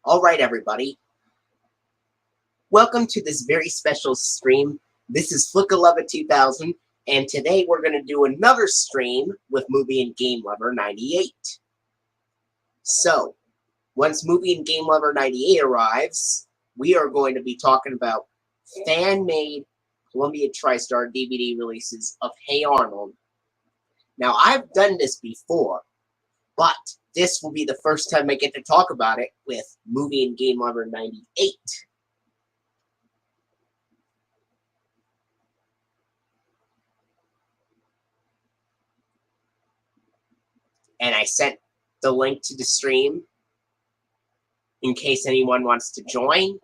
Alright everybody, welcome to this very special stream. This is Flickalova2000, and today we're going to do another stream with Movie&GameLover98. So, once Movie&GameLover98 arrives, we are going to be talking about fan-made Columbia TriStar DVD releases of Hey Arnold. Now, I've done this before, but this will be the first time I get to talk about it with Movie&GameLover98. And I sent the link to the stream in case anyone wants to join.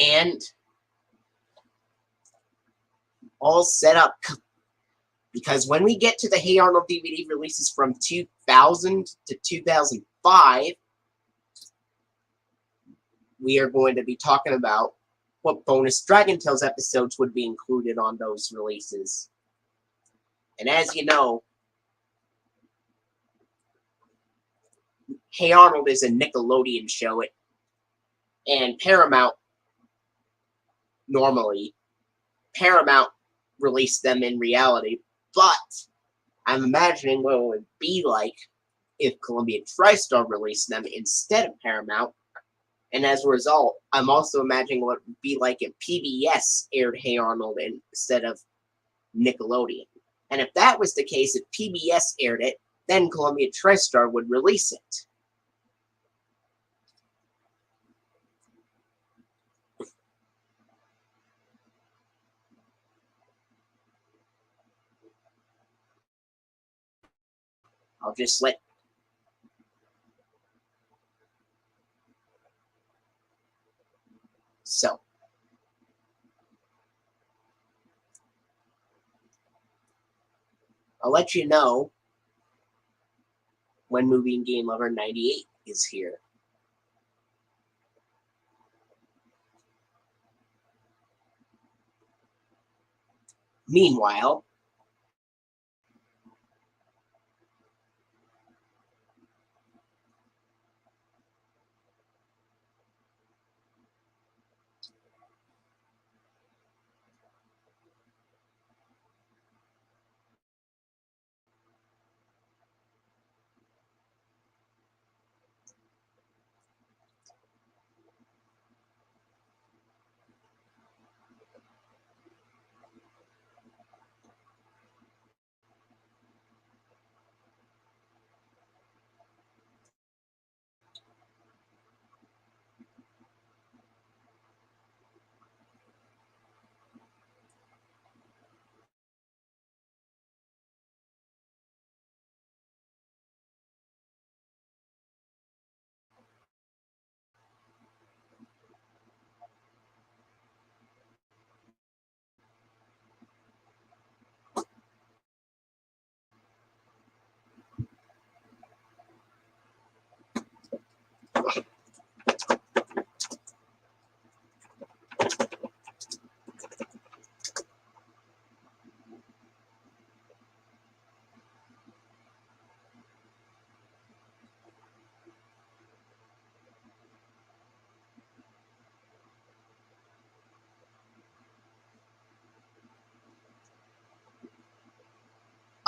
And all set up, because when we get to the Hey Arnold DVD releases from 2000 to 2005, we are going to be talking about what bonus Dragon Tales episodes would be included on those releases. And as you know, Hey Arnold is a Nickelodeon show, and Paramount released them in reality, but I'm imagining what it would be like if Columbia TriStar released them instead of Paramount, and as a result, I'm also imagining what it would be like if PBS aired Hey Arnold instead of Nickelodeon. And if that was the case, if PBS aired it, then Columbia TriStar would release it. I'll just let... So, I'll let you know when Movie&GameLover98 is here. Meanwhile,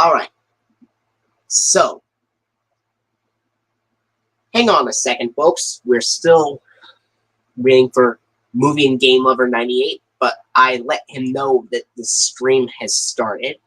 alright. So, hang on a second, folks. We're still waiting for Movie&GameLover98, but I let him know that the stream has started.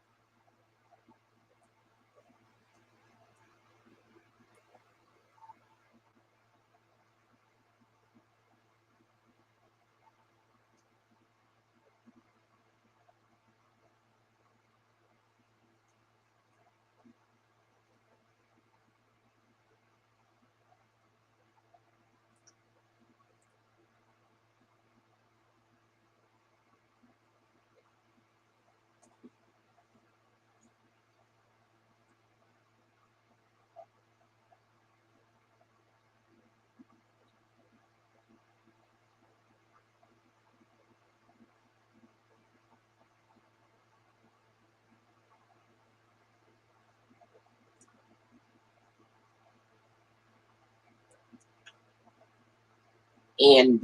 And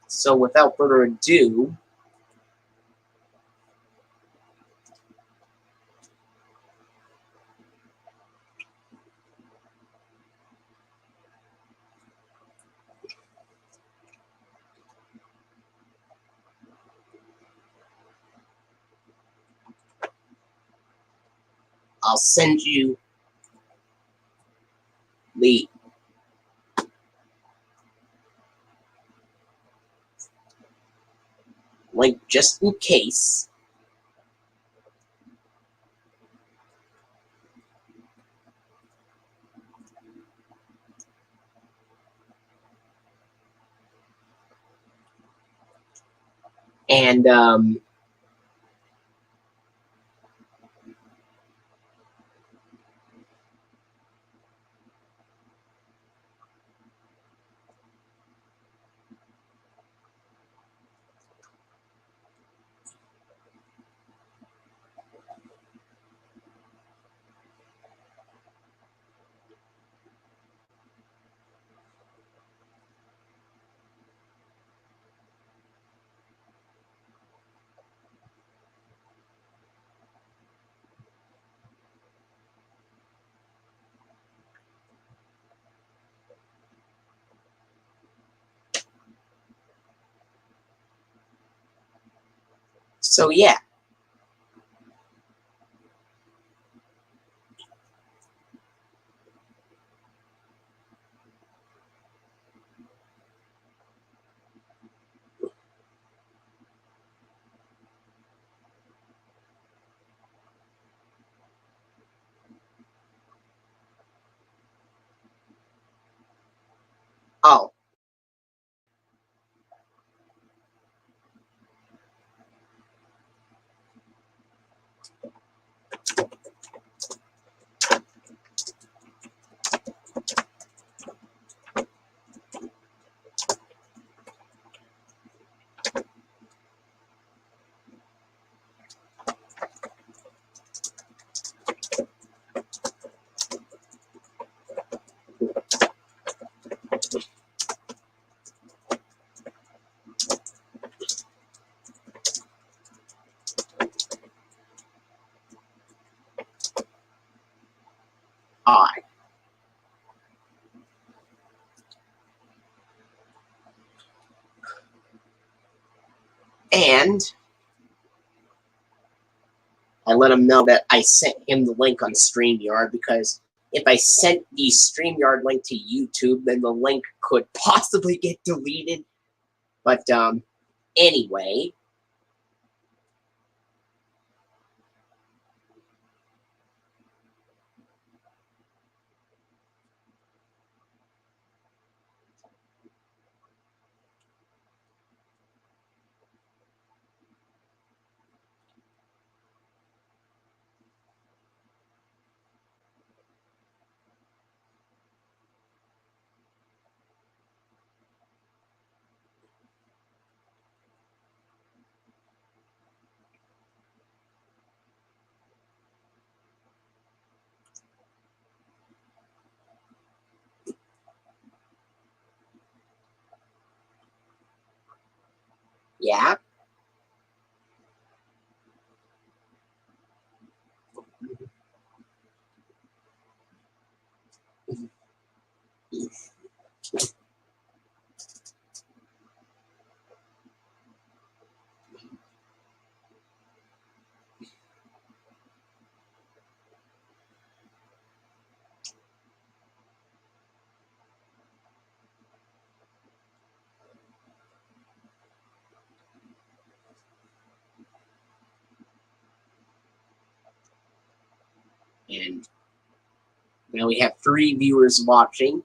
so without further ado, I'll send you the link just in case. And so yeah. Oh, alright. And I let him know that I sent him the link on StreamYard, because if I sent the StreamYard link to YouTube, then the link could possibly get deleted. But anyway, yeah. And now we have 3 viewers watching.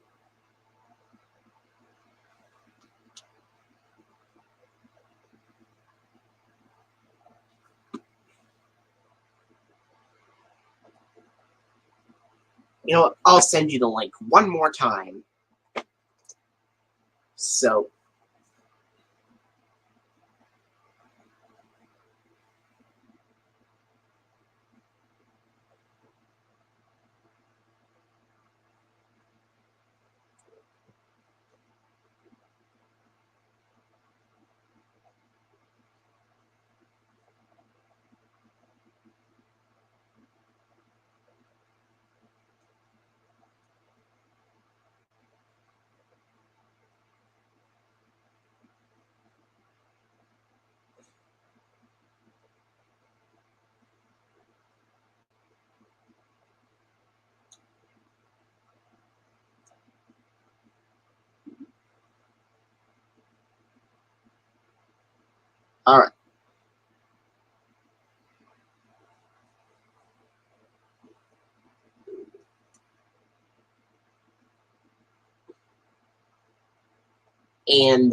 You know what? I'll send you the link one more time. So, All right. And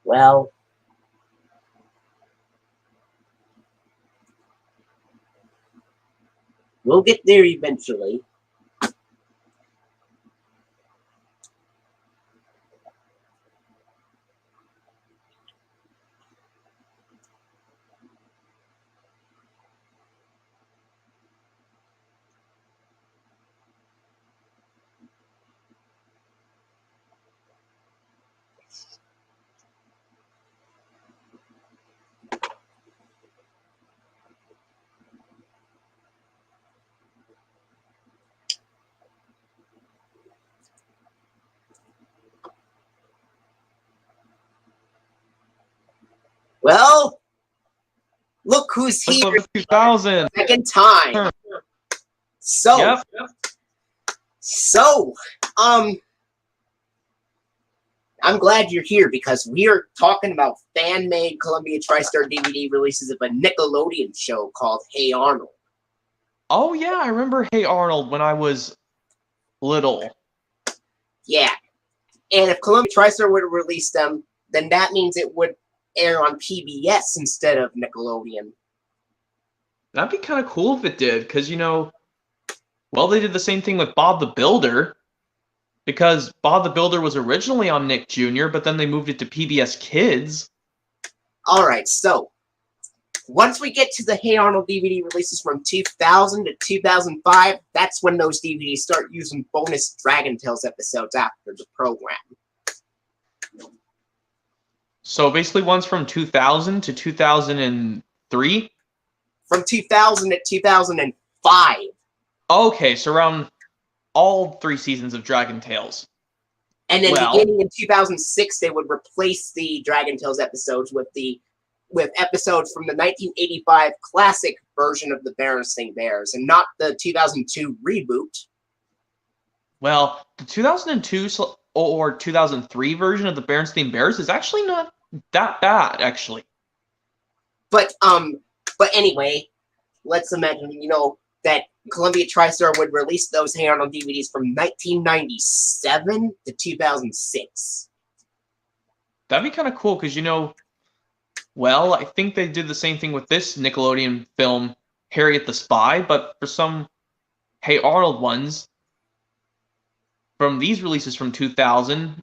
well, we'll get there eventually. Well, look who's here. 2000. Back in time. So, Yep. So, I'm glad you're here because we are talking about fan-made Columbia TriStar DVD releases of a Nickelodeon show called Hey Arnold. Oh yeah, I remember Hey Arnold when I was little. Yeah. And if Columbia TriStar would have released them, then that means it would air on PBS instead of Nickelodeon. That'd be kind of cool if it did, because, well, they did the same thing with Bob the Builder, because Bob the Builder was originally on Nick Jr., but then they moved it to PBS Kids. Alright, so, once we get to the Hey Arnold DVD releases from 2000 to 2005, that's when those DVDs start using bonus Dragon Tales episodes after the program. So basically one's from 2000 to 2003? From 2000 to 2005. Okay, so around all 3 seasons of Dragon Tales. And then beginning in 2006, they would replace the Dragon Tales episodes with episodes from the 1985 classic version of the Berenstain Bears, and not the 2002 reboot. Well, the 2002 or 2003 version of the Berenstain Bears is actually not that bad, actually. But anyway, let's imagine, that Columbia TriStar would release those Hey Arnold DVDs from 1997 to 2006. That'd be kind of cool, because, well, I think they did the same thing with this Nickelodeon film, Harriet the Spy, but for some Hey Arnold ones, from these releases from 2000,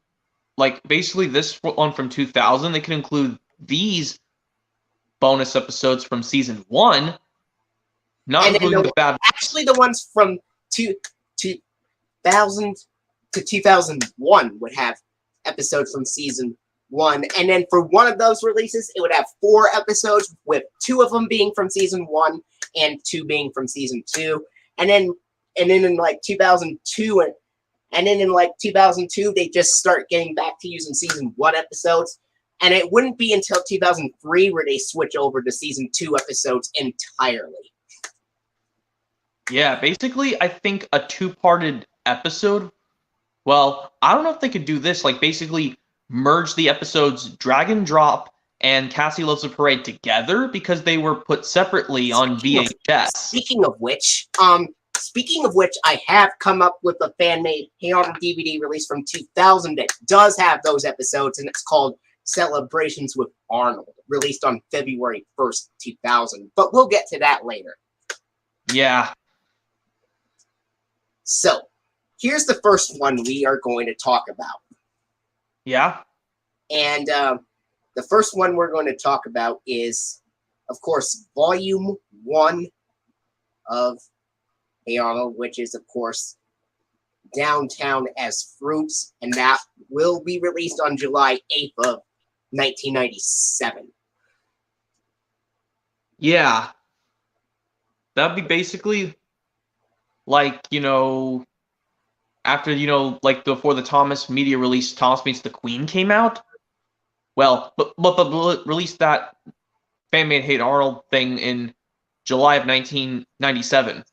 like basically this one from 2000, they could include these bonus episodes from season 1, not including the bad. Actually, the ones from 2000 to 2001 would have episodes from season 1, and then for one of those releases, it would have 4 episodes, with 2 of them being from season 1 and 2 being from season 2, and then in like 2002 and then in like 2002, they just start getting back to using season 1 episodes. And it wouldn't be until 2003 where they switch over to season 2 episodes entirely. Yeah, basically, I think a 2-parted episode. Well, I don't know if they could do this, like basically merge the episodes Dragon Drop and Cassie Loves the Parade together, because they were put separately on VHS. Speaking of which, I have come up with a fan-made Hey Arnold DVD release from 2000 that does have those episodes, and it's called Celebrations with Arnold, released on February 1st, 2000. But we'll get to that later. Yeah. So, here's the first one we are going to talk about. Yeah? And the first one we're going to talk about is, of course, Volume 1 of Hey Arnold, which is, of course, Downtown as Fruits, and that will be released on July 8th of 1997. Yeah. That'd be basically like, after, like before the Thomas media release, Thomas Meets the Queen came out. Well, but released that Fanmade Hey Arnold thing in July of 1997.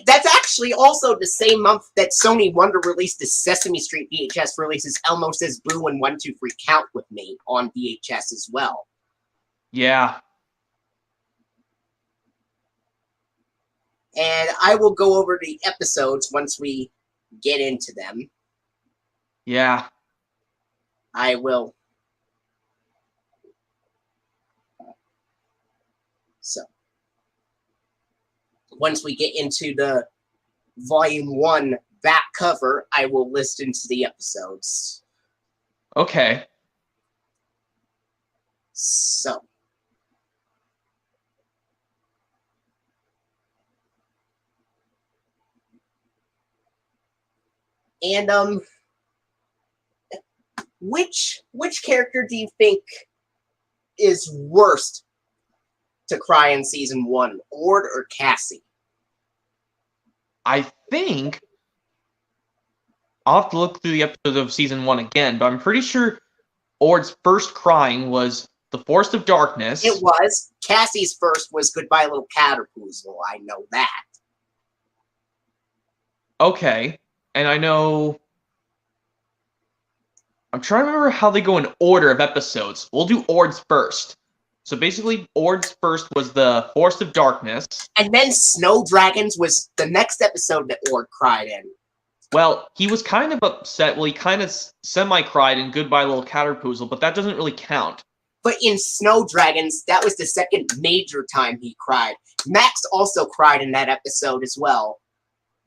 That's actually also the same month that Sony Wonder released the Sesame Street VHS releases Elmo Says Boo and 1, 2, 3 Count With Me on VHS as well. Yeah. And I will go over the episodes once we get into them. Yeah. I will. So, once we get into the Volume 1 back cover, I will list into the episodes. Okay. So. And, which character do you think is worst to cry in season 1, Ord or Cassie? I think I'll have to look through the episodes of season 1 again, but I'm pretty sure Ord's first crying was The Forest of Darkness. It was. Cassie's first was Goodbye Little Caterpoozle. I know that. Okay. And I know... I'm trying to remember how they go in order of episodes. We'll do Ord's first. So basically, Ord's first was The Forest of Darkness. And then Snow Dragons was the next episode that Ord cried in. Well, he was kind of upset. Well, he kind of semi-cried in Goodbye Little Caterpoozle, but that doesn't really count. But in Snow Dragons, that was the second major time he cried. Max also cried in that episode as well.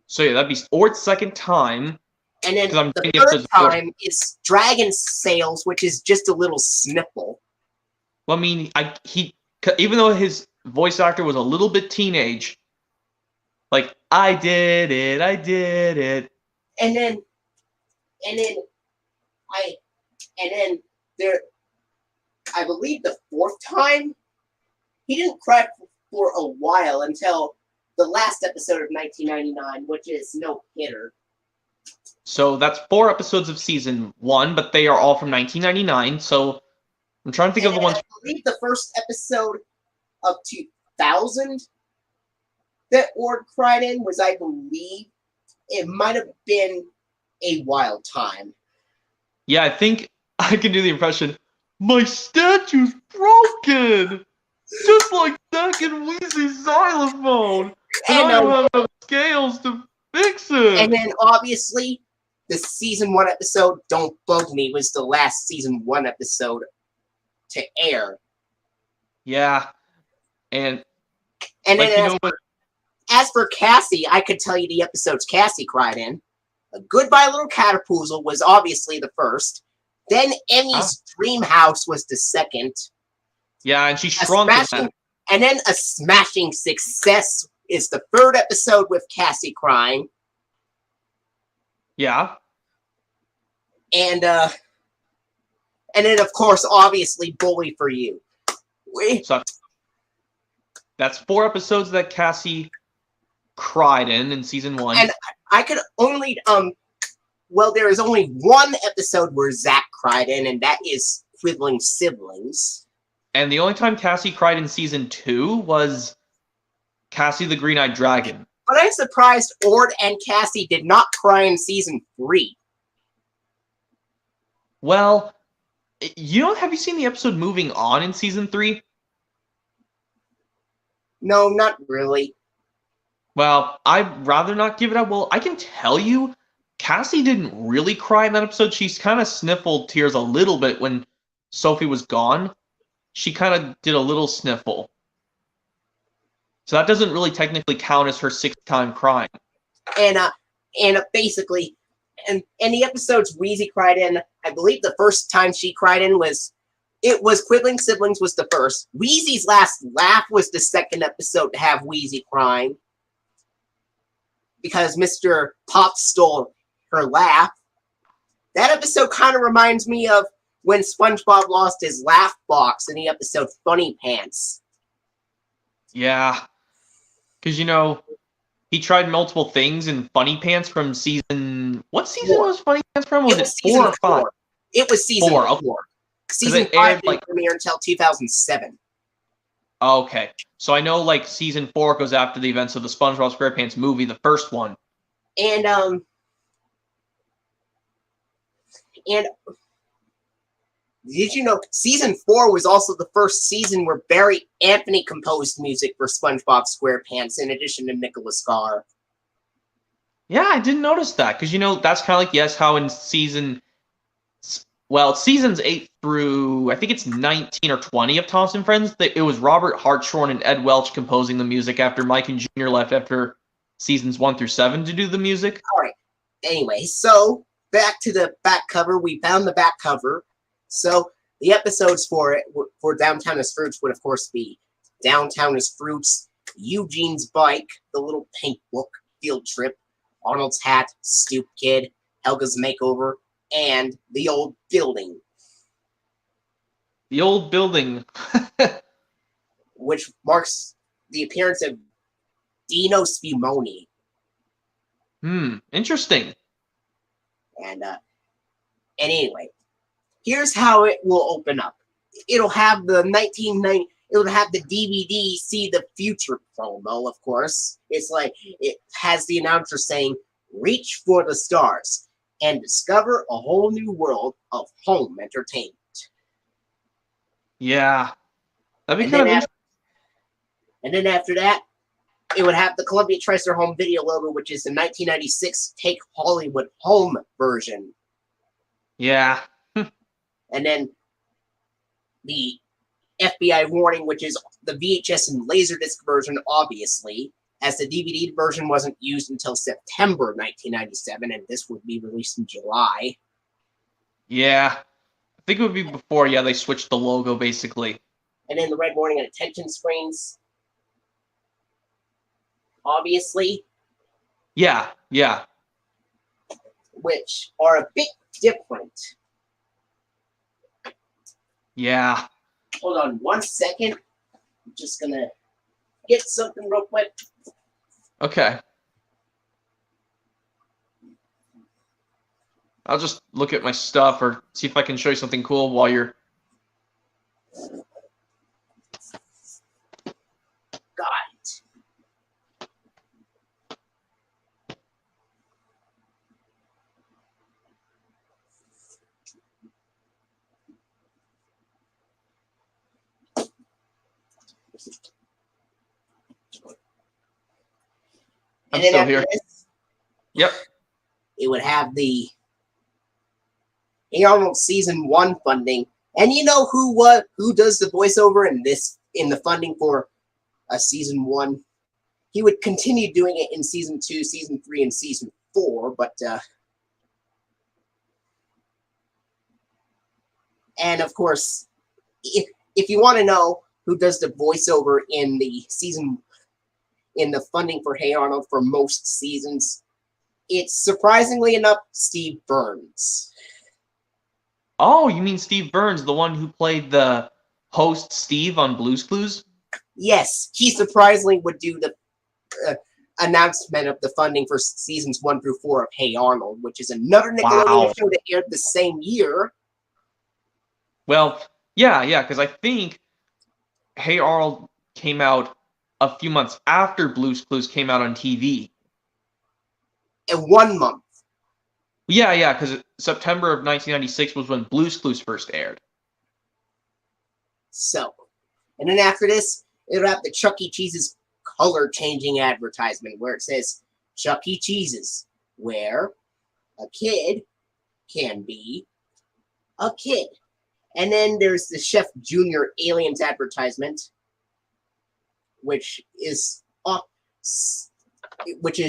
So yeah, that'd be Ord's second time. And then the third time is Dragon Sails, which is just a little sniffle. Well, I mean, even though his voice actor was a little bit teenage, like, I did it. And then I believe the fourth time, he didn't cry for a while until the last episode of 1999, which is No Hitter. So that's 4 episodes of season 1, but they are all from 1999. So I'm trying to think of the ones. I believe the first episode of 2000 that Ord cried in was, I believe, it might have been A Wild Time. Yeah, I think I can do the impression. My statue's broken! Just like Zack and Weezy's xylophone! And I don't have enough scales to fix it! And then, obviously, the season 1 episode, Don't Bug Me, was the last season 1 episode to air. Yeah. And then like, as for Cassie, I could tell you the episodes Cassie cried in. Goodbye Little Caterpoozle was obviously the first. Then Emmy's Dream House was the second. Yeah, and she shrunk in that. And then A Smashing Success is the third episode with Cassie crying. Yeah. And then, of course, obviously, Bully for You. So that's 4 episodes that Cassie cried in season 1. And I could only, well, there is only one episode where Zach cried in, and that is Quibbling Siblings. And the only time Cassie cried in season 2 was Cassie the Green-Eyed Dragon. But I'm surprised Ord and Cassie did not cry in season 3. Well, have you seen the episode Moving On in season 3? No, not really. Well, I'd rather not give it up. Well, I can tell you, Cassie didn't really cry in that episode. She's kind of sniffled tears a little bit when Sophie was gone. She kind of did a little sniffle. So that doesn't really technically count as her 6th time crying. And And basically, and the episodes Wheezy cried in, I believe the first time she cried in was Quibbling Siblings was the first. Wheezy's last laugh was the second episode to have Wheezy crying. Because Mr. Pop stole her laugh. That episode kind of reminds me of when SpongeBob lost his laugh box in the episode Funny Pants. Yeah. Because, you know, he tried multiple things in Funny Pants from season... What season was Funny Pants from? Was it 4 or 5? It was season 4. Okay. Season 5 didn't premiere until 2007. Okay. So I know, like, season 4 goes after the events of the SpongeBob SquarePants movie, the first one. And did you know season 4 was also the first season where Barry Anthony composed music for SpongeBob SquarePants in addition to Nicholas Carr? Yeah, I didn't notice that because, you know, that's kind of like, yes, how in seasons 8 through, I think it's 19 or 20 of Thompson Friends, that it was Robert Hartshorn and Ed Welch composing the music after Mike and Junior left after seasons 1 through 7 to do the music. All right. Anyway, so back to the back cover. We found the back cover. So the episodes for Downtown as Fruits would, of course, be Downtown as Fruits, Eugene's Bike, The Little Pink Book, Field Trip, Arnold's Hat, Stoop Kid, Helga's Makeover, and The Old Building. The Old Building. Which marks the appearance of Dino Spumoni. Interesting. And anyway, here's how it will open up. It'll have the it'll have the DVD See the Future promo, of course. It's like it has the announcer saying, "Reach for the stars and discover a whole new world of home entertainment." Yeah. That'd be kind of interesting. And then after that, it would have the Columbia TriStar home video logo, which is the 1996 Take Hollywood Home version. Yeah. And then the FBI warning, which is the VHS and Laserdisc version, obviously, as the DVD version wasn't used until September 1997, and this would be released in July. Yeah. I think it would be before, they switched the logo, basically. And then the red warning and attention screens, obviously. Yeah. Which are a bit different. Yeah. Hold on 1 second. I'm just gonna get something real quick. Okay. I'll just look at my stuff or see if I can show you something cool while you're... Got it. I'm still here. Yep. It would have the Hey Arnold season 1 funding, and you know who does the voiceover in the funding for season 1? He would continue doing it in season 2, season 3, and season 4, but and of course, if you want to know who does the voiceover in the funding for Hey Arnold for most seasons, it's surprisingly enough Steve Burns. Oh, you mean Steve Burns, the one who played the host Steve on Blue's Clues? Yes, he surprisingly would do the announcement of the funding for seasons 1 through 4 of Hey Arnold, which is another Nickelodeon show that aired the same year. Well, yeah, because I think Hey Arnold came out a few months after Blue's Clues came out on TV. In 1 month. Yeah, because September of 1996 was when Blue's Clues first aired. So, and then after this, it'll have the Chuck E. Cheese's color-changing advertisement where it says, Chuck E. Cheese's, where a kid can be a kid. And then there's the Chef Junior Aliens advertisement, which is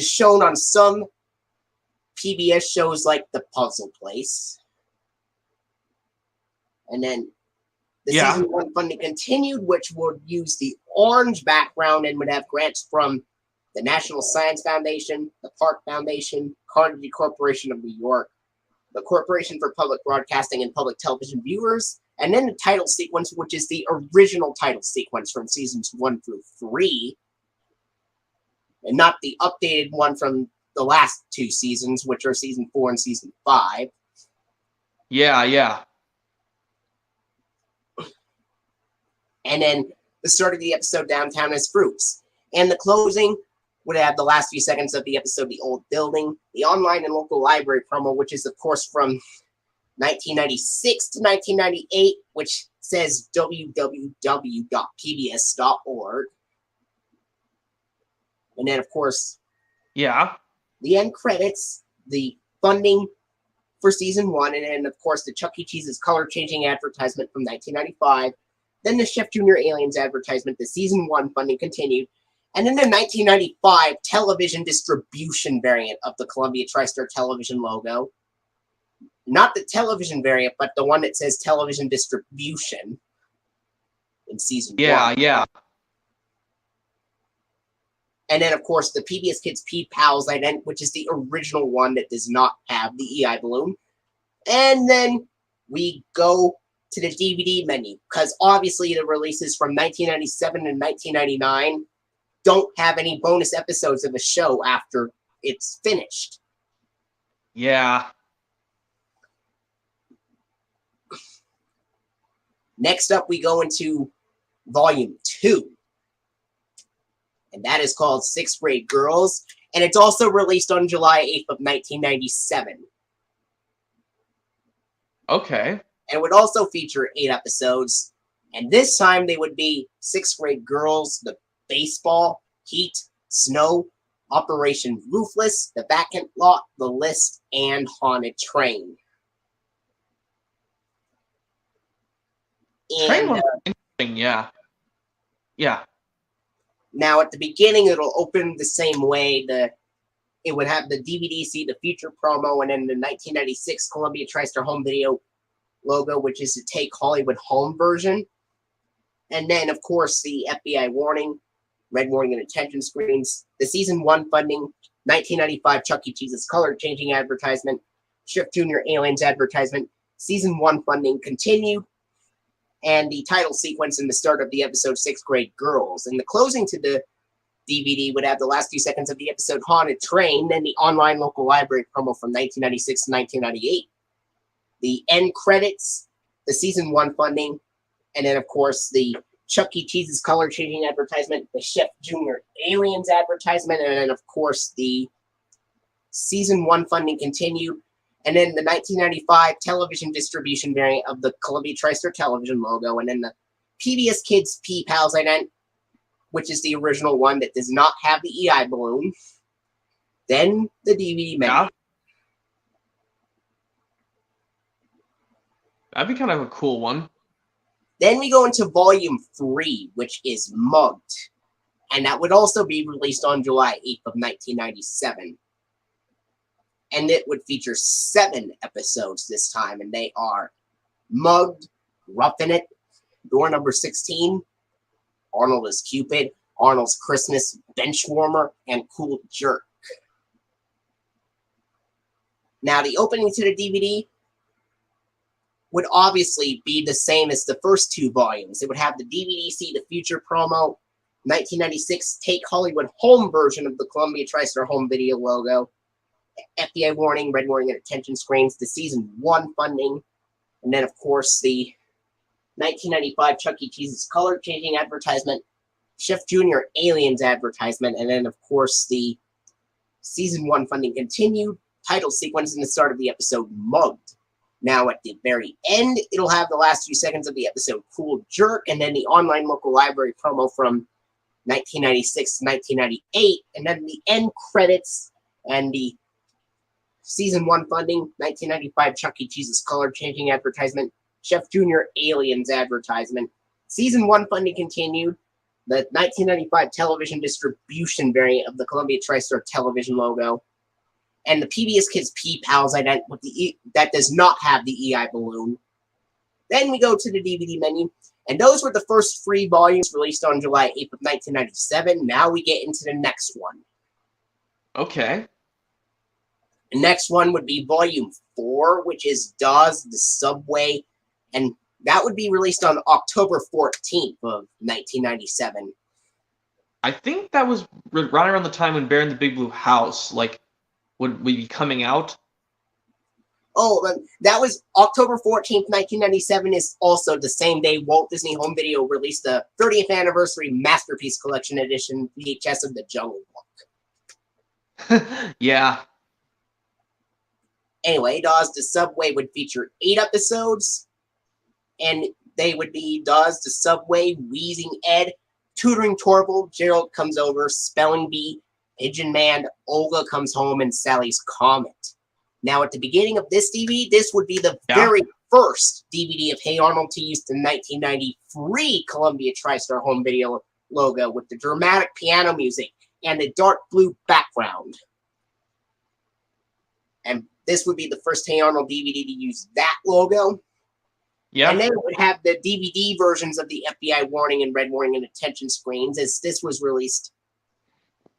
shown on some PBS shows like The Puzzle Place. And then the season 1 funding continued, which would use the orange background and would have grants from the National Science Foundation, the Park Foundation, Carnegie Corporation of New York, the Corporation for Public Broadcasting and Public Television Viewers, and then the title sequence, which is the original title sequence from seasons 1 through 3, and not the updated one from the last 2 seasons, which are season 4 and season 5. Yeah. And then the start of the episode, Downtown is Fruits. And the closing would have the last few seconds of the episode, The Old Building, the online and local library promo, which is, of course, from 1996 to 1998, which says www.pbs.org. And then, of course, the end credits, the funding for season 1, and then, of course, the Chuck E. Cheese's color-changing advertisement from 1995. Then the Chef Jr. Aliens advertisement, the season 1 funding continued. And then the 1995 television distribution variant of the Columbia TriStar television logo. Not the television variant, but the one that says television distribution in season 1. Yeah. And then, of course, the PBS Kids Pbs Ident, which is the original one that does not have the EI balloon. And then we go to the DVD menu, because obviously the releases from 1997 and 1999 don't have any bonus episodes of the show after it's finished. Yeah. Next up, we go into Volume 2. And that is called 6th Grade Girls. And it's also released on July 8th of 1997. Okay. And would also feature 8 episodes. And this time they would be 6th Grade Girls, The Baseball, Heat, Snow, Operation Ruthless, The Vacant Lot, The List, and Haunted Train. Train was interesting, yeah. Now, at the beginning, it'll open the same way. It would have the DVD see the feature promo, and then the 1996 Columbia TriStar home video logo, which is the Take Hollywood Home version. And then, of course, the FBI warning, red warning and attention screens, the season 1 funding, 1995 Chuck E. Cheese's color-changing advertisement, Chef Jr. Aliens advertisement, season 1 funding continued, and the title sequence in the start of the episode 6th Grade Girls. And the closing to the DVD would have the last few seconds of the episode Haunted Train, then the online local library promo from 1996 to 1998. The end credits, the season 1 funding, and then, of course, the Chuck E. Cheese's color-changing advertisement, the Chef Jr. Aliens advertisement, and then, of course, the season 1 funding continued. And then the 1995 television distribution variant of the Columbia TriStar television logo, and then the PBS Kids Pbs Ident, which is the original one that does not have the EI balloon. Then the DVD menu. Yeah. That'd be kind of a cool one. Then we go into Volume 3, which is Mugged. And that would also be released on July 8th of 1997. And it would feature 7 episodes this time. And they are Mugged, Roughing It, Door Number 16, Arnold is Cupid, Arnold's Christmas, Benchwarmer, and Cool Jerk. Now, the opening to the DVD would obviously be the same as the first 2 volumes. It would have the DVD See the Future promo, 1996 Take Hollywood Home version of the Columbia TriStar home video logo, FBI warning, red warning, and attention screens, the season 1 funding, and then, of course, the 1995 Chuck E. Cheese's color-changing advertisement, Chef Jr. Aliens advertisement, and then, of course, the season 1 funding continued, title sequence in the start of the episode, Mugged. Now, at the very end, it'll have the last few seconds of the episode, Cool Jerk, and then the online local library promo from 1996 to 1998, and then the end credits and the season 1 funding, 1995 Chuck E. Cheese's color-changing advertisement, Chef Jr. Aliens advertisement. Season 1 funding continued, the 1995 television distribution variant of the Columbia TriStar television logo, and the PBS Kids Pals Ident with that does not have the EI balloon. Then we go to the DVD menu, and those were the first 3 volumes released on July 8th of 1997. Now we get into the next one. Okay. The next one would be Volume 4, which is Dawes the Subway, and that would be released on October 14th of 1997. I think that was right around the time when Bear in the Big Blue House, like, would be coming out. Oh, that was October 14th, 1997 is also the same day Walt Disney Home Video released the 30th Anniversary Masterpiece Collection Edition VHS of The Jungle Book. Yeah. Anyway, Dawes the Subway would feature 8 episodes, and they would be Dawes the Subway, Wheezing Ed, Tutoring Torvald, Gerald Comes Over, Spelling Bee, Pigeon Man, Olga Comes Home, and Sally's Comet. Now, at the beginning of this DVD, this would be the very first DVD of Hey Arnold to use the 1993 Columbia TriStar Home Video logo with the dramatic piano music and the dark blue background. And this would be the first Hey Arnold DVD to use that logo. Yeah. And then it would have the DVD versions of the FBI warning and red warning and attention screens, as this was released,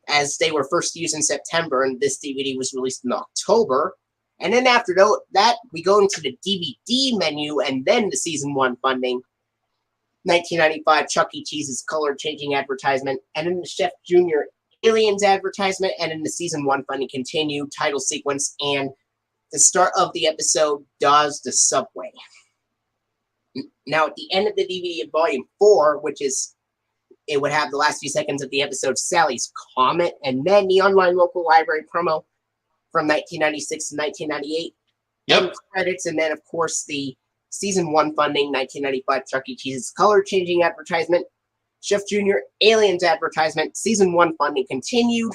as they were first used in September, and this DVD was released in October. And then after that, we go into the DVD menu and then the Season 1 funding. 1995 Chuck E. Cheese's color-changing advertisement, and then the Chef Jr. Aliens advertisement, and then the Season 1 funding continued, title sequence, and the start of the episode, Dawes the Subway. Now, at the end of the DVD of Volume 4, which is, it would have the last few seconds of the episode, Sally's Comet, and then the online local library promo from 1996 to 1998. Yep. And credits, and then, of course, the Season 1 funding, 1995 Chuck E. Cheese's color-changing advertisement, Chef Jr. Aliens advertisement, Season 1 funding continued,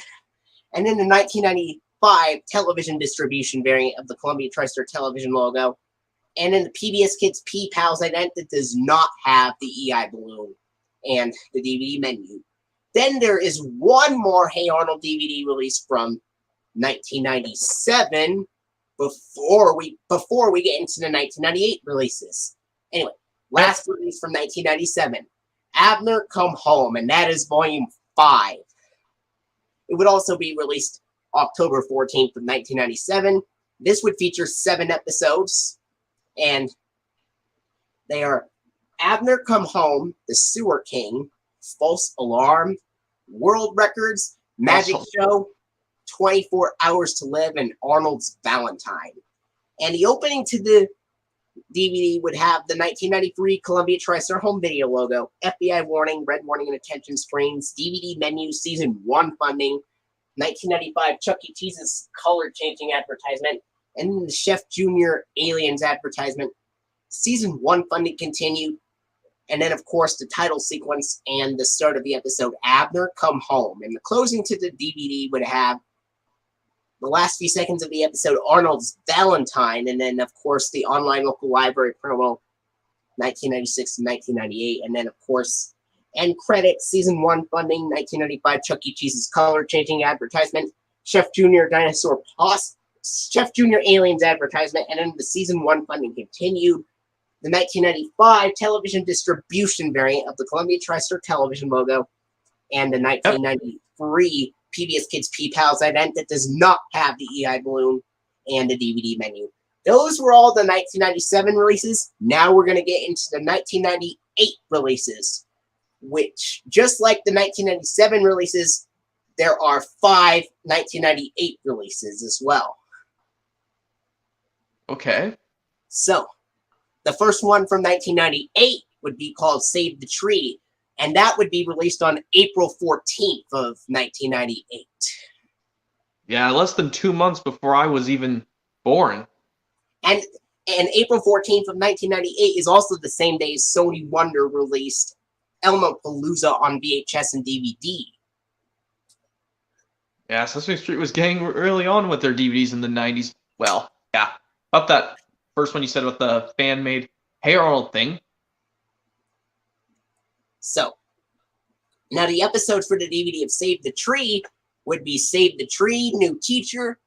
and then the 1995 television distribution variant of the Columbia TriStar television logo, and then the PBS Kids Pals Ident that does not have the EI balloon and the DVD menu. Then there is one more Hey Arnold DVD release from 1997 before we get into the 1998 releases. Anyway, last release from 1997, Abner Come Home, and that is Volume 5. It would also be released October 14th of 1997. This would feature 7 episodes, and they are Abner Come Home, The Sewer King, False Alarm, World Records, Magic Show, 24 Hours to Live, and Arnold's Valentine. And the opening to the DVD would have the 1993 Columbia TriStar Home Video logo, FBI warning, red warning and attention screens, DVD menu, Season 1 funding, 1995 Chuck E. Cheese's color-changing advertisement, and then the Chef Jr. Aliens advertisement. Season 1 funding continued, and then, of course, the title sequence and the start of the episode, Abner Come Home. And the closing to the DVD would have the last few seconds of the episode, Arnold's Valentine, and then, of course, the online local library promo, 1996 to 1998, and then, of course, end credits, Season 1 funding, 1995 Chuck E. Cheese's color-changing advertisement, Chef Jr. Chef Jr. Aliens advertisement, and then the Season 1 funding continued. The 1995 television distribution variant of the Columbia TriStar television logo, and the 1993 PBS Kids Pals Ident that does not have the EI balloon and the DVD menu. Those were all the 1997 releases. Now we're going to get into the 1998 releases, which, just like the 1997 releases, there are 5 1998 releases as well. Okay. So, the first one from 1998 would be called Save the Tree, and that would be released on April 14th of 1998. Yeah, less than 2 months before I was even born. And April 14th of 1998 is also the same day as Sony Wonder released Elmo Palooza on VHS and DVD. Yeah, Sesame Street was getting early on with their DVDs in the 90s. Well, yeah. About that first one you said about the fan-made Hey Arnold thing. So, now the episodes for the DVD of Save the Tree would be Save the Tree, New Teacher,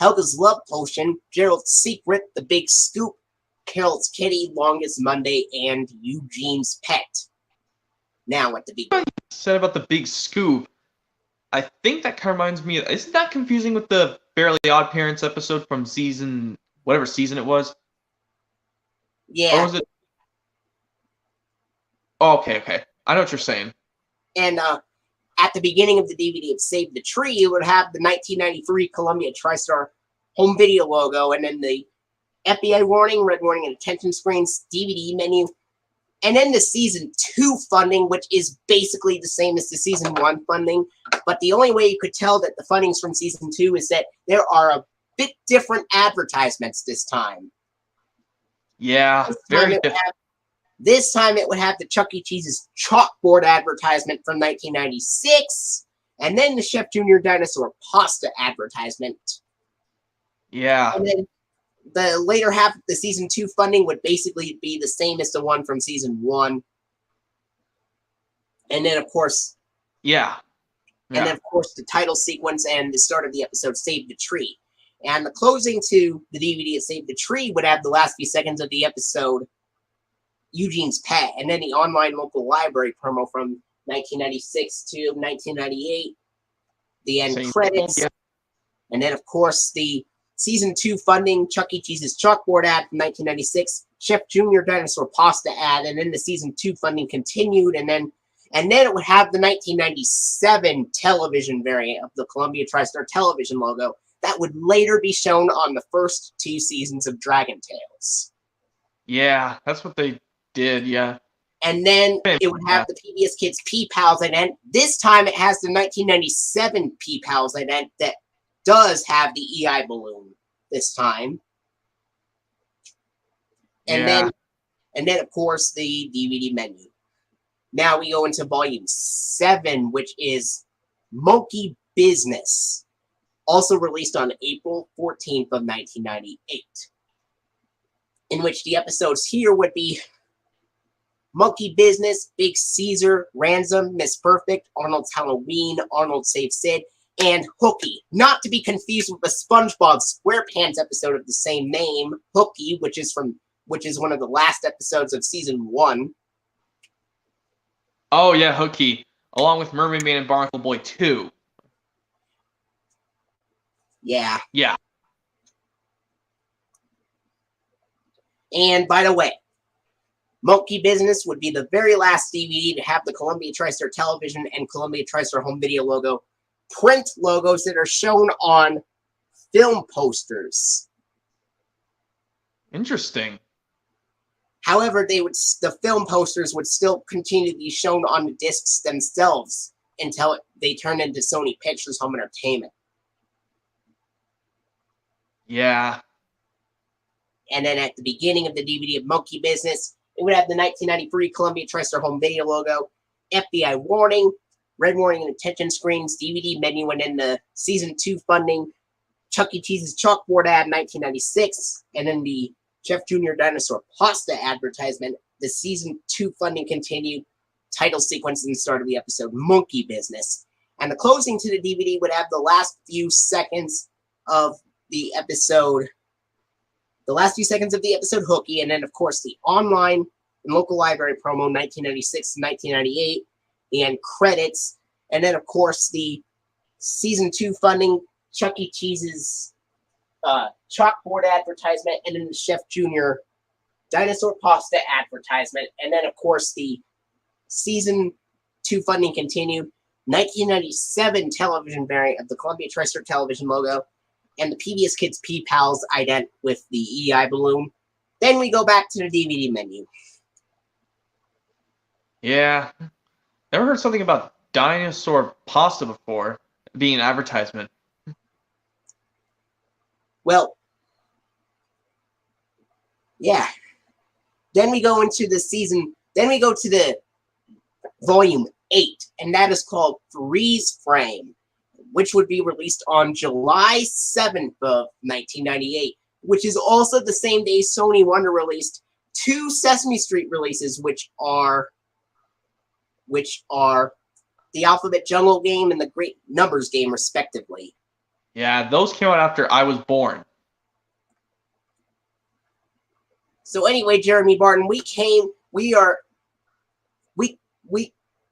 Helga's Love Potion, Gerald's Secret, The Big Scoop, Carol's Kitty, Longest Monday, and Eugene's Pet. Now at the beginning. Said about the Big Scoop. I think that kind of reminds me. Isn't that confusing with the Fairly Odd Parents episode from season, whatever season it was? Yeah. Or was it? Oh, okay. I know what you're saying. And at the beginning of the DVD of Save the Tree, it would have the 1993 Columbia TriStar home video logo, and then the FBI warning, red warning, and attention screens, DVD menu, and then the season 2 funding, which is basically the same as the season 1 funding. But the only way you could tell that the funding's from season 2 is that there are a bit different advertisements this time. Yeah, very different. This time it would have the Chuck E. Cheese's chalkboard advertisement from 1996, and then the Chef Jr. Dinosaur Pasta advertisement. Yeah. And then the later half of the season 2 funding would basically be the same as the one from season 1. And then, of course... Yeah. And then, of course, the title sequence and the start of the episode, Save the Tree. And the closing to the DVD of Save the Tree would have the last few seconds of the episode, Eugene's Pet, and then the online local library promo from 1996 to 1998, the end credits, and then, of course, the season 2 funding, Chuck E. Cheese's chalkboard ad from 1996, Chef Jr. Dinosaur Pasta ad, and then the season 2 funding continued, and then it would have the 1997 television variant of the Columbia TriStar television logo that would later be shown on the first 2 seasons of Dragon Tales. Yeah, that's what they did, yeah. And then it would have the Pbs Kids Pals ident. This time it has the 1997 Pals ident that does have the EI balloon this time. And then of course the DVD menu. Now we go into volume 7, which is Monkey Business, also released on April 14th of 1998. In which the episodes here would be Monkey Business, Big Caesar, Ransom, Miss Perfect, Arnold's Halloween, Arnold Saves Sid, and Hooky. Not to be confused with the SpongeBob SquarePants episode of the same name, Hooky, which is one of the last episodes of season 1. Oh yeah, Hooky, along with Mermaid Man and Barnacle Boy 2. Yeah. Yeah. And by the way, Monkey Business would be the very last DVD to have the Columbia TriStar television and Columbia TriStar home video logo print logos that are shown on film posters. Interesting. However, the film posters would still continue to be shown on the discs themselves until they turn into Sony Pictures Home Entertainment. Yeah. And then at the beginning of the DVD of Monkey Business, it would have the 1993 Columbia TriStar home video logo, FBI warning, red warning and attention screens, DVD menu, and then the season 2 funding, Chuck E. Cheese's chalkboard ad 1996, and then the Chef Jr. Dinosaur Pasta advertisement, the season 2 funding continued, title sequence and the start of the episode, Monkey Business. And the closing to the DVD would have the last few seconds of the episode, Hooky, and then, of course, the online and local library promo 1996 to 1998, the end credits, and then, of course, the season 2 funding, Chuck E. Cheese's chalkboard advertisement, and then the Chef Jr. Dinosaur Pasta advertisement, and then, of course, the season 2 funding continued, 1997 television variant of the Columbia TriStar television logo, and the Pbs Kids Pals ident with the EI balloon. Then we go back to the DVD menu. Yeah. Never heard something about dinosaur pasta before being an advertisement. Well, yeah. Then we go into the volume 8, and that is called Freeze Frame, which would be released on July 7th of 1998, which is also the same day Sony Wonder released 2 Sesame Street releases, which are the Alphabet Jungle game and the Great Numbers game, respectively. Yeah, those came out after I was born. So anyway, Jeremy Barton, we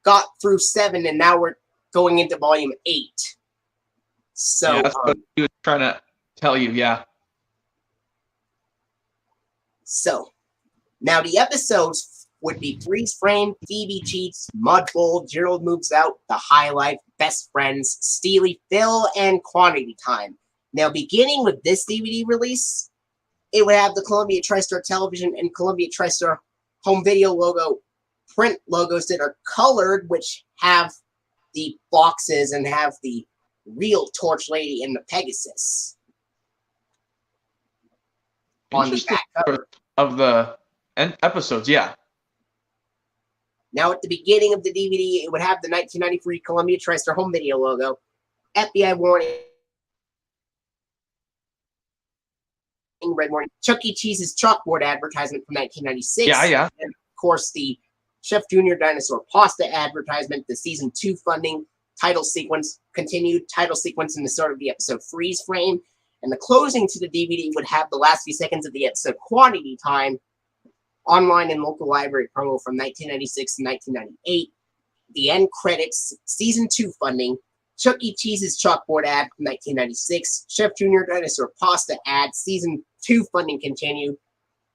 got through 7, and now we're going into volume 8. So yeah, that's what he was trying to tell you. Yeah. So now the episodes would be Freeze Frame, Phoebe Cheats, Mudbowl, Gerald Moves Out, The High Life, Best Friends, Steely Phil, and Quantity Time. Now, beginning with this DVD release, it would have the Columbia TriStar Television and Columbia TriStar Home Video logo print logos that are colored, which have the boxes and have the real Torch Lady and the Pegasus on the back cover of the episodes. Yeah. Now, at the beginning of the DVD, it would have the 1993 Columbia TriStar Home Video logo, FBI warning, red warning, Chuck E. Cheese's chalkboard advertisement from 1996. Yeah. And, of course, the Chef Jr. Dinosaur Pasta advertisement, the Season 2 funding, title sequence, continued title sequence in the start of the episode Freeze Frame. And the closing to the DVD would have the last few seconds of the episode Quantity Time, online and local library promo from 1996 to 1998. The end credits, Season 2 funding, Chuck E. Cheese's chalkboard ad from 1996, Chef Jr. Dinosaur Pasta ad, Season 2 funding continued,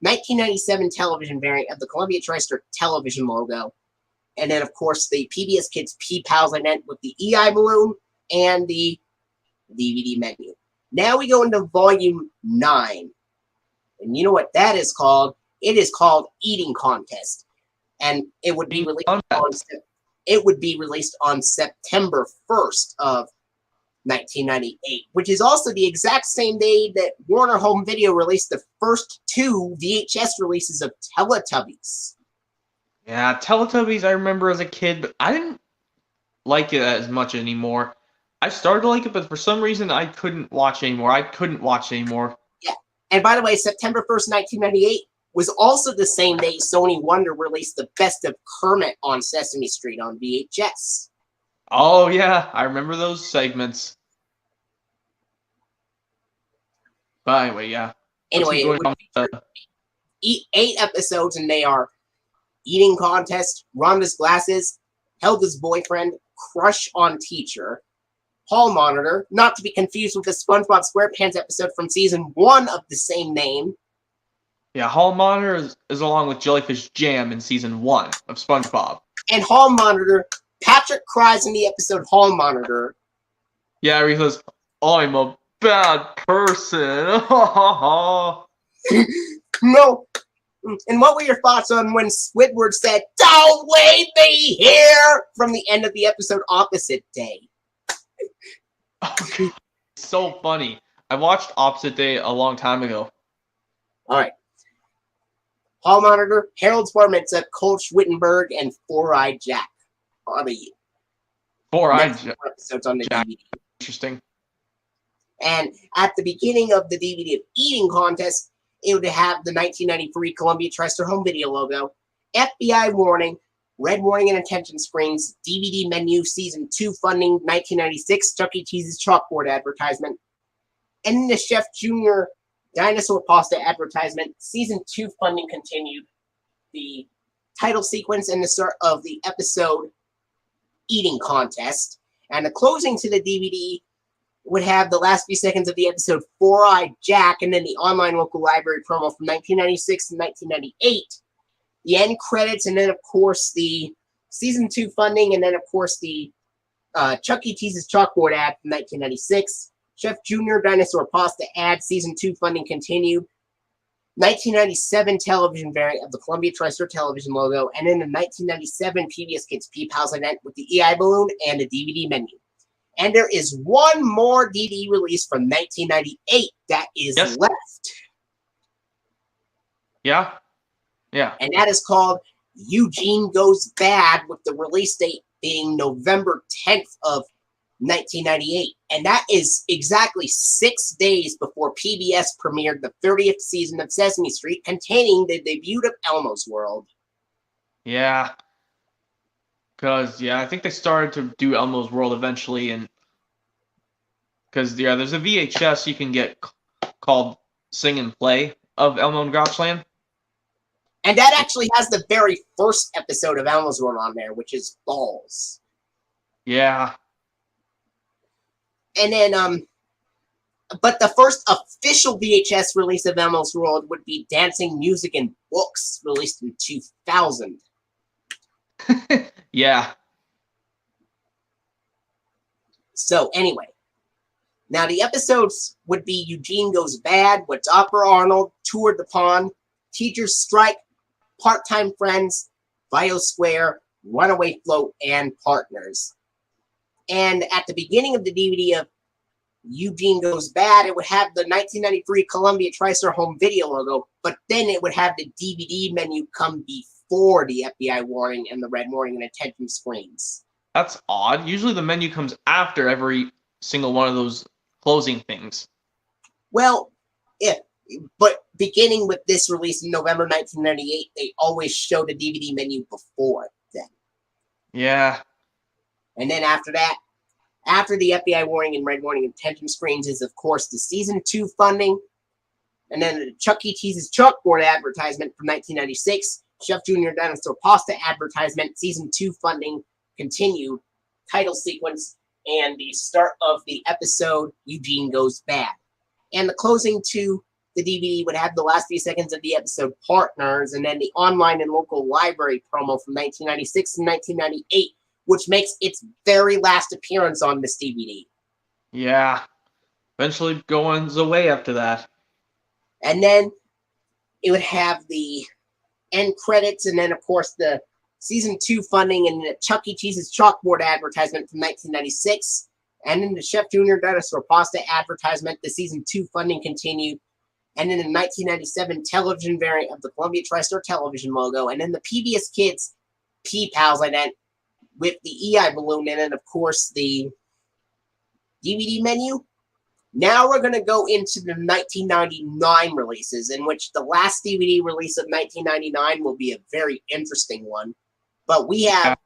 1997 television variant of the Columbia TriStar television logo, and then, of course, the PBS Kids Pbs Ident with the EI balloon and the DVD menu. Now we go into Volume 9. And you know what that is called? It is called Eating Contest. And it would be released on September 1st of 1998, which is also the exact same day that Warner Home Video released the first 2 VHS releases of Teletubbies. Yeah, Teletubbies I remember as a kid, but I didn't like it as much anymore. I started to like it, but for some reason I couldn't watch anymore. Yeah. And by the way, September 1st, 1998 was also the same day Sony Wonder released the Best of Kermit on Sesame Street on VHS. Oh, yeah. I remember those segments. But anyway, yeah. Anyway, it would feature 8 episodes, and they are Eating Contest, Rhonda's Glasses, Helga's Boyfriend, Crush on Teacher, Hall Monitor, not to be confused with the SpongeBob SquarePants episode from Season 1 of the same name. Yeah, Hall Monitor is along with Jellyfish Jam in Season 1 of SpongeBob. And Hall Monitor, Patrick cries in the episode Hall Monitor. Yeah, he says, I'm a bad person. No. And what were your thoughts on when Squidward said, "Don't leave me here," from the end of the episode Opposite Day? So funny. I watched Opposite Day a long time ago. All right. Hall Monitor, Harold's Bar Mitzvah, Coach Wittenberg, and Four-Eyed Jack. Four-Eyed Jack. Episodes on the DVD. Interesting. And at the beginning of the DVD of Eating Contest, it would have the 1993 Columbia TriStar Home Video logo, FBI warning, red warning and attention screens, DVD menu, Season 2 funding, 1996, Chuck E. Cheese's chalkboard advertisement, and the Chef Jr. Dinosaur Pasta advertisement, Season 2 funding continued, the title sequence and the start of the episode Eating Contest, and the closing to the DVD would have the last few seconds of the episode Four-Eyed Jack, and then the online local library promo from 1996 and 1998, the end credits, and then, of course, the Season 2 funding, and then, of course, the Chuck E. Cheese's chalkboard ad from 1996, Chef Jr. Dinosaur Pasta ad, Season 2 funding continued, 1997 television variant of the Columbia TriStar television logo, and then the 1997 PBS Kids Pbs Ident with the EI balloon and the DVD menu. And there is one more DVD release from 1998 that is left. Yeah. Yeah. And that is called Eugene Goes Bad, with the release date being November 10th of 1998. And that is exactly 6 days before PBS premiered the 30th season of Sesame Street, containing the debut of Elmo's World. Yeah. Because, I think they started to do Elmo's World eventually, and Because yeah, there's a VHS you can get called Sing and Play of Elmo and Grouchland. And that actually has the very first episode of Elmo's World on there, which is Balls. Yeah. And then, but the first official VHS release of Elmo's World would be Dancing, Music, and Books, released in 2000. Yeah. So anyway, now the episodes would be Eugene Goes Bad, What's Opera Arnold, Tour de Pond, Teachers Strike, Part-Time Friends, Bio Square, Runaway Float, and Partners. And at the beginning of the DVD of Eugene Goes Bad, it would have the 1993 Columbia TriStar home video logo, but then it would have the DVD menu come before the FBI warning and the red warning and attention screens. That's odd. Usually the menu comes after every single one of those closing things. Well, but beginning with this release in November 1998, they always show the DVD menu before then. Yeah. And then after that, after the FBI warning and red warning attention screens is, of course, the Season 2 funding. And then the Chuck E. Cheese's chalkboard advertisement from 1996, Chef Jr. Dinosaur Pasta advertisement, Season 2 funding continued, title sequence, and the start of the episode Eugene Goes Bad. And the closing to the DVD would have the last few seconds of the episode Partners, and then the online and local library promo from 1996 and 1998, which makes its very last appearance on this DVD. Yeah. Eventually goes away after that. And then it would have the end credits, and then, of course, the Season 2 funding and the Chuck E. Cheese's chalkboard advertisement from 1996. And then the Chef Jr. Dinosaur Pasta advertisement, the Season 2 funding continued. And then the 1997 television variant of the Columbia TriStar television logo. And then the PBS Kids Pbs Ident with the EI balloon in it, and, of course, the DVD menu. Now we're going to go into the 1999 releases, in which the last DVD release of 1999 will be a very interesting one. But we have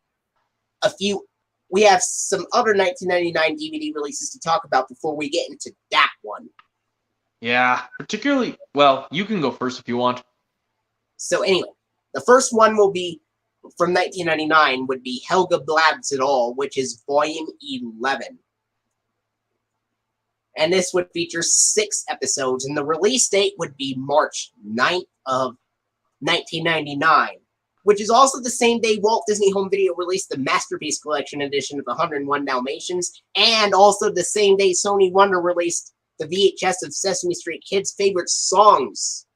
some other 1999 DVD releases to talk about before we get into that one. Yeah, particularly, well, you can go first if you want. So anyway, the first one will be from 1999 would be Helga Blabs It All, which is Volume 11. And this would feature 6 episodes, and the release date would be March 9th of 1999, which is also the same day Walt Disney Home Video released the Masterpiece Collection edition of 101 Dalmatians, and also the same day Sony Wonder released the VHS of Sesame Street Kids' favorite songs.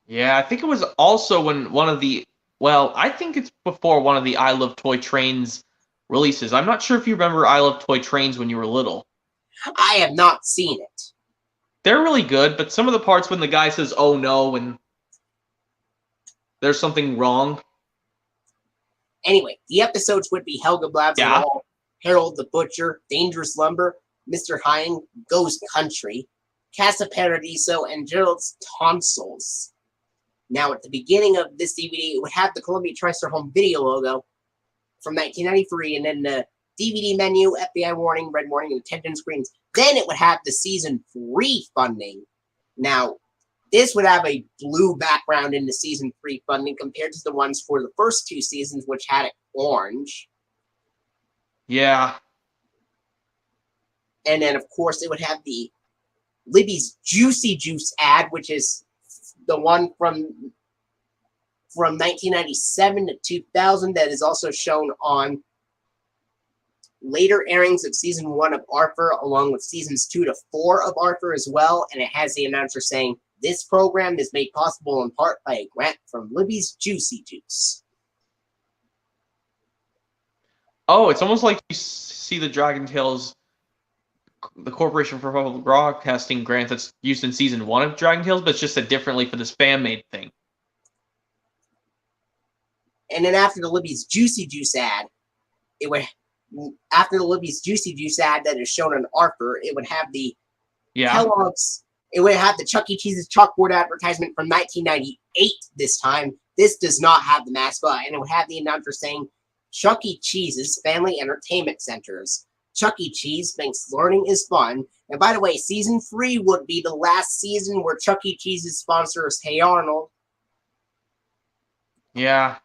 Yeah, I think it was also when I think it's before one of the I Love Toy Trains releases. I'm not sure if you remember I Love Toy Trains when you were little. I have not seen it. They're really good, but some of the parts when the guy says, "Oh no," and there's something wrong. Anyway, the episodes would be Helga Blabs It Yeah. All, Harold the Butcher, Dangerous Lumber, Mr. Hying, Goes Country, Casa Paradiso, and Gerald's Tonsils. Now, at the beginning of this DVD, it would have the Columbia TriStar Home Video logo from 1993, and then the DVD menu, FBI warning, red warning, and attention screens. Then it would have the Season 3 funding. Now, this would have a blue background in the Season 3 funding compared to the ones for the first 2 seasons, which had it orange. Yeah. And then, of course, it would have the Libby's Juicy Juice ad, which is the one from 1997 to 2000 that is also shown on later airings of Season 1 of Arthur, along with Seasons 2 to 4 of Arthur as well. And it has the announcer saying, "This program is made possible in part by a grant from Libby's Juicy Juice." Oh, it's almost like you see the Dragon Tales, the Corporation for Public Broadcasting grant that's used in Season 1 of Dragon Tales, but it's just said differently for this fan-made thing. And then after the Libby's Juicy Juice ad, after the Libby's Juicy Juice ad that is shown on Arthur, it would have the Kellogg's, it would have the Chuck E. Cheese's chalkboard advertisement from 1998 this time. This does not have the mascot, and it would have the announcer saying, "Chuck E. Cheese's Family Entertainment Centers. Chuck E. Cheese thinks learning is fun. And by the way, season 3 would be the last season where Chuck E. Cheese's sponsor is Hey Arnold. Yeah.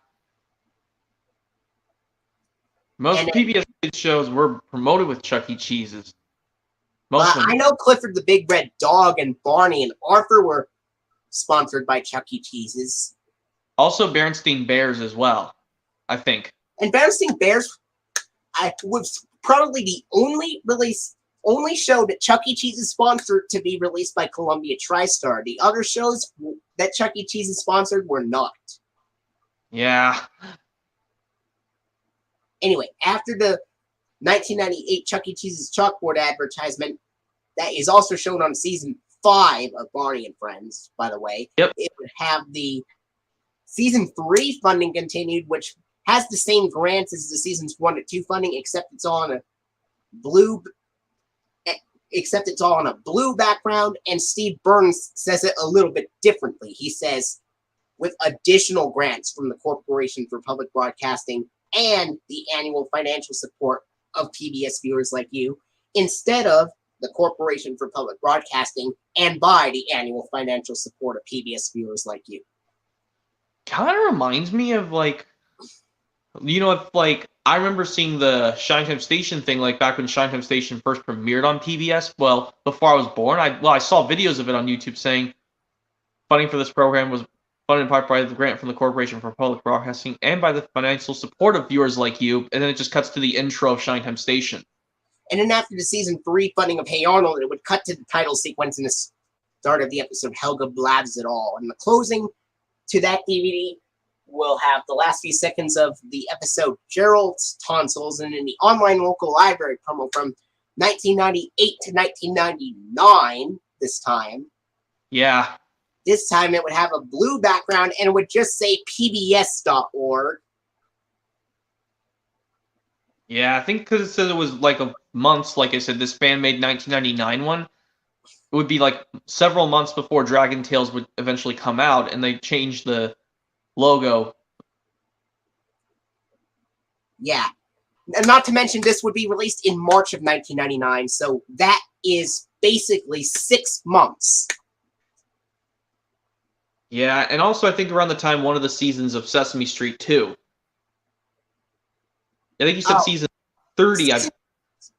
Most PBS Kids shows were promoted with Chuck E. Cheese's. Most of them. I know Clifford the Big Red Dog and Barney and Arthur were sponsored by Chuck E. Cheese's. Also Berenstain Bears as well, I think. And Berenstain Bears was probably the only show that Chuck E. Cheese is sponsored to be released by Columbia TriStar. The other shows that Chuck E. Cheese is sponsored were not. Yeah. Anyway, after the 1998 Chuck E. Cheese's chalkboard advertisement, that is also shown on season 5 of Barney and Friends, by the way. Yep. It would have the season 3 funding continued, which has the same grants as the seasons 1 to 2 funding, except it's all on a blue background, and Steve Burns says it a little bit differently. He says, with additional grants from the Corporation for Public Broadcasting and the annual financial support of PBS viewers like you, instead of the Corporation for Public Broadcasting and by the annual financial support of PBS viewers like you. Kind of reminds me of, like, you know, if, like, I remember seeing the Shinetime Station thing, like, back when Shinetime Station first premiered on PBS. Well, before I was born, I saw videos of it on YouTube saying funding for this program was funded in part by the grant from the Corporation for Public Broadcasting and by the financial support of viewers like you, and then it just cuts to the intro of Shinetime Station. And then after the season 3 funding of Hey Arnold, it would cut to the title sequence in the start of the episode, Helga Blabs It All. And the closing to that DVD will have the last few seconds of the episode Gerald's Tonsils, and in the online local library promo from 1998 to 1999 this time. Yeah. This time it would have a blue background and it would just say pbs.org. Yeah, I think because it said it was like a months, like I said, this fan-made 1999 one, it would be like several months before Dragon Tales would eventually come out, and they changed the logo. Yeah. And not to mention, this would be released in March of 1999, so that is basically 6 months. Yeah, and also I think around the time one of the seasons of Sesame Street 2. I think you said season 30.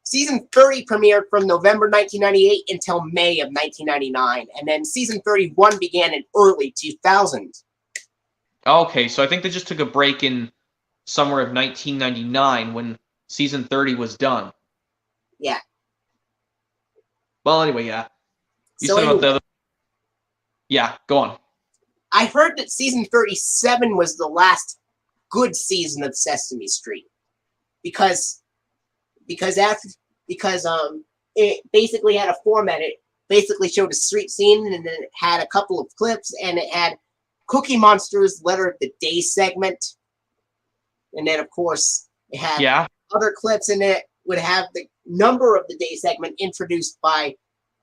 Season 30 premiered from November 1998 until May of 1999, and then season 31 began in early 2000. Okay, so I think they just took a break in summer of 1999 when season 30 was done. Yeah. Well, anyway, yeah. You So said about anyway, the other... Yeah, go on. I heard that season 37 was the last good season of Sesame Street. Because it basically had a format. It basically showed a street scene, and then it had a couple of clips, and it had Cookie Monster's Letter of the Day segment, and then of course it had other clips, and it would have the Number of the Day segment introduced by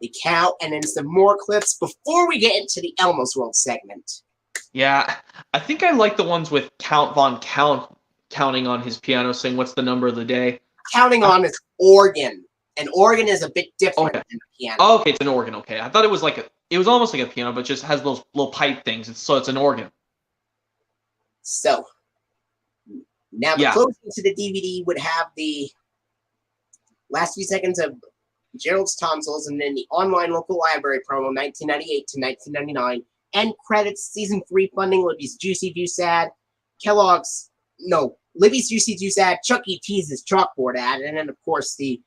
the cow, and then some more clips before we get into the Elmo's World segment. Yeah, I think I like the ones with Count Von Count counting on his piano, saying what's the number of the day. Counting on his organ. An organ is a bit different than a piano. Oh, okay, it's an organ. Okay, I thought it was like it was almost like a piano, but just has those little pipe things. So it's an organ. So now the closing to the DVD would have the last few seconds of Gerald's Tonsils, and then the online local library promo 1998 to 1999. End credits, season 3 funding, Libby's Juicy Juice ad, Libby's Juicy Juice ad, Chuck E. Cheese's chalkboard ad, and then of course the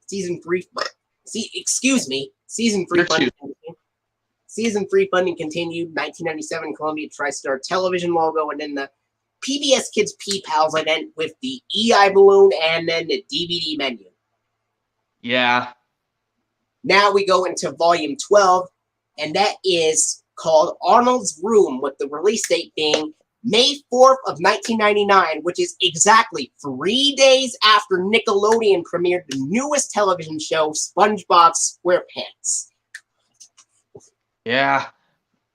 season 3 funding. Season 3 funding continued, 1997 Columbia TriStar television logo, and then the PBS Kids Pals ident with the EI balloon, and then the DVD menu. Yeah. Now we go into volume 12, and that is called Arnold's Room, with the release date being May 4th of 1999, which is exactly 3 days after Nickelodeon premiered the newest television show, SpongeBob SquarePants. Yeah.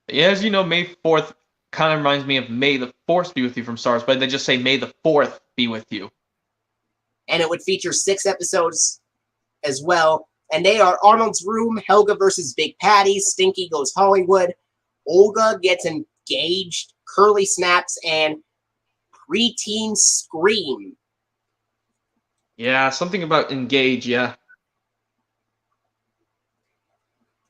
As you know, May 4th kind of reminds me of May the 4th be with you from Stars, but they just say May the 4th be with you. And it would feature 6 episodes as well. And they are Arnold's Room, Helga versus Big Patty, Stinky Goes Hollywood, Olga Gets Engaged, Curly Snaps, and Preteen Scream. Yeah, something about Engage, yeah.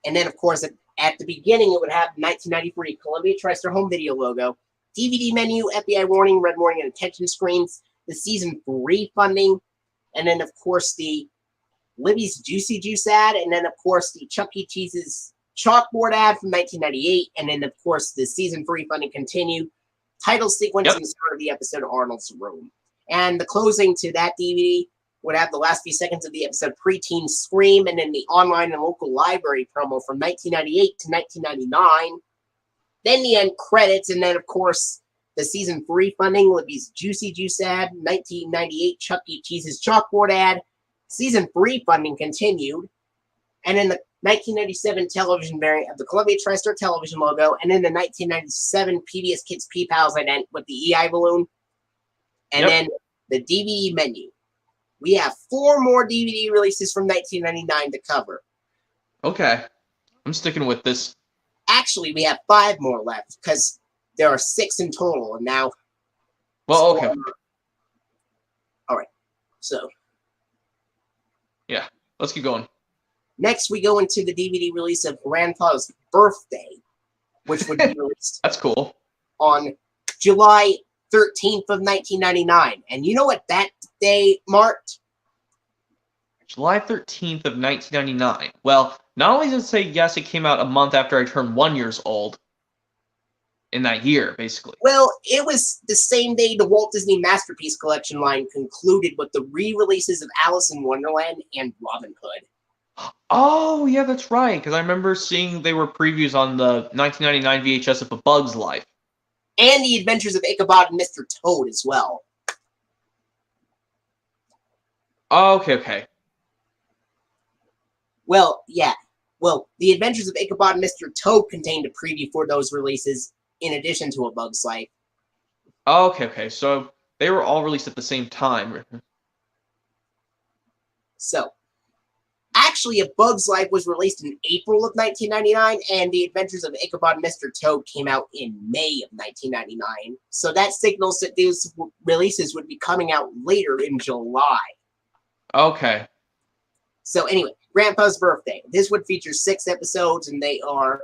And then, of course, at the beginning, it would have 1993 Columbia TriStar home video logo, DVD menu, FBI warning, red warning, and attention screens, the season 3 funding, and then, of course, the Libby's Juicy Juice ad, and then, of course, the Chuck E. Cheese's chalkboard ad from 1998, and then, of course, the season 3 funding continued, title sequence and the start of the episode Arnold's Room. And the closing to that DVD would have the last few seconds of the episode Preteen Scream, and then the online and local library promo from 1998 to 1999. Then the end credits, and then, of course, the season 3 funding, Libby's Juicy Juice ad, 1998 Chuck E. Cheese's chalkboard ad. Season 3 funding continued, and then the 1997 television variant of the Columbia TriStar television logo, and then the 1997 Pbs Kids Ident with the EI balloon, and then the DVD menu. We have 4 more DVD releases from 1999 to cover. Okay. I'm sticking with this. Actually, we have 5 more left, because there are 6 in total, and now... Well, okay. Alright, so... Yeah, let's keep going. Next, we go into the DVD release of Grandpa's Birthday, which would be released That's cool. on July 13th of 1999. And you know what that day marked? July 13th of 1999. Well, not only does it say, yes, it came out a month after I turned 1 year old in that year, basically. Well, it was the same day the Walt Disney Masterpiece Collection line concluded with the re-releases of Alice in Wonderland and Robin Hood. Oh, yeah, that's right, because I remember seeing they were previews on the 1999 VHS of A Bug's Life. And the Adventures of Ichabod and Mr. Toad as well. Oh, okay. Well, yeah. Well, the Adventures of Ichabod and Mr. Toad contained a preview for those releases, in addition to A Bug's Life. Oh, okay. So they were all released at the same time. So, actually, A Bug's Life was released in April of 1999, and The Adventures of Ichabod and Mr. Toad came out in May of 1999. So that signals that these releases would be coming out later in July. Okay. So anyway, Grandpa's Birthday. This would feature 6 episodes, and they are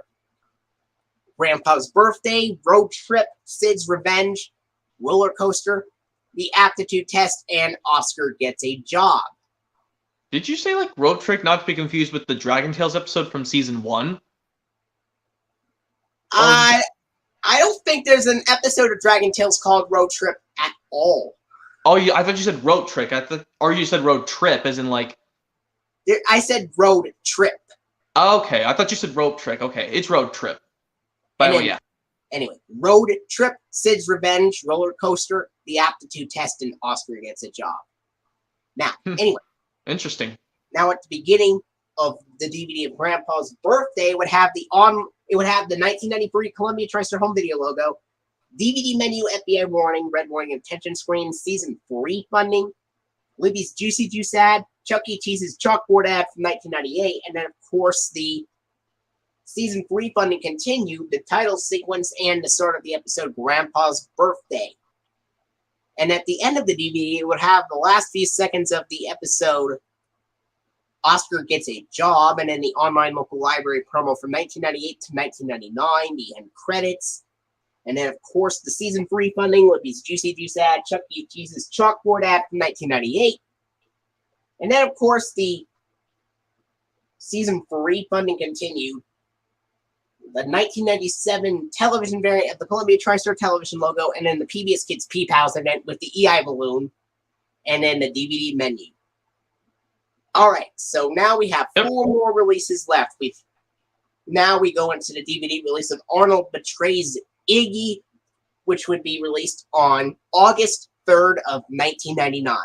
Grandpa's Birthday, Road Trip, Sid's Revenge, Roller Coaster, The Aptitude Test, and Oscar Gets a Job. Did you say, like, Road Trip, not to be confused with the Dragon Tales episode from season 1? I don't think there's an episode of Dragon Tales called Road Trip at all. Oh, I thought you said Road Trick. Or you said Road Trip, as in, like... I said Road Trip. Okay, I thought you said Road Trick. Okay, it's Road Trip. By the way, yeah. Anyway, Road Trip, Sid's Revenge, Roller Coaster, The Aptitude Test, and Oscar Gets a Job. Now, anyway. Interesting. Now, at the beginning of the DVD of Grandpa's Birthday, it would have the 1993 Columbia TriStar home video logo, DVD menu, FBI warning, red warning, attention screen, season 3 funding, Libby's Juicy Juice ad, Chuck E. Cheese's chalkboard ad from 1998, and then, of course, the season 3 funding continued, the title sequence, and the start of the episode Grandpa's Birthday. And at the end of the DVD, it would have the last few seconds of the episode Oscar Gets a Job, and then the online local library promo from 1998 to 1999, the end credits. And then, of course, the season 3 funding would be Juicy Juice ad, Chuck E. Cheese's chalkboard ad from 1998. And then, of course, the season 3 funding continued. The 1997 television variant of the Columbia TriStar television logo, and then the Pbs Kids Ident with the EI balloon, and then the DVD menu. Alright, so now we have 4 more releases left. Now we go into the DVD release of Arnold Betrays Iggy, which would be released on August 3rd of 1999.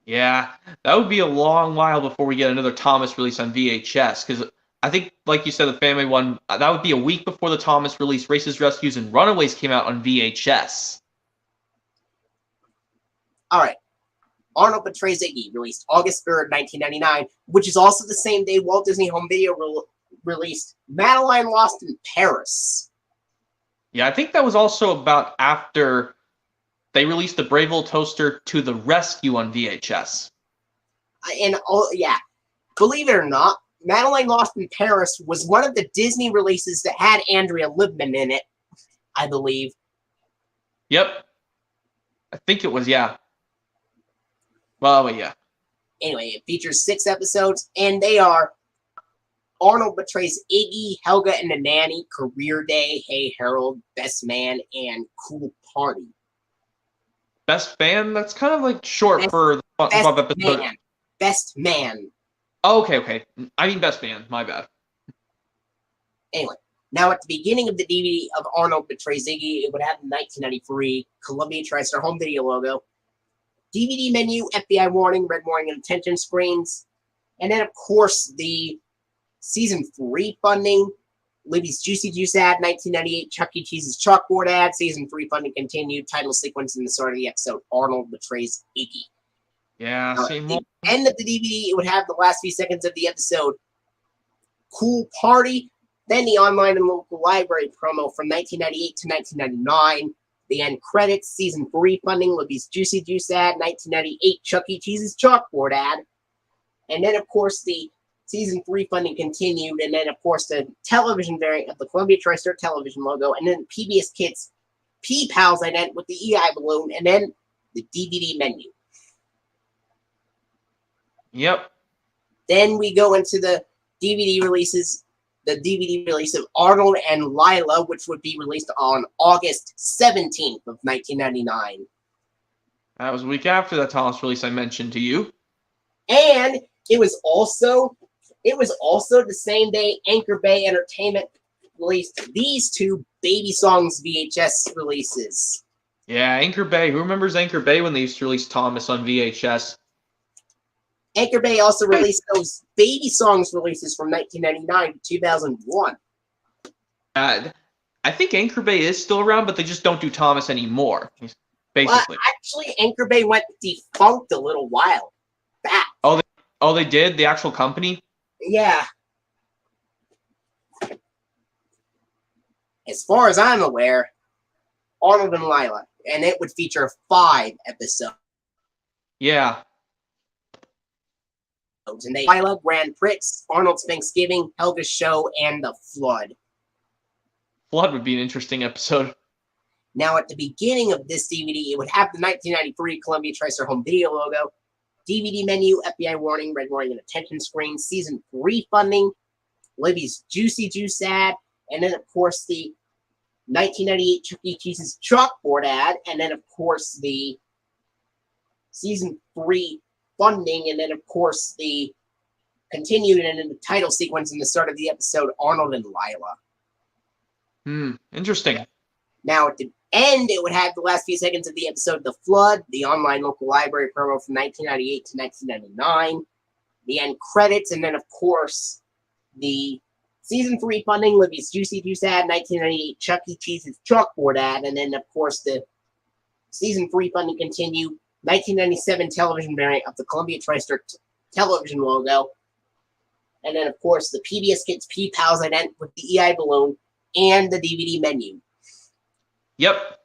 Yeah, that would be a long while before we get another Thomas release on VHS, because I think, like you said, the Fanmade one, that would be a week before the Thomas release. Races, Rescues, and Runaways came out on VHS. Alright. Arnold Betrays Ziggy, released August 3rd, 1999, which is also the same day Walt Disney Home Video released Madeline Lost in Paris. Yeah, I think that was also about after they released the Brave Old Toaster to the Rescue on VHS. And yeah, believe it or not, Madeline Lost in Paris was one of the Disney releases that had Andrea Libman in it, I believe. Yep. I think it was, yeah. Well, yeah. Anyway, it features 6 episodes, and they are Arnold Betrays Iggy, Helga and the Nanny, Career Day, Hey Harold, Best Man, and Cool Party. Best fan? That's kind of like short for the SpongeBob episode. Man. Best Man. Oh, okay. I mean Best Man. My bad. Anyway, now at the beginning of the DVD of Arnold Betrays Ziggy, it would have the 1993 Columbia TriStar home video logo, DVD menu, FBI warning, red warning, and attention screens, and then of course the season 3 funding, Libby's Juicy Juice ad, 1998 Chuck E. Cheese's chalkboard ad, season 3 funding continued, title sequence in the start of the episode, Arnold Betrays Iggy. Yeah, At the end of the DVD, it would have the last few seconds of the episode, Cool Party, then the online and local library promo from 1998 to 1999, the end credits, season 3 funding, Libby's Juicy Juice ad, 1998 Chuck E. Cheese's chalkboard ad, and then of course the season 3 funding continued, and then of course the television variant of the Columbia TriStar television logo, and then PBS Kids Pbs Ident with the EI balloon, and then the DVD menu. Yep. Then we go into the DVD releases, the DVD release of Arnold and Lila, which would be released on August 17th of 1999. That was a week after that Thomas release I mentioned to you. And it was also the same day Anchor Bay Entertainment released these 2 Baby Songs VHS releases. Yeah, Anchor Bay. Who remembers Anchor Bay when they used to release Thomas on VHS? Anchor Bay also released those Baby Songs releases from 1999 to 2001. I think Anchor Bay is still around, but they just don't do Thomas anymore, basically. Well, actually, Anchor Bay went defunct a little while back. Oh, they did? The actual company? Yeah. As far as I'm aware, Arnold and Lila, and it would feature 5 episodes. Yeah. And they Lila, Grand Prix, Arnold's Thanksgiving, Helga's Show, and The Flood. Flood would be an interesting episode. Now, at the beginning of this DVD, it would have the 1993 Columbia TriStar home video logo, DVD menu, FBI warning, red warning, and attention screen, season 3 funding, Libby's Juicy Juice ad, and then, of course, the 1998 Chuck E. Cheese's chalkboard ad, and then, of course, the season 3 funding, and then, of course, the continued and in the title sequence in the start of the episode, Arnold and Lila. Interesting. Now, at the end, it would have the last few seconds of the episode, The Flood, the online local library promo from 1998 to 1999, the end credits, and then, of course, the season 3 funding, Libby's Juicy Juice ad, 1998 Chuck E. Cheese's chalkboard ad, and then, of course, the season 3 funding continued, 1997 television variant of the Columbia TriStar television logo, and then, of course, the PBS Kids Pbs Ident with the EI balloon and the DVD menu. Yep.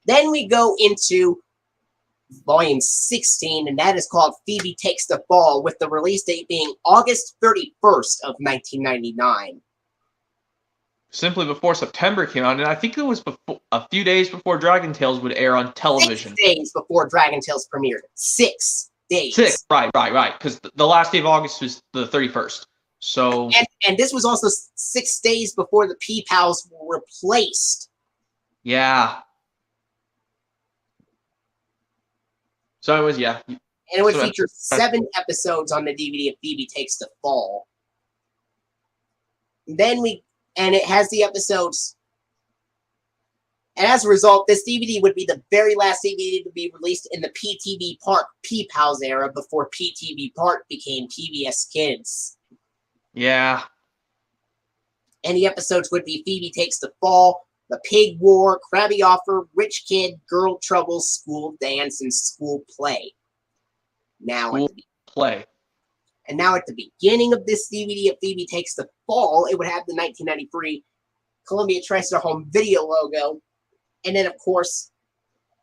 Then we go into volume 16, and that is called Phoebe Takes the Fall, with the release date being August 31st of 1999. Simply before September came out, and I think it was a few days before Dragon Tales would air on television. 6 days before Dragon Tales premiered. 6 days. 6, right, because the last day of August was the 31st. So, and this was also 6 days before the Pbs were replaced. Yeah. So it was, yeah. And it would feature 7 episodes on the DVD of Phoebe Takes the Fall. And it has the episodes. And as a result, this DVD would be the very last DVD to be released in the PTV Park Pbs era before PTV Park became PBS Kids. Yeah. And the episodes would be Phoebe Takes the Fall, The Pig War, Krabby Offer, Rich Kid, Girl Trouble, School Dance, and School Play. Now School play. And now at the beginning of this DVD of Phoebe Takes the Fall, it would have the 1993 Columbia TriStar Home Video logo. And then, of course,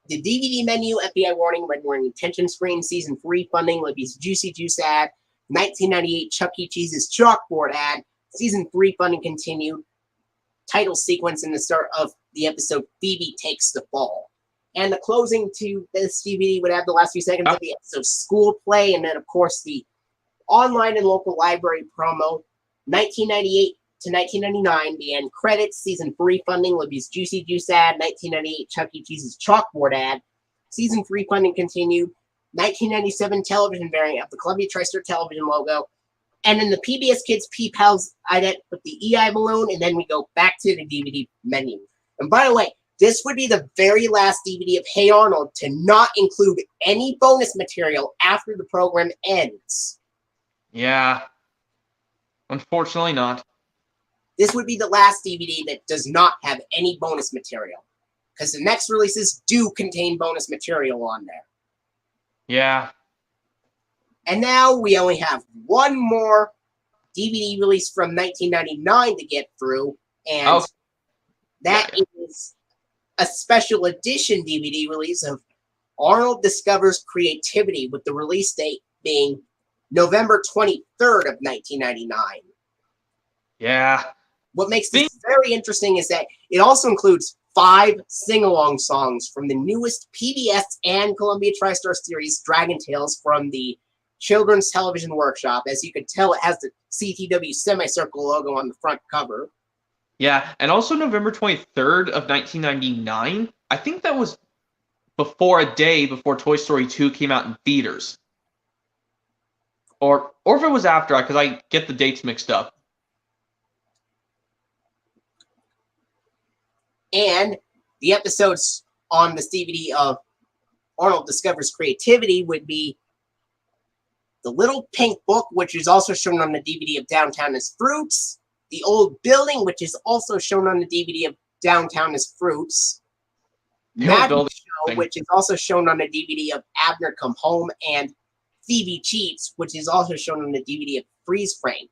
the DVD menu, FBI warning, red warning, attention screen, season 3 funding, Libby's Juicy Juice ad, 1998 Chuck E. Cheese's chalkboard ad, season 3 funding continued, title sequence in the start of the episode Phoebe Takes the Fall. And the closing to this DVD would have the last few seconds of the episode School Play, and then, of course, the online and local library promo, 1998 to 1999, the end credits, season 3 funding, Libby's Juicy Juice ad, 1998 Chuck E. Cheese's chalkboard ad, season 3 funding continued, 1997 television variant of the Columbia TriStar television logo, and then the PBS Kids Pbs Ident with the EI balloon, and then we go back to the DVD menu. And by the way, this would be the very last DVD of Hey Arnold to not include any bonus material after the program ends. Yeah. Unfortunately not. This would be the last DVD that does not have any bonus material. Because the next releases do contain bonus material on there. Yeah. And now we only have one more DVD release from 1999 to get through. And that is a special edition DVD release of Arnold Discovers Creativity, with the release date being November 23rd of 1999. Yeah. What makes this very interesting is that it also includes 5 sing-along songs from the newest PBS and Columbia TriStar series, Dragon Tales, from the Children's Television Workshop. As you can tell, it has the CTW semicircle logo on the front cover. Yeah, and also November 23rd of 1999. I think that was a day before Toy Story 2 came out in theaters. Or if it was after, because I get the dates mixed up. And the episodes on this DVD of Arnold Discovers Creativity would be The Little Pink Book, which is also shown on the DVD of Downtown as Fruits, The Old Building, which is also shown on the DVD of Downtown as Fruits, Magic Show, which is also shown on the DVD of Abner Come Home, and Phoebe Cheats, which is also shown on the DVD of Freeze Frame.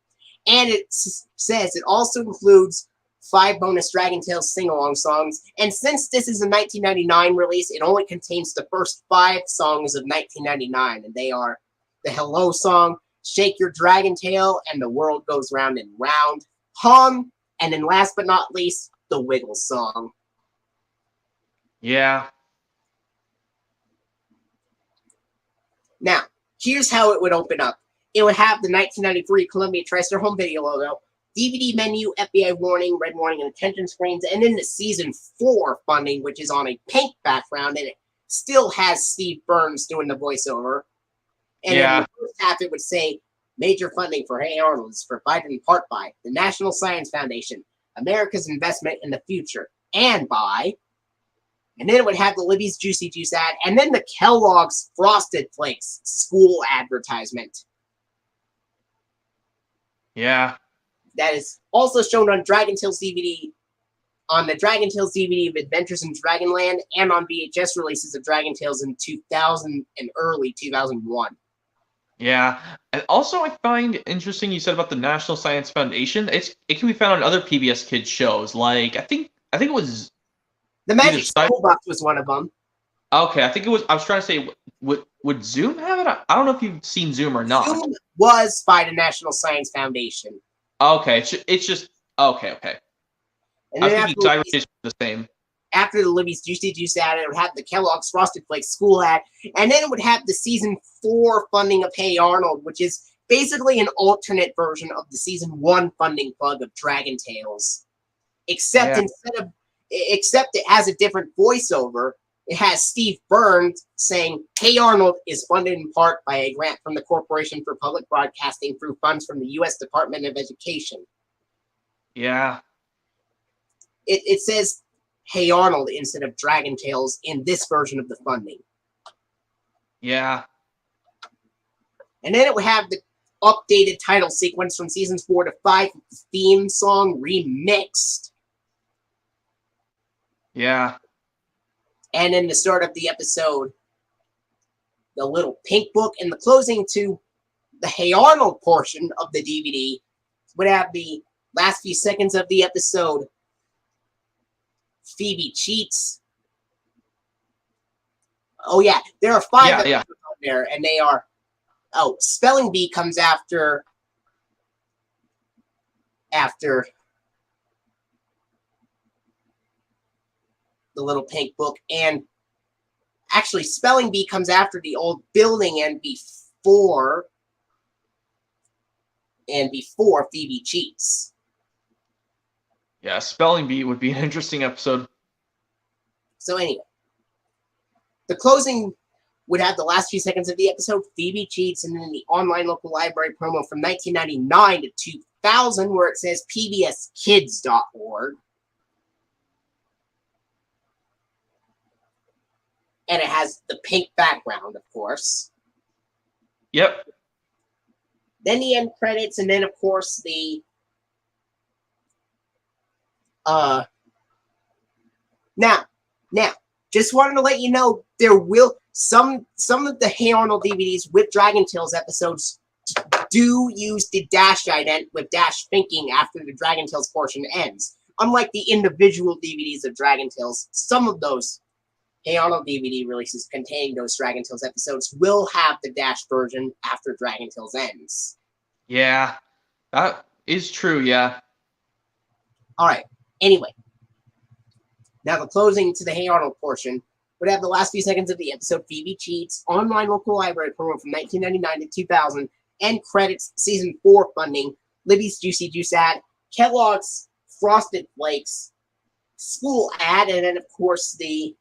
And it says it also includes 5 bonus Dragon Tales sing-along songs, and since this is a 1999 release, it only contains the first 5 songs of 1999, and they are the Hello song, Shake Your Dragon Tail, and The World Goes Round and Round, Hum, and then last but not least, the Wiggles song. Yeah. Now, here's how it would open up. It would have the 1993 Columbia TriStar Home Video logo, DVD menu, FBI warning, red warning, and attention screens, and then the season 4 funding, which is on a pink background, and it still has Steve Burns doing the voiceover. And in the first half, it would say, major funding for Hey Arnold is provided in part by the National Science Foundation, America's Investment in the Future, and by... And then it would have the Libby's Juicy Juice ad, and then the Kellogg's Frosted Flakes school advertisement. Yeah. That is also shown on Dragon Tales DVD, on the Dragon Tales DVD of Adventures in Dragonland, and on VHS releases of Dragon Tales in 2000 and early 2001. Yeah, and also I find interesting you said about the National Science Foundation. It can be found on other PBS Kids shows, like I think it was The Magic School Bus was one of them. Okay, I think it was. I was trying to say, would Zoom have it? I don't know if you've seen Zoom or not. Zoom was by the National Science Foundation. Okay, it's just okay. And I then think the same. After the Libby's Juicy Juice ad, it would have the Kellogg's Frosted Flakes school ad, and then it would have the season 4 funding of Hey Arnold, which is basically an alternate version of the season 1 funding plug of Dragon Tales, except except it has a different voiceover. It has Steve Burns saying, "Hey Arnold is funded in part by a grant from the Corporation for Public Broadcasting through funds from the U.S. Department of Education." Yeah. It says Hey Arnold instead of Dragon Tales in this version of the funding. Yeah. And then it would have the updated title sequence from seasons 4 to 5 with the theme song remixed. Yeah. And in the start of the episode, the little pink book, and the closing to the Hey Arnold portion of the DVD would have the last few seconds of the episode, Phoebe Cheats. Oh yeah, there are 5 episodes on there, and they are, Spelling Bee comes after the little pink book, and actually Spelling Bee comes after the old building and before Phoebe Cheats. Yeah, Spelling Bee would be an interesting episode. So anyway, the closing would have the last few seconds of the episode, Phoebe Cheats, and then the online local library promo from 1999 to 2000, where it says pbskids.org. And it has the pink background, of course. Yep. Then the end credits, and then, of course, the... Now, just wanted to let you know, there will... Some of the Hey Arnold DVDs with Dragon Tales episodes do use the Dash ident with Dash thinking after the Dragon Tales portion ends. Unlike the individual DVDs of Dragon Tales, some of those Hey Arnold DVD releases containing those Dragon Tales episodes will have the Dash version after Dragon Tales ends. Yeah, that is true, yeah. Alright, anyway. Now the closing to the Hey Arnold portion would have the last few seconds of the episode, Phoebe Cheats, online local library promo from 1999 to 2000, end credits, season 4 funding, Libby's Juicy Juice ad, Kellogg's Frosted Flakes, school ad, and then of course the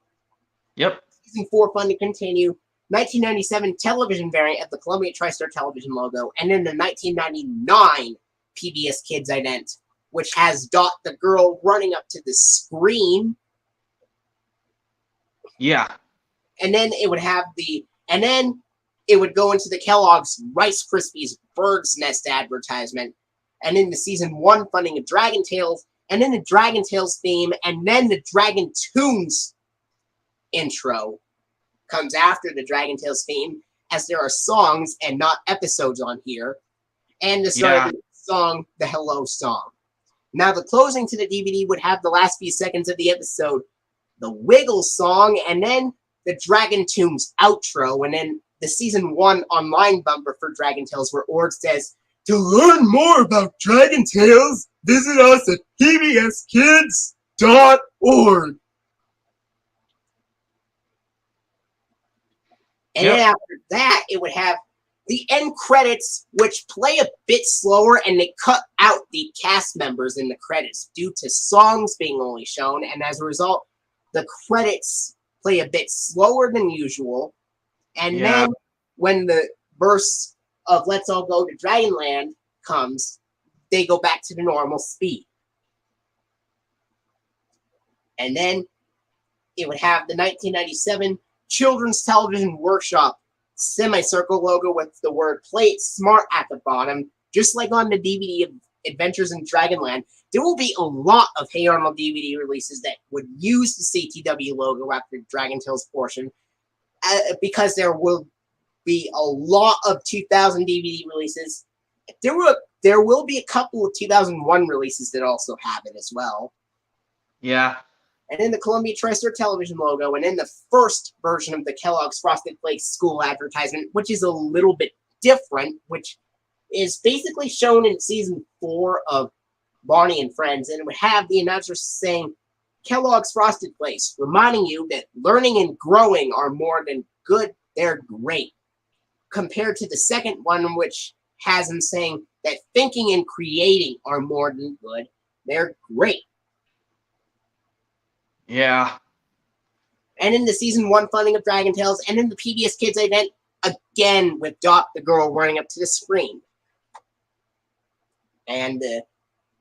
season 4 funding continue, 1997 television variant of the Columbia TriStar television logo, and then the 1999 Pbs Kids Ident, which has Dot the girl running up to the screen. Yeah. And then it would have it would go into the Kellogg's Rice Krispies Bird's Nest advertisement, and then the season 1 funding of Dragon Tales, and then the Dragon Tales theme, and then the Dragon Toons intro comes after the Dragon Tales theme, as there are songs and not episodes on here, and the start of the song, the Hello Song. Now the closing to the DVD would have the last few seconds of the episode, the Wiggle song, and then the Dragon Toons outro, and then the season 1 online bumper for Dragon Tales, where Ord says, "To learn more about Dragon Tales, visit us at pbskids.org. And then after that, it would have the end credits, which play a bit slower, and they cut out the cast members in the credits due to songs being only shown, and as a result, the credits play a bit slower than usual. And then when the verse of Let's All Go to Dragonland comes, they go back to the normal speed. And then it would have the 1997 Children's Television Workshop semicircle logo with the word "Play It Smart" at the bottom, just like on the DVD of Adventures in Dragonland. There will be a lot of Hey Arnold DVD releases that would use the CTW logo after the Dragon Tales portion, because there will be a lot of 2000 DVD releases. There will be a couple of 2001 releases that also have it as well. Yeah. And then the Columbia TriStar television logo, and then the first version of the Kellogg's Frosted Flakes school advertisement, which is a little bit different, which is basically shown in season 4 of Barney and Friends, and it would have the announcer saying, "Kellogg's Frosted Flakes, reminding you that learning and growing are more than good, they're great." Compared to the second one, which has him saying that thinking and creating are more than good, they're great. Yeah. And in the season 1 funding of Dragon Tales, and in the Pbs Kids Ident, again with Dot the girl running up to the screen. And the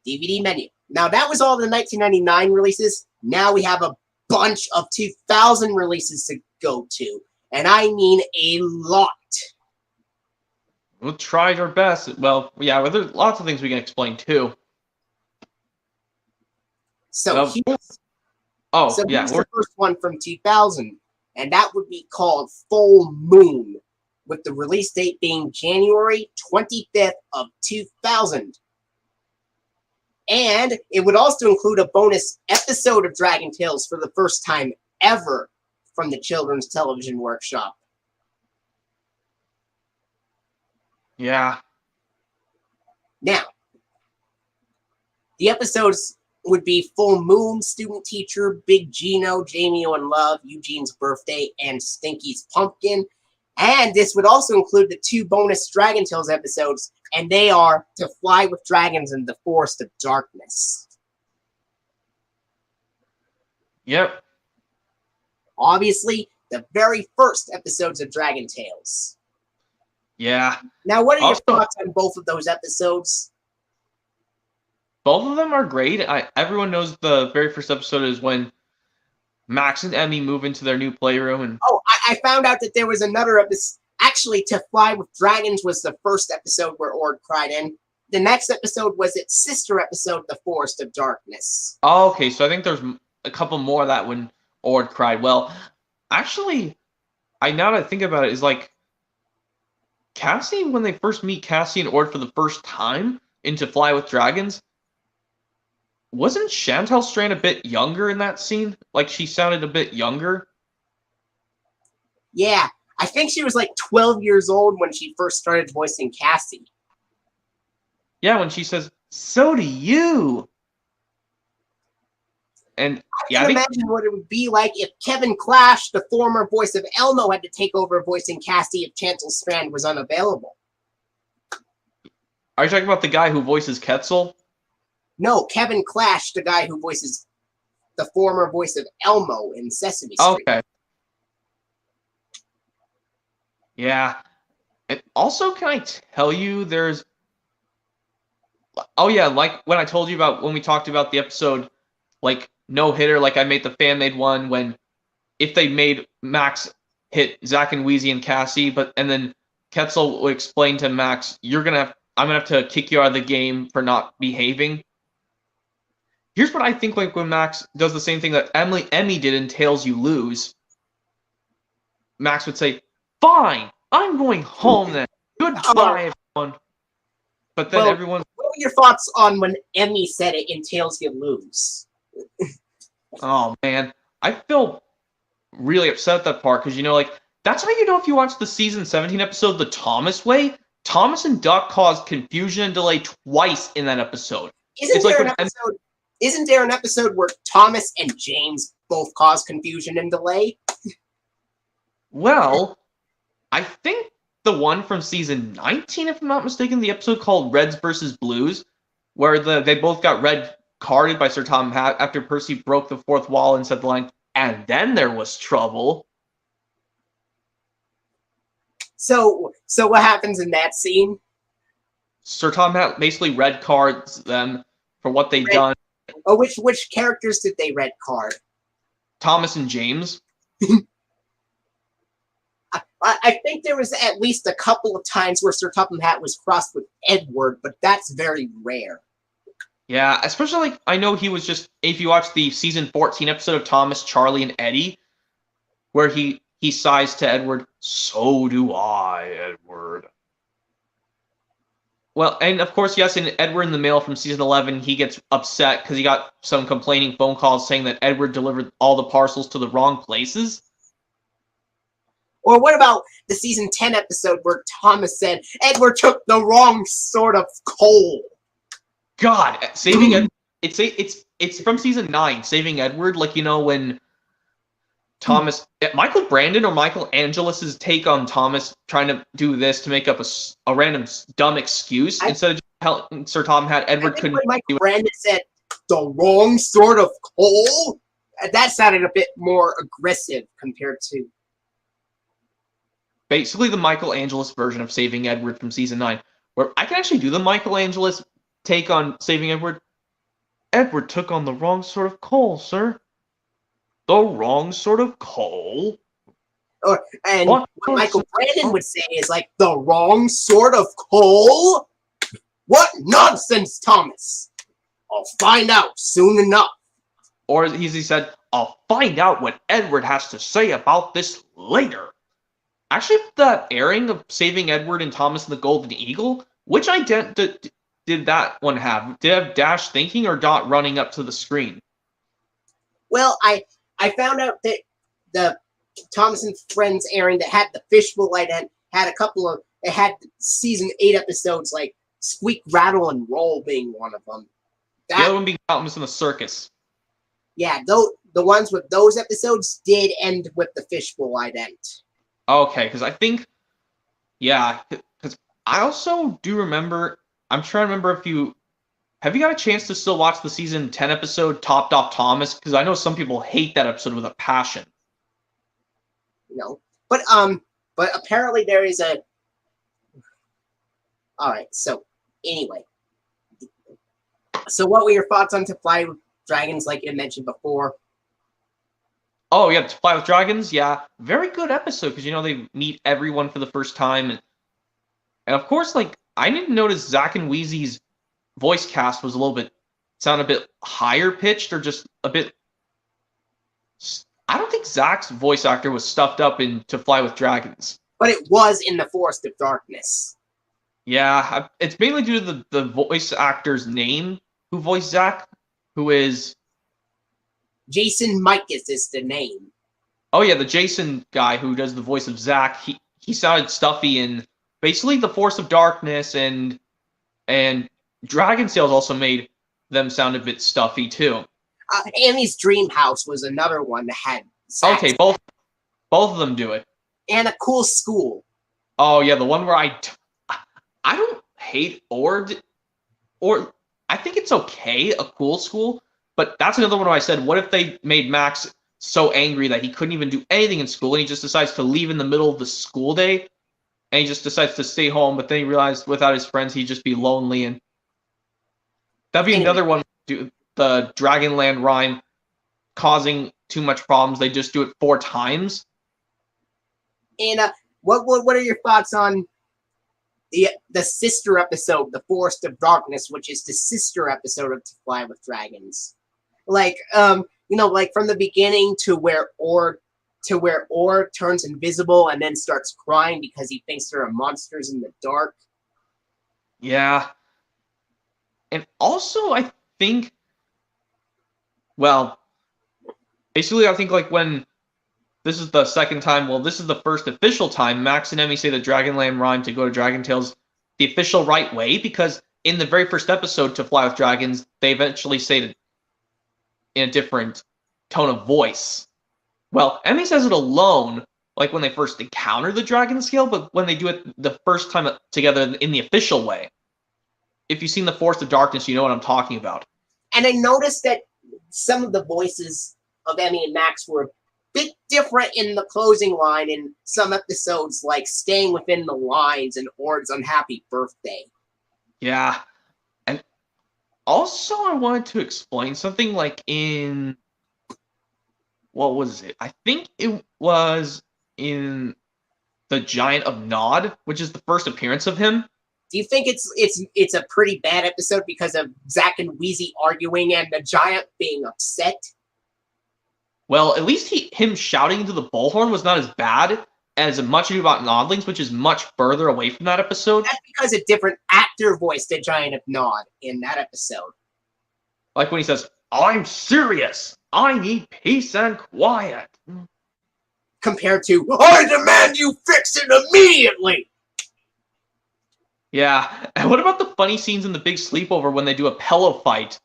DVD menu. Now that was all the 1999 releases. Now we have a bunch of 2000 releases to go to. And I mean a lot. We'll try our best. Well, yeah, well, there's lots of things we can explain too. So here's the first one from 2000, and that would be called Full Moon. with the release date being January 25th of 2000. And it would also include a bonus episode of Dragon Tales for the first time ever from the Children's Television Workshop. Yeah. Now, the episodes would be Full Moon, Student Teacher, Big Gino, Jamie in Love, Eugene's Birthday, and Stinky's Pumpkin. And this would also include the 2 bonus Dragon Tales episodes, and they are To Fly with Dragons and The Forest of Darkness. Yep. Obviously, the very first episodes of Dragon Tales. Yeah. Now, what are Also, your thoughts on both of those episodes? both of them are great. Everyone knows the very first episode is when Max and Emmy move into their new playroom. And oh, I found out that there was another episode. Actually, To Fly with Dragons was the first episode where Ord cried in. The next episode was its sister episode, The Forest of Darkness. Oh, okay, so I think there's a couple more of that when Ord cried. Well, actually, now that I think about it, is like Cassie, when they first meet Cassie and Ord for the first time in To Fly with Dragons, wasn't Chantal Strand a bit younger in that scene? Like, she sounded a bit younger? Yeah, I think she was like 12 years old when she first started voicing Cassie. Yeah, when she says, "So do you." And I can imagine what it would be like if Kevin Clash, the former voice of Elmo, had to take over voicing Cassie if Chantal Strand was unavailable. Are you talking about the guy who voices Quetzal? No, Kevin Clash, the guy who voices the former voice of Elmo in Sesame Street. Okay. Yeah. And also, can I tell you, there's... Oh, yeah, like when I told you about when we talked about the episode, like, No Hitter, like I made the fan-made one when if they made Max hit Zach and Wheezy and Cassie, and then Quetzal would explain to Max, I'm gonna have to kick you out of the game for not behaving. Here's what I think, like when Max does the same thing that Emmy did in Tails You Lose. Max would say, "Fine, I'm going home then. Goodbye, everyone." But then everyone... What were your thoughts on when Emmy said it in Tails You Lose? Oh, man. I feel really upset at that part because, like, that's how you know if you watch the season 17 episode The Thomas Way. Thomas and Duck caused confusion and delay twice in that episode. Isn't there an episode where Thomas and James both cause confusion and delay? Well, I think the one from season 19, if I'm not mistaken, the episode called Reds versus Blues, where they both got red carded by Sir Tom Hatt after Percy broke the fourth wall and said the line, "And then there was trouble." So what happens in that scene? Sir Tom Hatt basically red cards them for what they've done. Oh, which characters did they red card? Thomas and James. I think there was at least a couple of times where Sir Topham Hatt was crossed with Edward, but that's very rare. Yeah, especially like I know he was just, if you watch the season 14 episode of Thomas, Charlie, and Eddie, where he sighs to Edward, "So do I, Edward." Well, and of course, yes, in Edward in the Mail from season 11, he gets upset because he got some complaining phone calls saying that Edward delivered all the parcels to the wrong places. Or what about the season 10 episode where Thomas said Edward took the wrong sort of coal? God, Saving Edward. It's from season 9, Saving Edward. Like, when Thomas, Michael Brandon or Michael Angelus's take on Thomas trying to do this to make up a random dumb excuse instead of just telling Sir Tom Hatt Edward couldn't. When Michael Brandon said the wrong sort of coal, that sounded a bit more aggressive compared to basically the Michael Angelus version of Saving Edward from season 9, where I can actually do the Michael Angelus take on Saving Edward. "Edward took on the wrong sort of coal, sir." The wrong sort of coal? And what Michael Brandon would say is like, "The wrong sort of coal? What nonsense, Thomas! I'll find out soon enough." Or he said, "I'll find out what Edward has to say about this later." Actually, that airing of Saving Edward and Thomas and the Golden Eagle, which did that one have? Did it have Dash thinking or Dot running up to the screen? Well, I found out that the Thomas and Friends airing that had the Fishbowl Ident had it had season 8 episodes like Squeak, Rattle, and Roll being one of them. The other one being Thomas in the Circus. Yeah, the ones with those episodes did end with the Fishbowl Ident. Okay, because I think, yeah, because I also do remember, I'm trying to remember have you got a chance to still watch the season 10 episode, Topped Off Thomas? Because I know some people hate that episode with a passion. No, but apparently there is a, alright, so, anyway. So what were your thoughts on To Fly with Dragons, like you mentioned before? Oh, yeah, To Fly with Dragons, yeah. Very good episode, because, they meet everyone for the first time. And of course, like, I didn't notice Zach and Wheezy's voice cast was sound a bit higher pitched, or just a bit... I don't think Zach's voice actor was stuffed up in To Fly with Dragons. But it was in The Forest of Darkness. Yeah, it's mainly due to the voice actor's name who voiced Zach, who is... Jason Mikas is the name. Oh yeah, the Jason guy who does the voice of Zach. He sounded stuffy in basically The Force of Darkness, and Dragon's Tales also made them sound a bit stuffy too. Annie's Dream House was another one that had Zach. Okay, both of them do it. And A Cool School. Oh yeah, the one where I don't hate or I think it's okay, A Cool School. But that's another one where I said, what if they made Max so angry that he couldn't even do anything in school, and he just decides to leave in the middle of the school day, and he just decides to stay home, but then he realized without his friends, he'd just be lonely, and that'd be another one, the Dragonland rhyme causing too much problems. They just do it 4 times. And what are your thoughts on the sister episode, The Forest of Darkness, which is the sister episode of To Fly with Dragons? Like, like from the beginning to where Orr turns invisible and then starts crying because he thinks there are monsters in the dark. Yeah. And also, I think, well, basically, I think like when this is the second time, well, this is the first official time Max and Emmy say the Dragonland rhyme to go to Dragon Tales the official right way, because in the very first episode, To Fly with Dragons, they eventually say it in a different tone of voice. Well, Emmy says it alone, like when they first encounter the dragon scale, but when they do it the first time together in the official way. If you've seen The Forest of Darkness, you know what I'm talking about. And I noticed that some of the voices of Emmy and Max were a bit different in the closing line in some episodes, like Staying Within the Lines and Ord's Unhappy Birthday. Yeah. And also I wanted to explain something like in... What was it? I think it was in The Giant of Nod, which is the first appearance of him. Do you think it's a pretty bad episode because of Zach and Wheezy arguing and the giant being upset? Well, at least him shouting into the bullhorn was not as bad as Much Ado About Nodlings, which is much further away from that episode. That's because a different actor voiced the Giant of Nod in that episode. Like when he says, "I'm serious. I need peace and quiet." Compared to, "I demand you fix it immediately!" Yeah, and what about the funny scenes in The Big Sleepover when they do a pillow fight?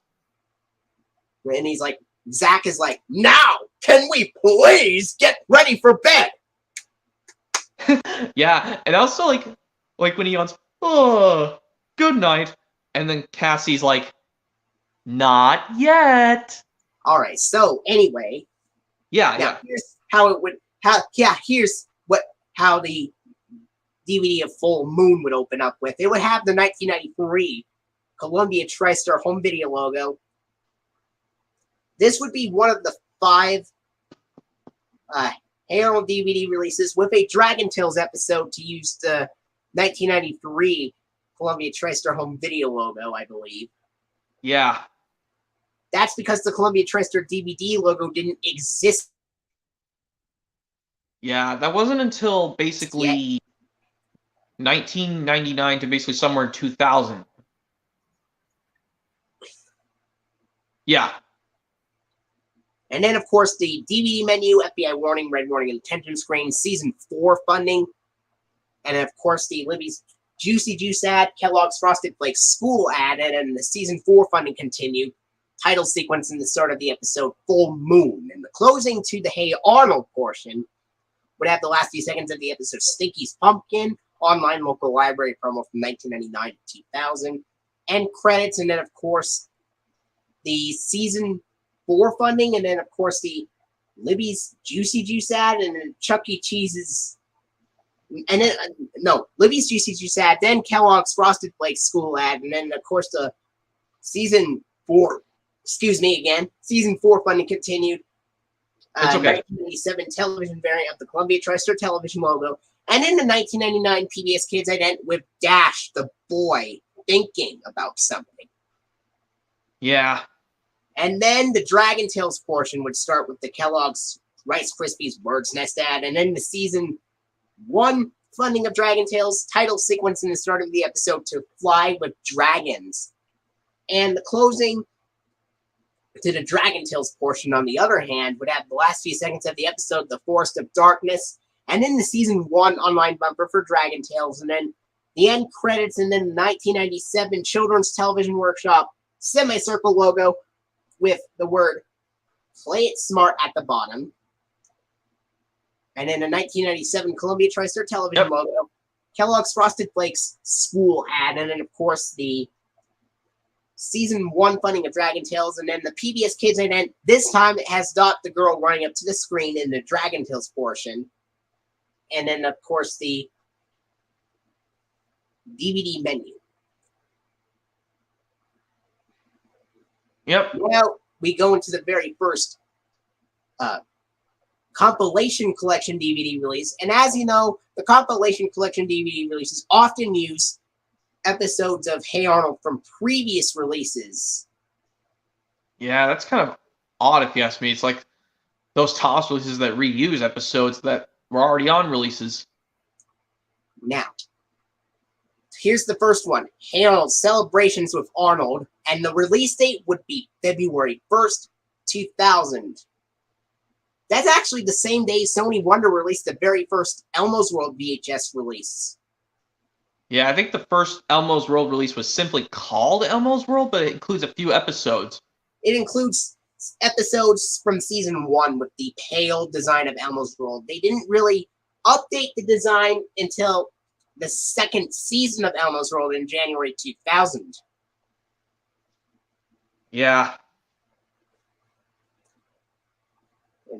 And he's like, Zach is like, "Now, can we please get ready for bed?" Yeah, and also like when he yawns, "Oh, good night," and then Cassie's like, "Not yet." All right. So anyway, yeah. Here's how it would. Here's how the DVD of Full Moon would open up with. It would have the 1993 Columbia TriStar home video logo. This would be one of the 5 Hey Arnold DVD releases with a Dragon Tales episode to use the 1993 Columbia TriStar home video logo, I believe. Yeah. That's because the Columbia TriStar DVD logo didn't exist Yeah, that wasn't until Yeah. basically 1999 to basically somewhere in 2000. Yeah. And then, of course, the DVD menu, FBI warning, red warning, and attention screen, season 4 funding. And then, of course, the Libby's Juicy Juice ad, Kellogg's Frosted Flakes school ad, and then the season 4 funding continued. Title sequence in the start of the episode, Full Moon. And the closing to the Hey Arnold portion would have the last few seconds of the episode, Stinky's Pumpkin, online local library promo from 1999 to 2000, and credits. And then, of course, the season 4 funding, and then, of course, the Libby's Juicy Juice ad, and then Chuck E. Cheese's, and then, Libby's Juicy Juice ad, then Kellogg's Frosted Flakes school ad, and then, of course, the season 4 funding continued. It's okay. 1997 television variant of the Columbia TriStar television logo, and in the 1999 Pbs Kids Ident with Dash the boy thinking about something. Yeah. And then the Dragon Tales portion would start with the Kellogg's Rice Krispies Bird's Nest ad, and then the season 1 funding of Dragon Tales title sequence in the start of the episode, To Fly with Dragons. And the closing to the Dragon Tales portion, on the other hand, would have the last few seconds of the episode, The Forest of Darkness, and then the season 1 online bumper for Dragon Tales, and then the end credits, and then the 1997 Children's Television Workshop semicircle logo with the word Play It Smart at the bottom. And then the 1997 Columbia TriStar television logo, Kellogg's Frosted Flakes school ad, and then, of course, the season 1 funding of Dragon Tales, and then the Pbs Kids Ident. This time it has Dot the girl running up to the screen in the Dragon Tales portion. And then, of course, the DVD menu. Yep. Now we go into the very first compilation collection DVD release. And as you know, the compilation collection DVD releases often use episodes of Hey Arnold from previous releases. Yeah, that's kind of odd if you ask me. It's like those TOS releases that reuse episodes that were already on releases. Now, here's the first one. Hey Arnold, Celebrations with Arnold. And the release date would be February 1st, 2000. That's actually the same day Sony Wonder released the very first Elmo's World VHS release. Yeah, I think the first Elmo's World release was simply called Elmo's World, but it includes a few episodes. It includes episodes from season 1 with the pale design of Elmo's World. They didn't really update the design until the second season of Elmo's World in January 2000. Yeah.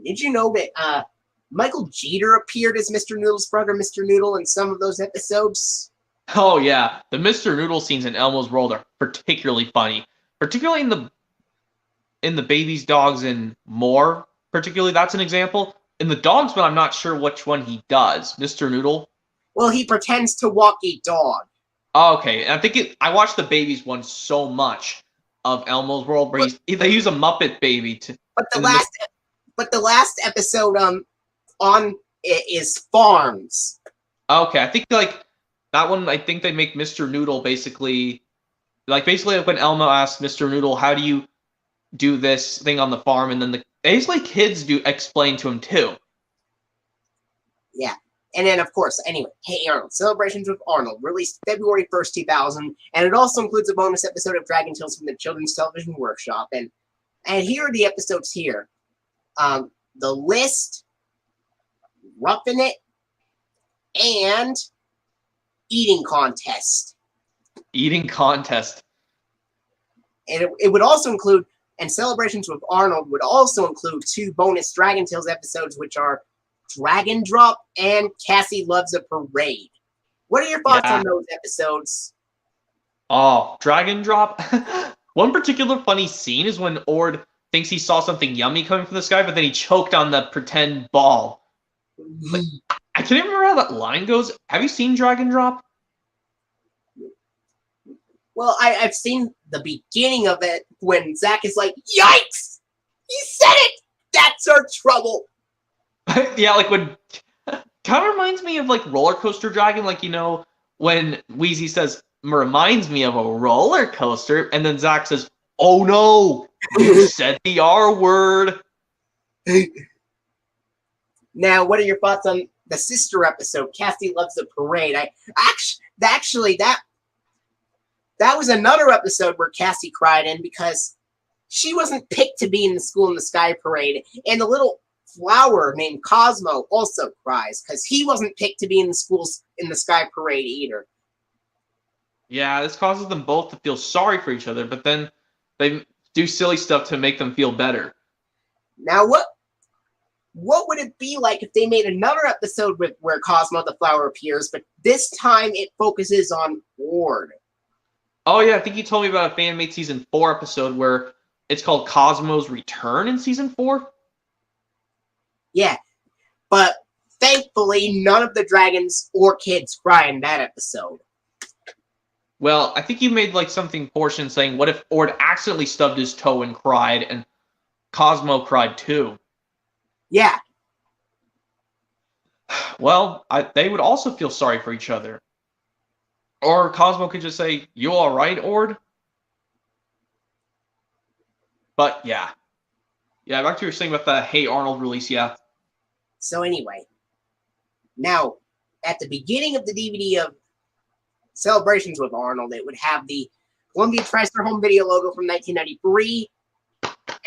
Did you know that Michael Jeter appeared as Mr. Noodle's brother, Mr. Noodle, in some of those episodes? Oh, yeah. The Mr. Noodle scenes in Elmo's World are particularly funny. Particularly in the Babies, Dogs, and More. Particularly, that's an example. In the Dogs one, I'm not sure which one he does. Mr. Noodle? Well, he pretends to walk a dog. Oh, okay. And I think I watched the Babies one so much of Elmo's World where they use a Muppet baby to... But the last episode on it is Farms. Okay, I think like that one. I think they make Mr. Noodle basically when Elmo asks Mr. Noodle, "How do you do this thing on the farm?" and then basically kids do explain to him too. Yeah, and then of course, anyway, Hey Arnold, Celebrations with Arnold, released February 1st, 2000, and it also includes a bonus episode of Dragon Tales from the Children's Television Workshop, and here are the episodes here. The List, Roughing It, and Eating Contest. Eating Contest. And it would also include, and Celebrations with Arnold would also include 2 bonus Dragon Tales episodes, which are Dragon Drop and Cassie Loves a Parade. What are your thoughts on those episodes? Oh, Dragon Drop. One particular funny scene is when Ord thinks he saw something yummy coming from the sky, but then he choked on the pretend ball. Like, I can't even remember how that line goes. Have you seen Dragon Drop? Well, I've seen the beginning of it when Zach is like, "Yikes! He said it! That's our trouble!" Yeah, like when kind of reminds me of like Roller Coaster Dragon, like when Wheezy says reminds me of a roller coaster, and then Zach says, "Oh no, you said the R word." Now, what are your thoughts on the sister episode, Cassie Loves the Parade? That was another episode where Cassie cried in because she wasn't picked to be in the School in the Sky parade, and the little flower named Cosmo also cries because he wasn't picked to be in the Schools in the Sky parade either. Yeah, this causes them both to feel sorry for each other, but then they do silly stuff to make them feel better. Now, what would it be like if they made another episode where Cosmo the flower appears, but this time it focuses on Ord? Oh yeah, I think you told me about a Fanmade Season 4 episode where it's called Cosmo's Return in Season 4? Yeah, but thankfully none of the dragons or kids cry in that episode. Well, I think you made like something portion saying, what if Ord accidentally stubbed his toe and cried, and Cosmo cried too? Yeah. Well, they would also feel sorry for each other. Or Cosmo could just say, "You all right, Ord?" But yeah. Yeah, back to your saying about the Hey Arnold release, yeah. So anyway, now, at the beginning of the DVD of Celebrations with Arnold, it would have the Columbia TriStar home video logo from 1993,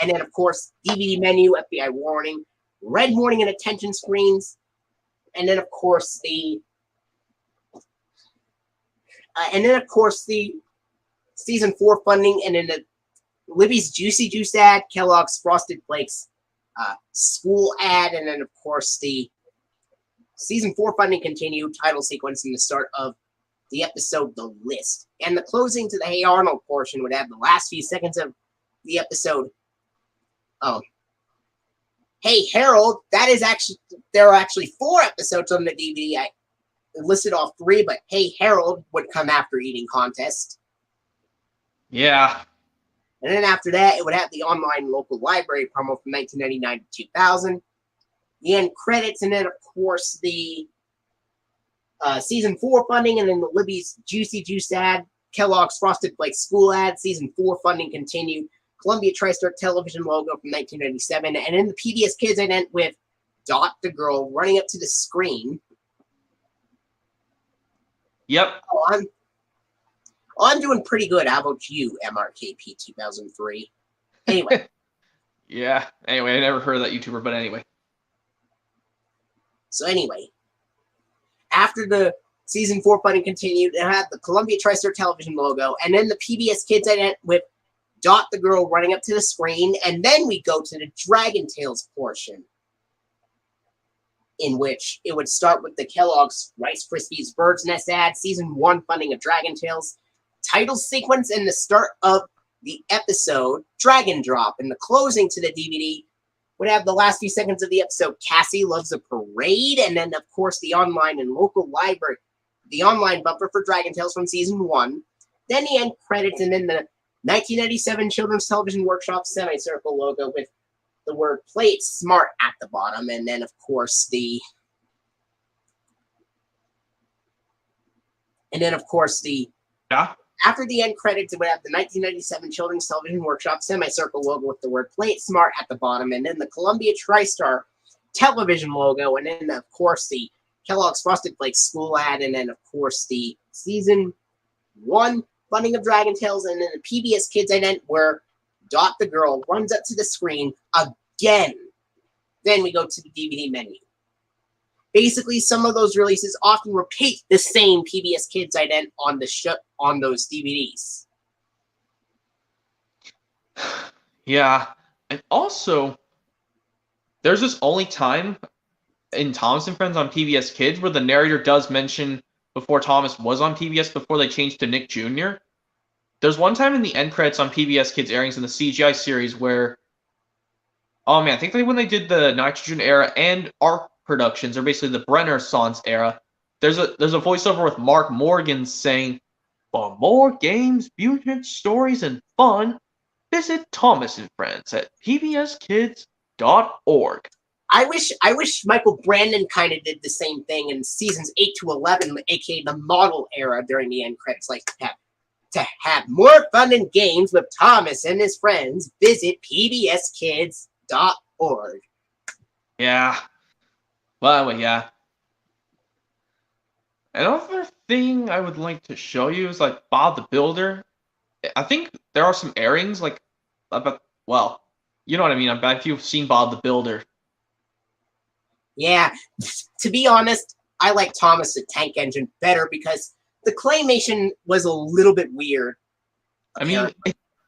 and then, of course, DVD menu, FBI warning, red warning and attention screens, and then, of course, the Season 4 funding, and then the Libby's Juicy Juice ad, Kellogg's Frosted Flakes school ad, and then, of course, the Season 4 funding continued title sequence in the start of the episode The List. And the closing to the Hey Arnold portion would have the last few seconds of the episode. Hey Harold, there are actually 4 episodes on the DVD. I listed off 3, but Hey Harold would come after Eating Contest. Yeah. And then after that, it would have the online local library promo from 1999 to 2000. The end credits, and then, of course, the Season 4 funding, and then the Libby's Juicy Juice ad, Kellogg's Frosted Flakes school ad, Season 4 funding continued, Columbia TriStar television logo from 1997, and then the Pbs Kids Ident with Dot the Girl running up to the screen. Yep. Oh, I'm doing pretty good. How about you, MRKP 2003? Anyway. Yeah. Anyway, I never heard of that YouTuber, but anyway. So anyway, after the Season 4 funding continued, it had the Columbia TriStar television logo, and then the Pbs Kids Ident with Dot the Girl running up to the screen, and then we go to the Dragon Tales portion, in which it would start with the Kellogg's Rice Krispies Bird's Nest ad, Season 1 funding of Dragon Tales, title sequence, and the start of the episode, Dragon Drop, and the closing to the DVD would have the last few seconds of the episode, Cassie Loves a Parade, and then, of course, the online and local library, the online bumper for Dragon Tales from Season 1, then the end credits, and then the 1997 Children's Television Workshop semicircle logo with the word Play It Smart at the bottom, and then, of course, Yeah. After the end credits, it would have the 1997 Children's Television Workshop semicircle logo with the word Play It Smart at the bottom, and then the Columbia TriStar television logo, and then, of course, the Kellogg's Frosted Flakes school ad, and then, of course, the Season 1 funding of Dragon Tales, and then the Pbs Kids Ident where Dot the Girl runs up to the screen again. Then we go to the DVD menu. Basically, some of those releases often repeat the same Pbs Kids Ident on those DVDs. Yeah. And also, there's this only time in Thomas and Friends on PBS Kids where the narrator does mention before Thomas was on PBS before they changed to Nick Jr. There's one time in the end credits on PBS Kids airings in the CGI series where, oh man, I think when they did the Nitrogen era and ARC productions, or basically the Renaissance era, there's a voiceover with Mark Morgan saying, "For more games, music, stories, and fun, visit Thomas and Friends at pbskids.org." I wish Michael Brandon kind of did the same thing in seasons 8 to 11, aka the model era during the end credits. Like to have more fun and games with Thomas and his friends, visit pbskids.org. Yeah. Well, yeah. Another thing I would like to show you is like Bob the Builder. I think there are some airings like about, well, you know what I mean. I bet if you've seen Bob the Builder. Yeah, to be honest, I like Thomas the Tank Engine better because the claymation was a little bit weird. I mean,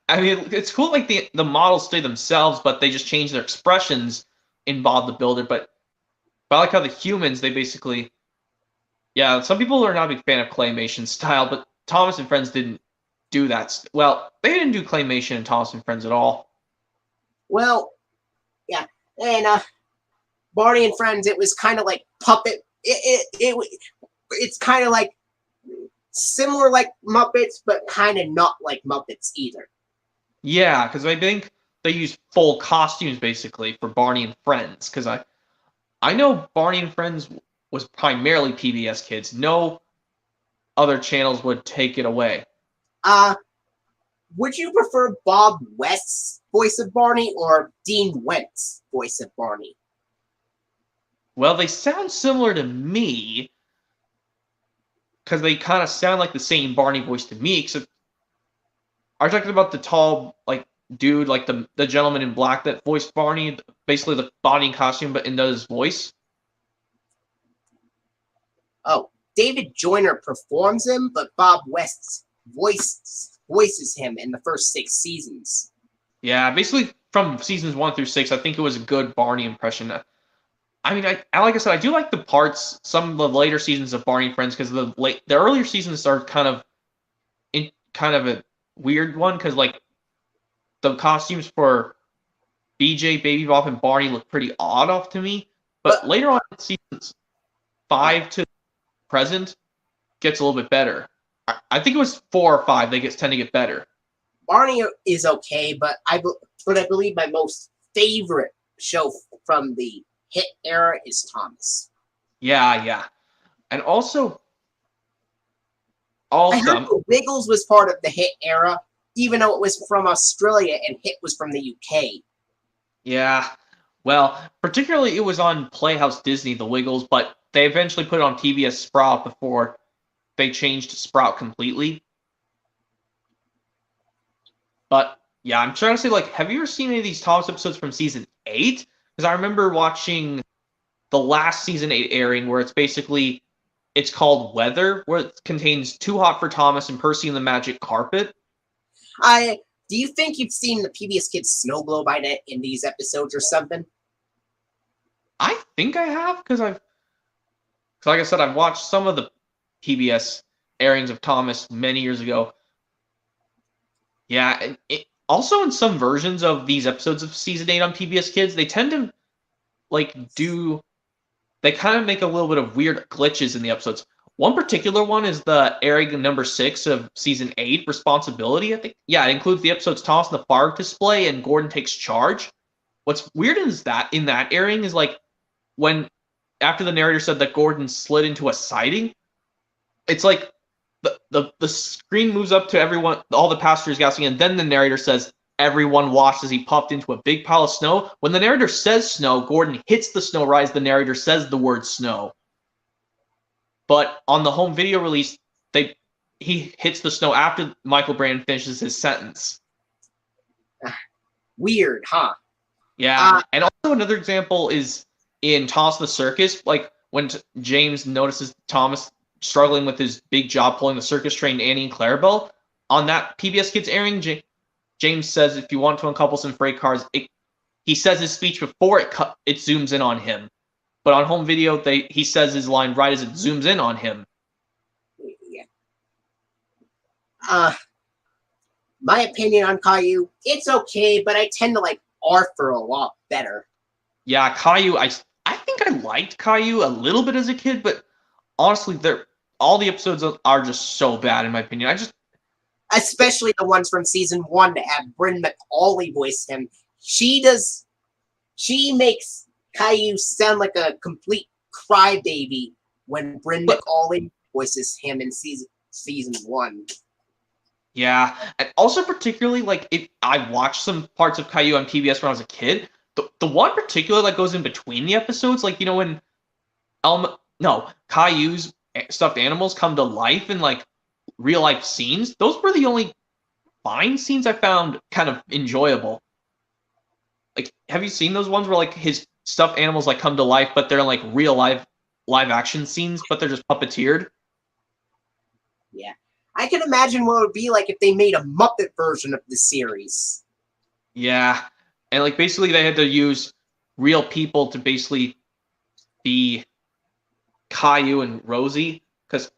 it's cool. Like the models stay themselves, but they just change their expressions in Bob the Builder. But I like how the humans they basically, yeah. Some people are not a big fan of claymation style, but Thomas and Friends didn't do that. Well, they didn't do claymation in Thomas and Friends at all. Well, yeah, and Barney and Friends, it was kind of like puppet. It's kind of like similar like Muppets, but kind of not like Muppets either. Yeah, because I think they use full costumes basically for Barney and Friends. Because I know Barney and Friends was primarily PBS Kids. No other channels would take it away. Would you prefer Bob West's voice of Barney or Dean Wentz's voice of Barney? Well, they sound similar to me because they kind of sound like the same Barney voice to me. Except, are you talking about the tall, like dude, like the gentleman in black that voiced Barney, basically the body and costume, but in his voice? Oh, David Joyner performs him, but Bob West voices him in the first 6 seasons. Yeah, basically from seasons 1 through 6, I think it was a good Barney impression. I mean, I like I said, I do like the parts, some of the later seasons of Barney and Friends, because the earlier seasons are kind of a weird one, because like the costumes for BJ, Baby Bop, and Barney look pretty odd off to me. But later on in seasons 5 to present gets a little bit better. I think it was 4 or 5 they tend to get better. Barney is okay, but I believe my most favorite show from the hit era is Thomas. Yeah. And also I heard the Wiggles was part of the hit era, even though it was from Australia and Hit was from the UK. Yeah. Well, particularly it was on Playhouse Disney, the Wiggles, but they eventually put it on PBS Sprout before they changed Sprout completely. But yeah, I'm trying to say, like, have you ever seen any of these Thomas episodes from season 8? Because I remember watching the last season 8 airing where it's called Weather, where it contains Too Hot for Thomas and Percy and the Magic Carpet. Do you think you've seen the PBS Kids Snow Globe Ident in these episodes or something? I think I have, because like I said, I've watched some of the PBS airings of Thomas many years ago. Yeah, also in some versions of these episodes of season 8 on PBS Kids, they tend to they kind of make a little bit of weird glitches in the episodes. One particular one is the airing number 6 of season 8, Responsibility, I think. Yeah, it includes the episodes Thomas and the Fire Display and Gordon Takes Charge. What's weird is that in that airing is like when after the narrator said that Gordon slid into a siding, it's like the screen moves up to everyone, all the passengers gasping, and then the narrator says, everyone watched as he popped into a big pile of snow. When the narrator says snow, Gordon hits the snow rise, the narrator says the word snow. But on the home video release, he hits the snow after Michael Brandon finishes his sentence. Weird, huh? Yeah, and also another example is in Thomas the Circus, like when James notices Thomas struggling with his big job pulling the circus train Annie and Clarabelle. On that PBS Kids airing, James says, if you want to uncouple some freight cars, he says his speech before it zooms in on him. But on home video, he says his line right as it zooms in on him. Yeah. My opinion on Caillou, it's okay, but I tend to like Arthur a lot better. Yeah, Caillou, I think I liked Caillou a little bit as a kid, but honestly, all the episodes are just so bad in my opinion. Especially the ones from season 1 that have Bryn McAuley voice him. She makes Caillou sound like a complete crybaby when Brenda Alling voices him in season 1. Yeah, and also particularly like if I watched some parts of Caillou on PBS when I was a kid. The one particular that goes in between the episodes, like when Caillou's stuffed animals come to life in like real life scenes. Those were the only fine scenes I found kind of enjoyable. Like, have you seen those ones where like his stuffed animals like come to life, but they're like real live action scenes, but they're just puppeteered? Yeah. I can imagine what it would be like if they made a Muppet version of the series. Yeah. And like basically they had to use real people to basically be Caillou and Rosie. Because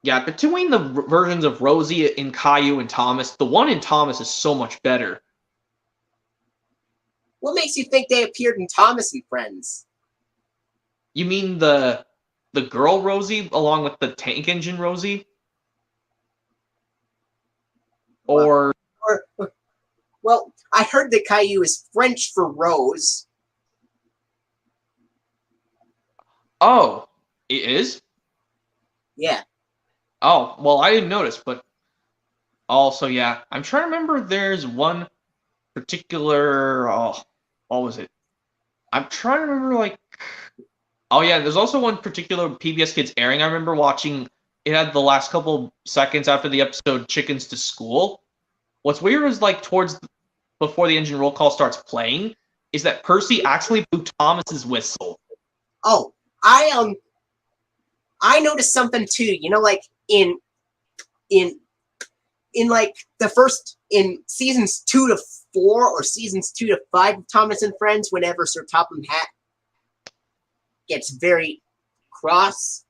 yeah, between the versions of Rosie in Caillou and Thomas, the one in Thomas is so much better. What makes you think they appeared in Thomas and Friends? You mean the girl Rosie along with the tank engine Rosie? Or well, I heard that Caillou is French for rose. Oh, it is? Yeah. Oh, well, I didn't notice, but also, yeah. I'm trying to remember there's one particular, what was it? I'm trying to remember, like, oh, yeah, there's also one particular PBS Kids airing I remember watching. It had the last couple seconds after the episode Chickens to School. What's weird is, like, before the engine roll call starts playing, is that Percy actually blew Thomas's whistle. Oh, I noticed something too. Like in like the first in seasons 2 to 4 or seasons 2 to 5 of Thomas and Friends, whenever Sir Topham Hatt gets very cross,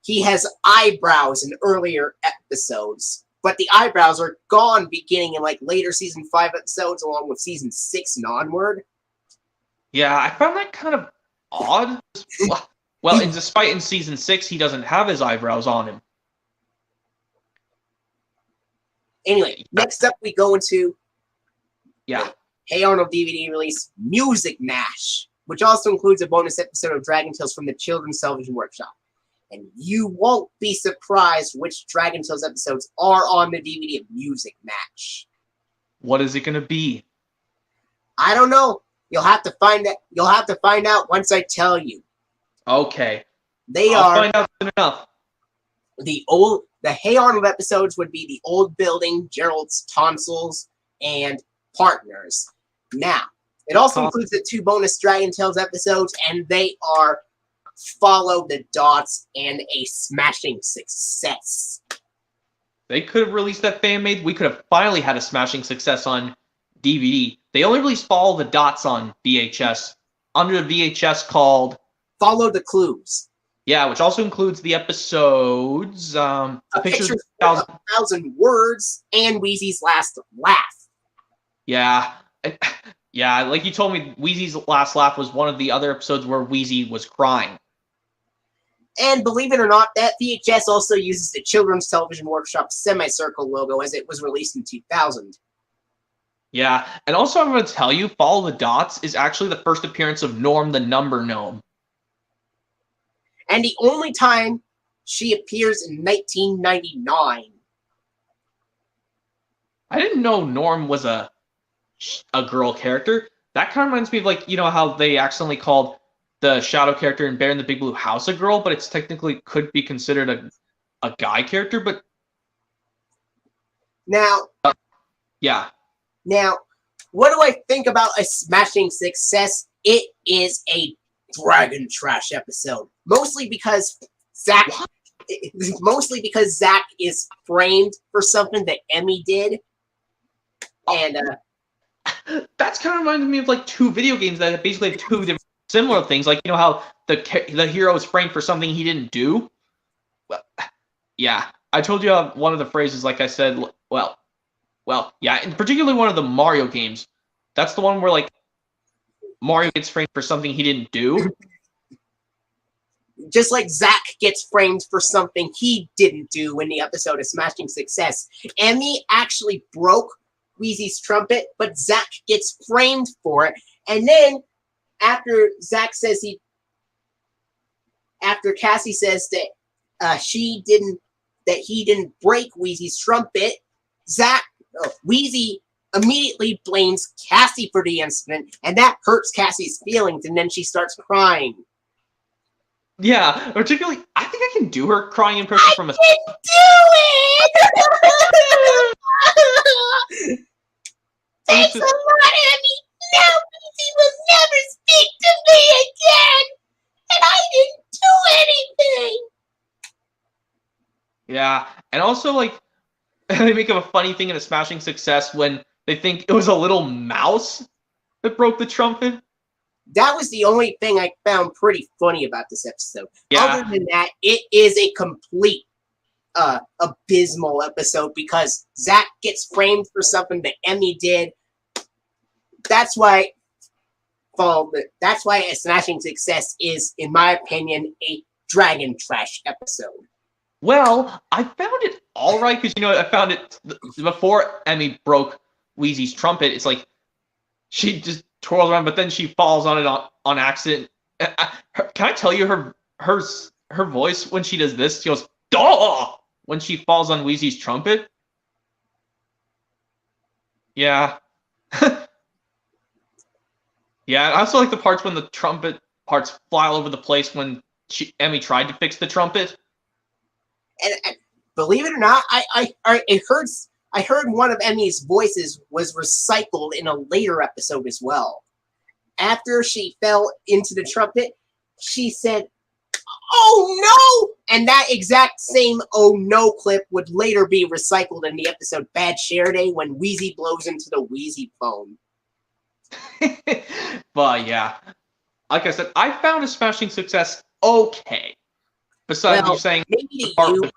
he has eyebrows in earlier episodes, but the eyebrows are gone beginning in like later season 5 episodes, along with season 6 and onward. Yeah, I found that kind of odd. Well, and despite in season 6, he doesn't have his eyebrows on him. Anyway, next up we go into Hey Arnold DVD release, Music Mash, which also includes a bonus episode of Dragon Tales from the Children's Television Workshop. And you won't be surprised which Dragon Tales episodes are on the DVD of Music Mash. What is it going to be? I don't know. You'll have to find that. You'll have to find out once I tell you. Okay. I'll find out soon enough. The Hey Arnold episodes would be The Old Building, Gerald's Tonsils, and Partners. Now, it also includes the 2 bonus Dragon Tales episodes, and they are Follow the Dots and a smashing success. They could have released that fan-made. We could have finally had a smashing success on DVD. They only released Follow the Dots on VHS under the VHS called Follow the Clues. Yeah, which also includes the episodes, A Picture of 1,000 Words, and Wheezy's Last Laugh. Yeah. Yeah, like you told me, Wheezy's Last Laugh was one of the other episodes where Wheezy was crying. And believe it or not, that VHS also uses the Children's Television Workshop semicircle logo, as it was released in 2000. Yeah, and also I'm going to tell you, Follow the Dots is actually the first appearance of Norm the Number Gnome. And the only time she appears in 1999. I didn't know Norm was a girl character. That kind of reminds me of, like, how they accidentally called the shadow character in Bear in the Big Blue House a girl, but it's technically could be considered a guy character, but... Now... yeah. Now, what do I think about a smashing success? It is a Dragon Trash episode. Mostly because Zach is framed for something that Emmy did. And that's kind of reminded me of like 2 video games that basically have 2 different similar things. Like, how the hero is framed for something he didn't do. Well, yeah, I told you one of the phrases, like I said, well, yeah, and particularly one of the Mario games. That's the one where, like, Mario gets framed for something he didn't do. Just like Zach gets framed for something he didn't do in the episode of Smashing Success. Emmy actually broke Wheezy's trumpet, but Zach gets framed for it. And then, after Zach says after Cassie says that he didn't break Wheezy's trumpet, Wheezy immediately blames Cassie for the incident, and that hurts Cassie's feelings, and then she starts crying. Yeah, particularly, I think I can do her crying impression from a... I can do it! Thanks a lot, Emmy! Now Wheezy will never speak to me again! And I didn't do anything! Yeah, and also, like, they make a funny thing in a Smashing Success when they think it was a little mouse that broke the trumpet. That was the only thing I found pretty funny about this episode. Yeah. Other than that, it is a complete abysmal episode because Zach gets framed for something that Emmy did. That's why a Smashing Success is, in my opinion, a Dragon Trash episode. Well, I found it all right because, I found it before Emmy broke Wheezy's trumpet. It's like she just twirls around, but then she falls on it on accident. Can I tell you her voice when she does this? She goes, "Duh!" when she falls on Wheezy's trumpet. Yeah. Yeah, I also like the parts when the trumpet parts fly all over the place when Emmy tried to fix the trumpet. And believe it or not, I heard one of Emmy's voices was recycled in a later episode as well. After she fell into the trumpet, she said, "Oh no!" And that exact same "oh no" clip would later be recycled in the episode Bad Share Day when Wheezy blows into the Wheezy phone. But yeah, like I said, I found a Smashing Success okay. Besides you saying maybe to you,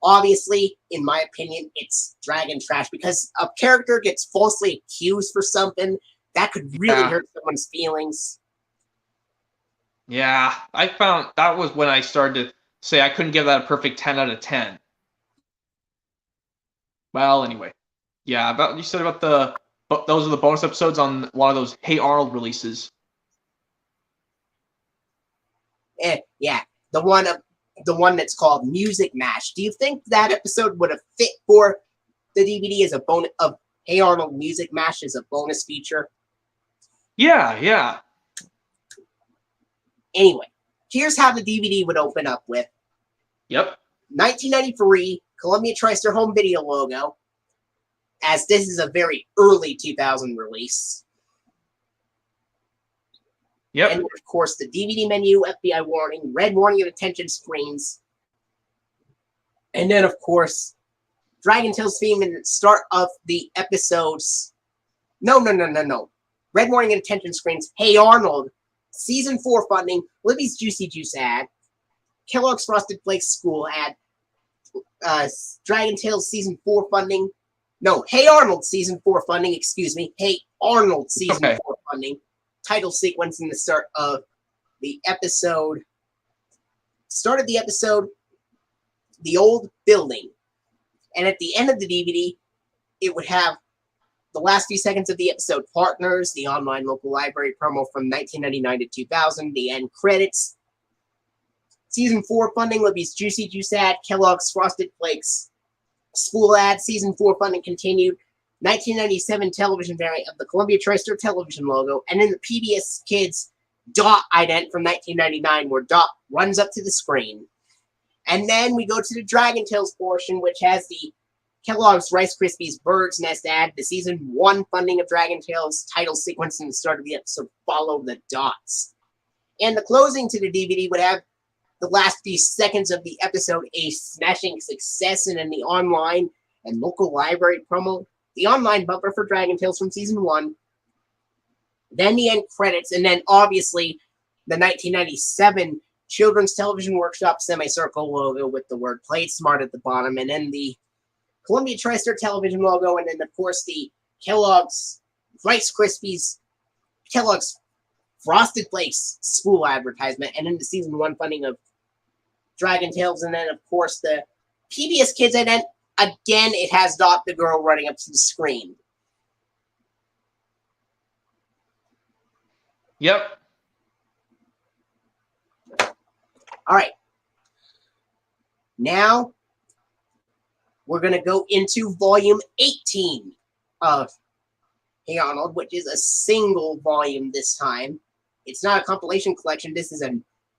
obviously, in my opinion, it's Dragon Trash because a character gets falsely accused for something that could really hurt someone's feelings. Yeah, I found that was when I started to say I couldn't give that a perfect 10 out of 10. Well, anyway, yeah, you said about those are the bonus episodes on one of those Hey Arnold releases. Yeah, the one that's called Music Mash. Do you think that episode would have fit for the DVD as a bonus of Hey Arnold Music Mash as a bonus feature? Yeah. Anyway, here's how the DVD would open up with. Yep. 1993 Columbia TriStar home video logo, as this is a very early 2000 release. Yep. And of course, the DVD menu, FBI warning, red warning and attention screens. And then, of course, Dragon Tales theme and the start of the episodes. No. Red warning and attention screens. Hey Arnold, Season 4 funding, Libby's Juicy Juice ad, Kellogg's Frosted Flakes school ad, Dragon Tales Season 4 funding. No, Hey Arnold Season 4 funding, excuse me. Hey Arnold Season 4 funding. Title sequence in the start of the episode. Start of the episode, the old building. And at the end of the DVD, it would have the last few seconds of the episode partners, the online local library promo from 1999 to 2000, the end credits, Season 4 funding, Libby's Juicy Juice ad, Kellogg's Frosted Flakes school ad, Season 4 funding continued, 1997 television variant of the Columbia TriStar television logo, and then the PBS Kids Dot ident from 1999, where Dot runs up to the screen. And then we go to the Dragon Tales portion, which has the Kellogg's Rice Krispies Bird's Nest ad, the Season 1 funding of Dragon Tales title sequence and the start of the episode, Follow the Dots. And the closing to the DVD would have the last few seconds of the episode, a smashing success, and then the online and local library promo, the online bumper for Dragon Tales from Season 1, then the end credits, and then obviously the 1997 Children's Television Workshop semicircle logo with the word Play It Smart at the bottom, and then the Columbia TriStar television logo, and then of course the Kellogg's Rice Krispies, Kellogg's Frosted Flakes school advertisement, and then the Season 1 funding of Dragon Tales, and then of course the Pbs Kids Ident. Again, it has Dot the girl running up to the screen. Yep. All right. Now, we're going to go into volume 18 of Hey Arnold, which is a single volume this time. It's not a compilation collection. This is a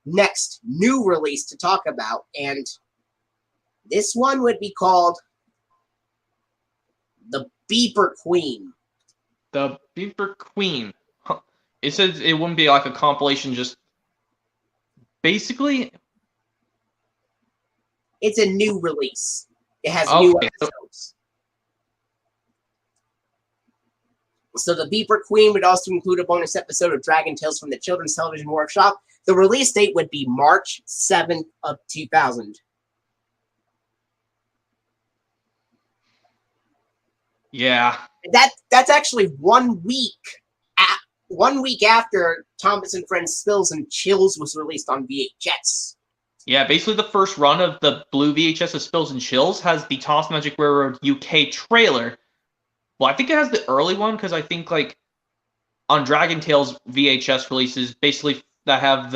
next new release to talk about. And this one would be called The Beeper Queen. The Beeper Queen. Huh. It says it wouldn't be like a compilation, just basically. It's a new release. It has new episodes. So the Beeper Queen would also include a bonus episode of Dragon Tales from the Children's Television Workshop. The release date would be March 7th of 2000. Yeah. That's actually 1 week. 1 week after Thomas and Friends Spills and Chills was released on VHS. Yeah, basically the first run of the blue VHS of Spills and Chills has the Thomas Magic Railroad UK trailer. Well, I think it has the early one because I think like on Dragon Tales VHS releases basically that have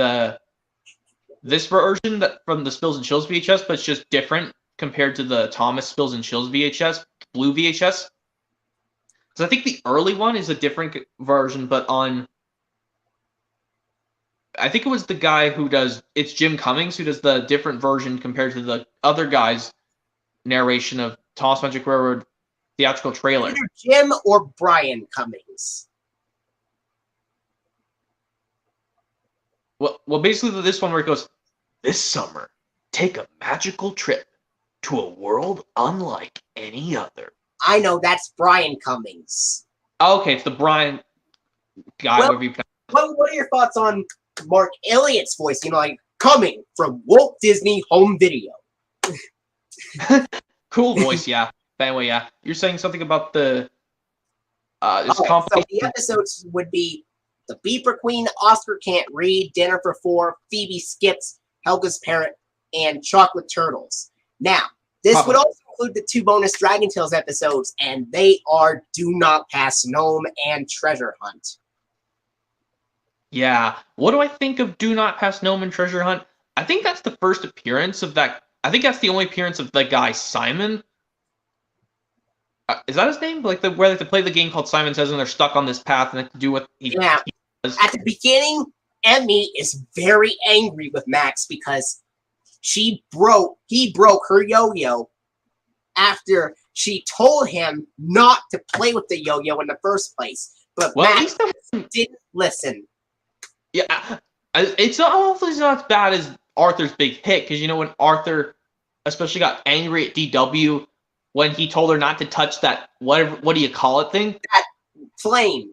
this version that from the Spills and Chills VHS, but it's just different compared to the Thomas Spills and Chills VHS, blue VHS. So I think the early one is a different version, but on I think it was the guy who does it's Jim Cummings who does the different version compared to the other guy's narration of Thomas Magic Railroad theatrical trailer. Either Jim or Brian Cummings. Well, basically this one where it goes, this summer, take a magical trip to a world unlike any other. I know, that's Brian Cummings. Oh, okay, it's the Brian guy. What are your thoughts on Mark Elliott's voice? You know, like, coming from Walt Disney Home Video. Cool voice, yeah. Anyway, yeah. You're saying something about the... so the episodes would be The Beeper Queen, Oscar Can't Read, Dinner for Four, Phoebe Skips, Helga's Parrot, and Chocolate Turtles. Now, this would also include the 2 bonus Dragon Tales episodes, and they are Do Not Pass Gnome and Treasure Hunt. Yeah. What do I think of Do Not Pass Gnome and Treasure Hunt? I think that's the first appearance of that. I think that's the only appearance of the guy Simon. Is that his name? Like where they play the game called Simon Says and they're stuck on this path and they have to do what he does. At the beginning, Emmy is very angry with Max because he broke her yo-yo after she told him not to play with the yo-yo in the first place. But Max didn't listen. Yeah, it's hopefully not as bad as Arthur's big hit, because you know when Arthur especially got angry at DW when he told her not to touch that what do you call it thing? That flame.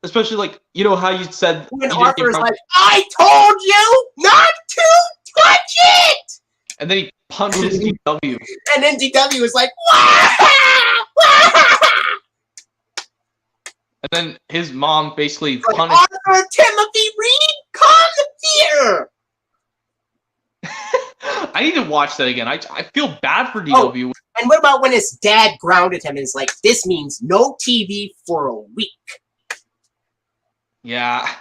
Especially like you know how you said when Arthur's like, I told you not to touch it! And then he punches DW. And then DW was like, wah! And then his mom basically punished Arthur Timothy Reed, come here! I need to watch that again. I feel bad for DW. Oh, and what about when his dad grounded him and is like, this means no TV for a week? Yeah.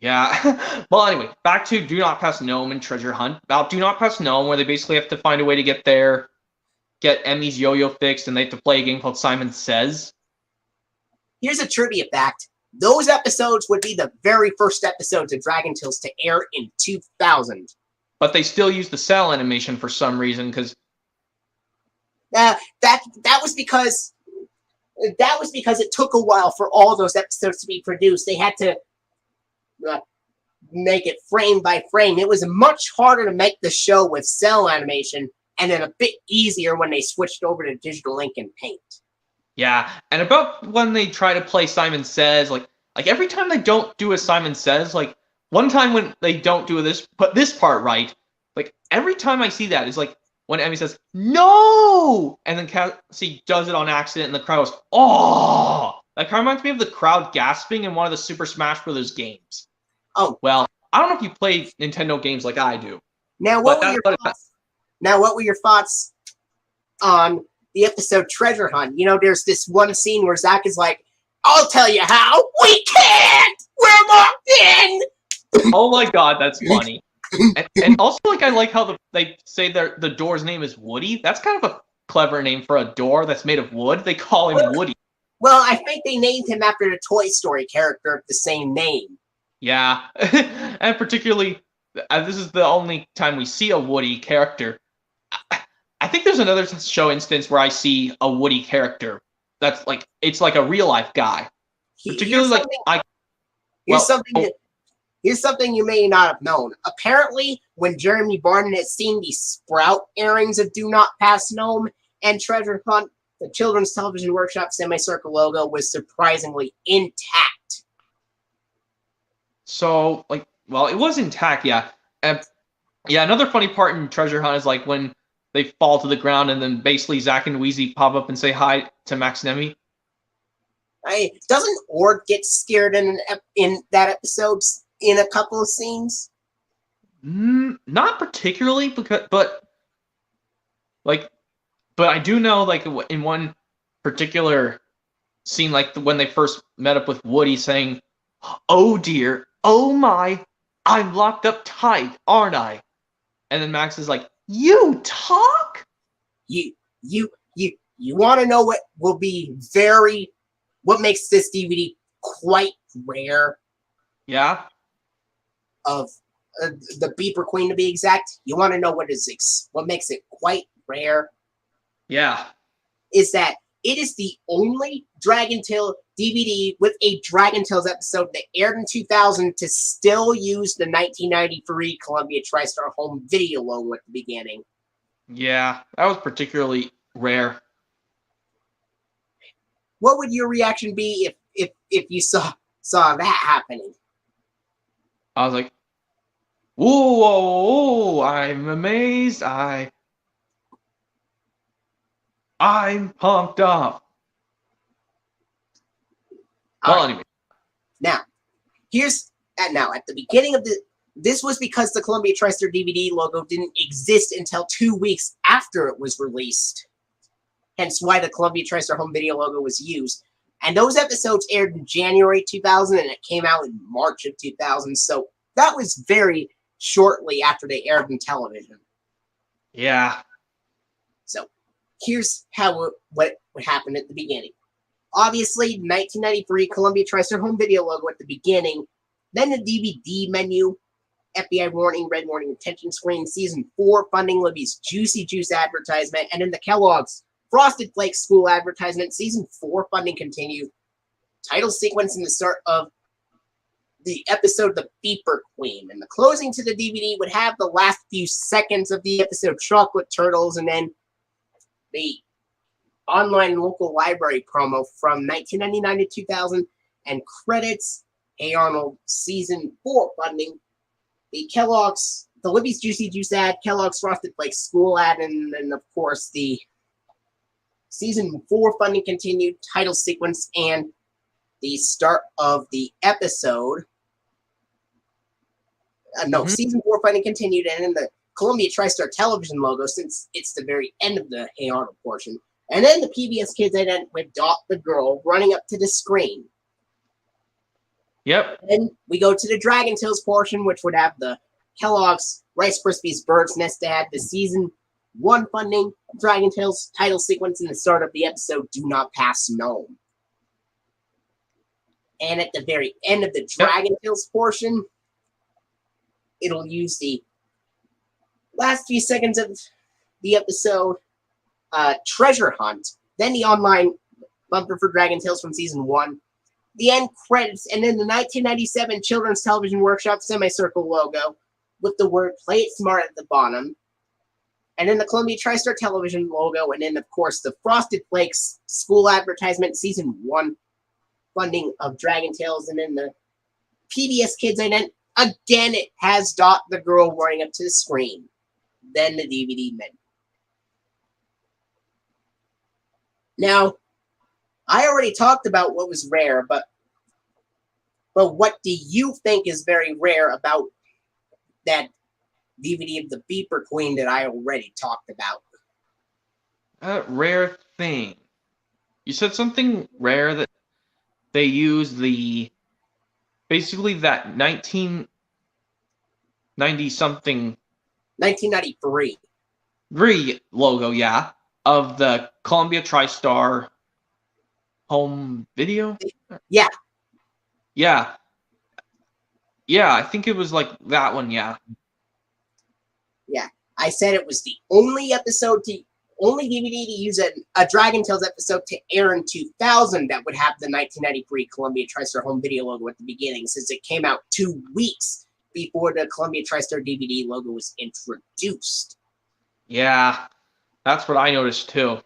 Yeah. Well, anyway, back to Do Not Pass Gnome and Treasure Hunt. About Do Not Pass Gnome, where they basically have to find a way to get Emmy's yo-yo fixed, and they have to play a game called Simon Says. Here's a trivia fact. Those episodes would be the very first episodes of Dragon Tales to air in 2000. But they still use the cell animation for some reason, because... that was because it took a while for all those episodes to be produced. They had to make it frame by frame. It was much harder to make the show with cell animation, and then a bit easier when they switched over to digital ink and paint. Yeah, and about when they try to play Simon Says, like every time they don't do a Simon Says, like one time when they don't do this part right, like every time I see that, it's like when Emmy says, no! And then Cassie does it on accident and the crowd goes, oh! That kind of reminds me of the crowd gasping in one of the Super Smash Bros. Games. Oh. Well, I don't know if you play Nintendo games like I do. Now, what were your thoughts on the episode Treasure Hunt? You know, there's this one scene where Zach is like, I'll tell you how. We can't! We're locked in! Oh my god, that's funny. And also, like, I like how they say the door's name is Woody. That's kind of a clever name for a door that's made of wood. They call him Woody. Well, I think they named him after the Toy Story character of the same name. Yeah, and particularly, this is the only time we see a Woody character. I think there's another show instance where I see a Woody character that's like it's like a real life guy. Particularly, like Here's something you may not have known. Apparently, when Jeremy Barton has seen the Sprout airings of Do Not Pass Gnome and Treasure Hunt, the Children's Television Workshop semicircle logo was surprisingly intact. So, like, well, it was intact, yeah. Yeah, another funny part in Treasure Hunt is like when they fall to the ground and then basically Zach and Wheezy pop up and say hi to Max Nemi. Doesn't Ord get scared in that episode in a couple of scenes? Not particularly, but I do know, like, in one particular scene, like when they first met up with Woody saying, "Oh dear, oh my, I'm locked up tight, aren't I?" And then Max is like, "You talk?" You want to know what makes this DVD quite rare? Yeah. Of the Beeper Queen, to be exact. You want to know what makes it quite rare? Yeah. Is that it is the only Dragon Tale DVD with a Dragon Tales episode that aired in 2000 to still use the 1993 Columbia TriStar home video logo at the beginning. Yeah, that was particularly rare. What would your reaction be if you saw that happening? I was like, whoa, I'm amazed. I'm pumped up. Well, anyway. Now, at the beginning of this was because the Columbia TriStar DVD logo didn't exist until 2 weeks after it was released. Hence why the Columbia TriStar home video logo was used. And those episodes aired in January 2000, and it came out in March of 2000. So that was very shortly after they aired in television. Yeah. So here's what happened at the beginning. Obviously, 1993 Columbia TriStar home video logo at the beginning. Then the DVD menu, FBI warning, red warning, attention screen, season 4 funding, Libby's Juicy Juice advertisement, and then the Kellogg's Frosted Flakes school advertisement, season 4 funding continued. Title sequence in the start of the episode The Beeper Queen. And the closing to the DVD would have the last few seconds of the episode Chocolate Turtles, and then the online local library promo from 1999 to 2000, and credits, Hey Arnold, season 4 funding, the Libby's Juicy Juice ad, Kellogg's Frosted Flakes school ad, and then, of course, the season 4 funding continued, title sequence, and the start of the episode. Season 4 funding continued, and then the Columbia TriStar television logo, since it's the very end of the Hey Arnold portion. And then the PBS Kids Ident with Dot the Girl running up to the screen. Yep. Then we go to the Dragon Tales portion, which would have the Kellogg's Rice Krispies Bird's Nest ad, the season 1 funding, Dragon Tales title sequence, and the start of the episode Do Not Pass Gnome. And at the very end of the Dragon Tales portion, it'll use the last few seconds of the episode, Treasure Hunt, then the online bumper for Dragon Tales from season 1, the end credits, and then the 1997 Children's Television Workshop semicircle logo with the word Play It Smart at the bottom, and then the Columbia TriStar television logo, and then, of course, the Frosted Flakes school advertisement, season 1 funding of Dragon Tales, and then the PBS Kids Ident. Again, it has Dot the Girl running up to the screen. Then the DVD menu. Now, I already talked about what was rare, but what do you think is very rare about that DVD of the Beeper Queen that I already talked about? A rare thing. You said something rare that they use basically that 90-something 1993. logo, yeah, of the Columbia TriStar home video. Yeah. Yeah. Yeah, I think it was like that one, yeah. Yeah. I said it was the only DVD to use a Dragon Tales episode to air in 2000 that would have the 1993 Columbia TriStar home video logo at the beginning, since it came out 2 weeks before the Columbia TriStar DVD logo was introduced. Yeah, that's what I noticed too.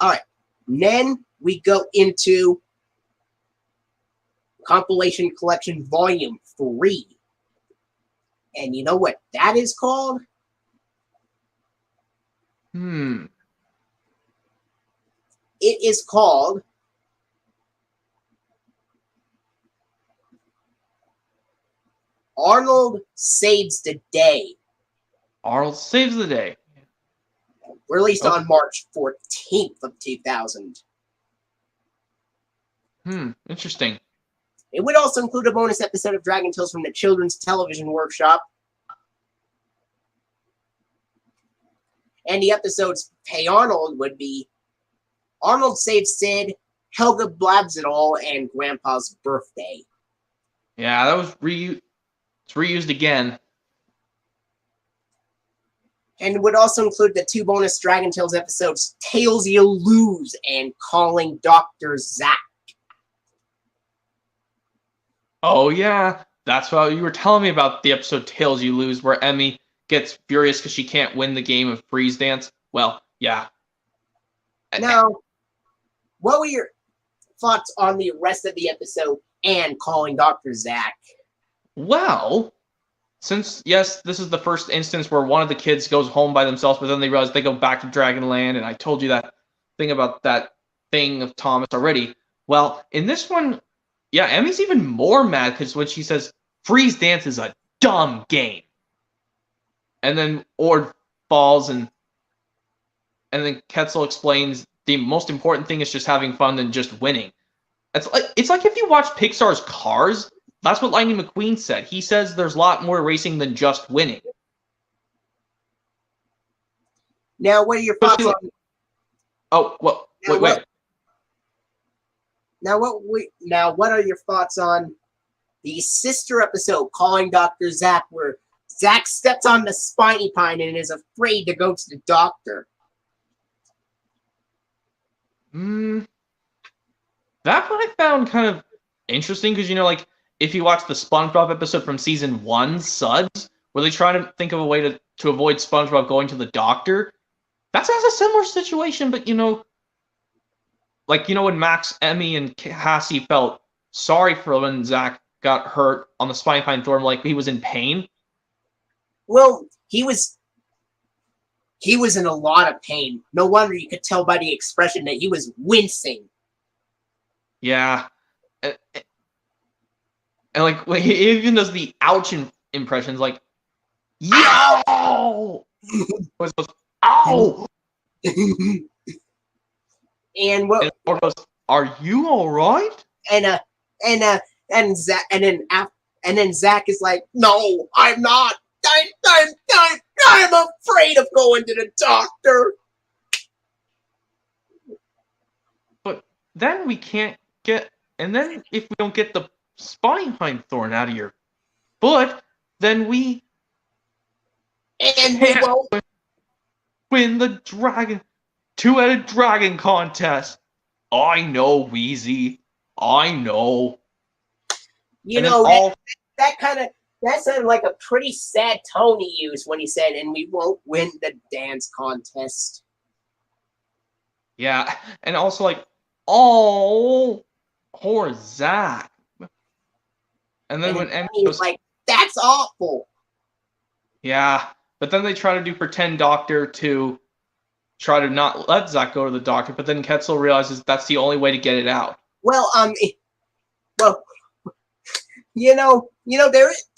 All right. And then we go into Compilation Collection Volume 3. And you know what that is called? It is called Arnold Saves the Day. Arnold Saves the Day. Released on March 14th of 2000. Interesting. It would also include a bonus episode of Dragon Tales from the Children's Television Workshop. And the episodes Hey Arnold would be Arnold Saves Sid, Helga Blabs It All, and Grandpa's Birthday. Yeah, that was reused again. And it would also include the 2 bonus Dragon Tales episodes, Tales You Lose and Calling Dr. Zack. Oh, yeah. That's what you were telling me about, the episode Tales You Lose, where Emmy gets furious because she can't win the game of freeze dance. Well, yeah. Now, what were your thoughts on the rest of the episode and Calling Dr. Zack? Well, since, yes, this is the first instance where one of the kids goes home by themselves, but then they realize they go back to Dragonland, and I told you that thing about that thing of Thomas already. Well, in this one, yeah, Emmy's even more mad because when she says, freeze dance is a dumb game. And then Ord falls, and then Quetzal explains the most important thing is just having fun than just winning. It's like if you watch Pixar's Cars, that's what Lightning McQueen said. He says there's a lot more racing than just winning. Now, what are your thoughts on... Oh, well, wait. Now, what are your thoughts on the sister episode, Calling Dr. Zack, where Zack steps on the spiny pine and is afraid to go to the doctor? That one I found kind of interesting because, like, if you watch the SpongeBob episode from season 1, Suds, where they try to think of a way to avoid SpongeBob going to the doctor, that sounds a similar situation, but, when Max, Emmy, and Cassie felt sorry for when Zack got hurt on the spiny pine thorn, like he was in pain. Well, he was in a lot of pain. No wonder you could tell by the expression that he was wincing. Yeah. And like, he even does the ouch impressions, like, yo! Ow! And what? And goes, are you all right? And Zack, and then Zack is like, no, I'm not. I'm afraid of going to the doctor. But then we can't get, and then if we don't get the spiny pine thorn out of your foot, then we won't win the two-headed dragon contest. I know, Wheezy. I know. That sounded like a pretty sad tone he used when he said, and we won't win the dance contest. Yeah, and also like, oh, poor Zack. And then when Emmy was like, that's awful. Yeah, but then they try to do pretend doctor to try to not let Zack go to the doctor, but then Quetzal realizes that's the only way to get it out. Well,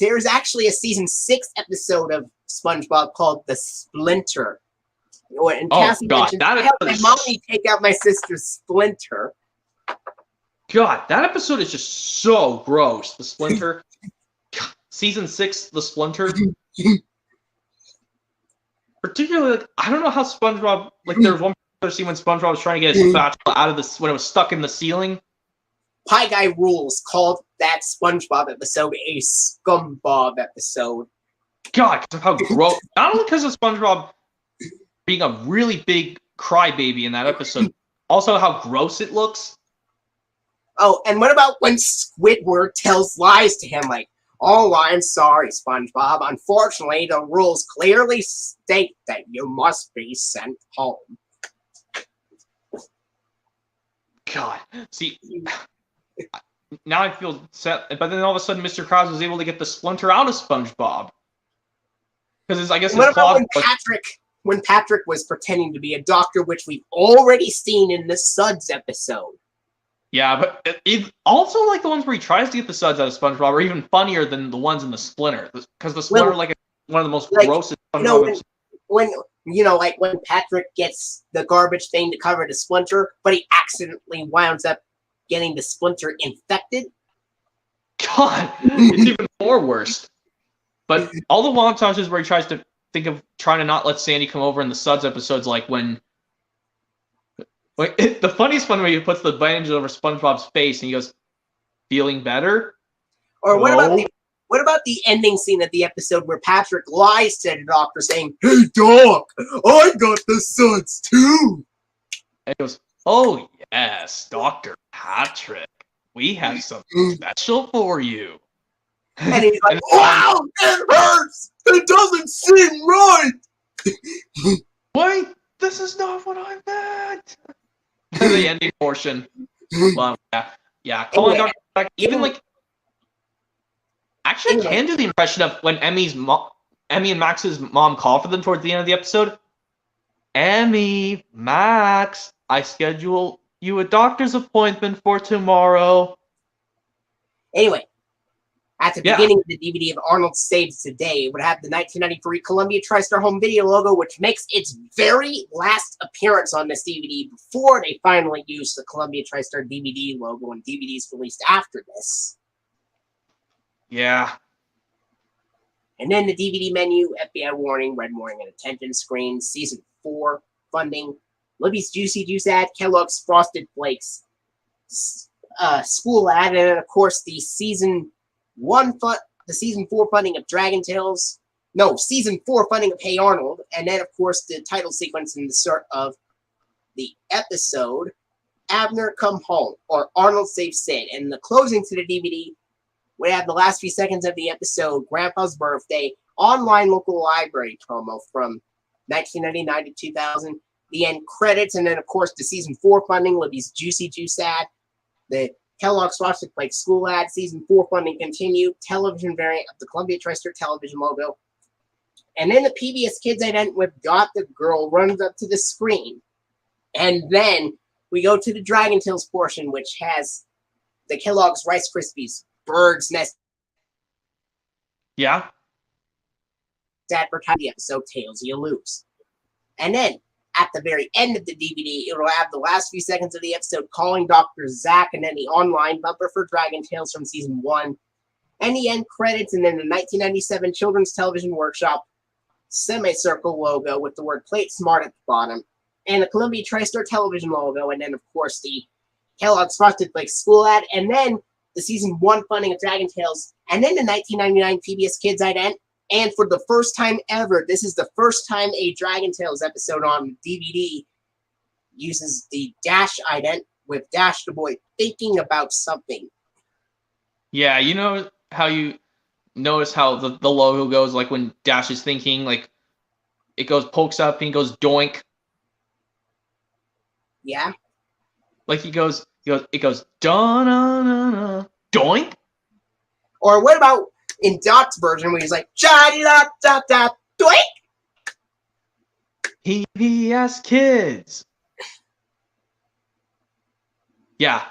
there's actually a season 6 episode of SpongeBob called The Splinter. And Cassie mentioned, help my mommy take out my sister's splinter. God, that episode is just so gross. The splinter. season 6, the Splinter. Particularly, like, I don't know how SpongeBob, like, there was one particular scene when SpongeBob was trying to get his spatula out of this when it was stuck in the ceiling. Pie Guy Rules called that SpongeBob episode a scumbob episode. God, because of how gross. Not only because of SpongeBob being a really big crybaby in that episode, also how gross it looks. Oh, and what about when Squidward tells lies to him, like, "Oh, I'm sorry, SpongeBob. Unfortunately, the rules clearly state that you must be sent home." God, see, now I feel set. But then all of a sudden, Mr. Krabs was able to get the Splinter out of SpongeBob. Because I guess his What about claws. when Patrick was pretending to be a doctor, which we've already seen in the Suds episode? Yeah, but also like the ones where he tries to get the suds out of SpongeBob are even funnier than the ones in the Splinter, because the Splinter like one of the most grossest SpongeBob. When like when Patrick gets the garbage thing to cover the Splinter, but he accidentally winds up getting the Splinter infected. God, it's even more worse. But all the montages where he tries to think of trying to not let Sandy come over in the Suds episodes, like when the funniest one where he puts the bandage over SpongeBob's face and he goes, "Feeling better?" Or what about the ending scene of the episode where Patrick lies to the doctor saying, "Hey Doc, I got the Suds too." And he goes, "Oh yes, Dr. Patrick, we have something special for you." And he's like, "Wow, it hurts! It doesn't seem right!" Wait, this is not what I meant! The ending portion. Well, yeah. Calling Dr. Patrick, even like... Actually, I can do the impression of when Emmy and Max's mom call for them towards the end of the episode. "Emmy, Max, I schedule you a doctor's appointment for tomorrow." Anyway, at the beginning of the DVD of Arnold Saves Today, it would have the 1993 Columbia TriStar Home Video logo, which makes its very last appearance on this DVD before they finally used the Columbia TriStar DVD logo on DVDs released after this. Yeah. And then the DVD menu, FBI warning, red warning, and attention screen, season 4 funding, Libby's Juicy Juice ad, Kellogg's Frosted Flakes, school ad, and then of course the season 4 funding of Dragon Tales. No, season 4 funding of Hey Arnold, and then of course the title sequence in the start of the episode, Abner Come Home, or Arnold Saves Sid. And the closing to the DVD would have the last few seconds of the episode, Grandpa's Birthday, online local library promo from 1999 to 2000, the end credits, and then of course the season 4 funding, Libby's Juicy Juice ad, the Kellogg's Frosted Flakes school ad, season 4 funding continued, television variant of the Columbia TriStar television logo, and then the PBS Kids Ident with Dot the Girl runs up to the screen. And then we go to the Dragon Tales portion, which has the Kellogg's Rice Krispies Bird's Nest. Yeah. Advertise the episode Tales You Lose. And then at the very end of the DVD, it will have the last few seconds of the episode calling Dr. Zack, and then the online bumper for Dragon Tales from season 1, and the end credits, and then the 1997 Children's Television Workshop semicircle logo with the word Plate Smart at the bottom, and the Columbia TriStar television logo, and then of course the Kellogg's Frosted Flakes school ad, and then the season 1 funding of Dragon Tales, and then the 1999 PBS Kids Ident. And for the first time ever, this is the first time a Dragon Tales episode on DVD uses the Dash ident with Dash the Boy thinking about something. Yeah, you know how you notice how the logo goes, like when Dash is thinking, like it goes, pokes up and goes doink. Yeah. Like it goes da-na-na-na, doink. Or what about in Dot's version where he's like, ja-da-da-da-da, doink! Pbs Kids. Yeah.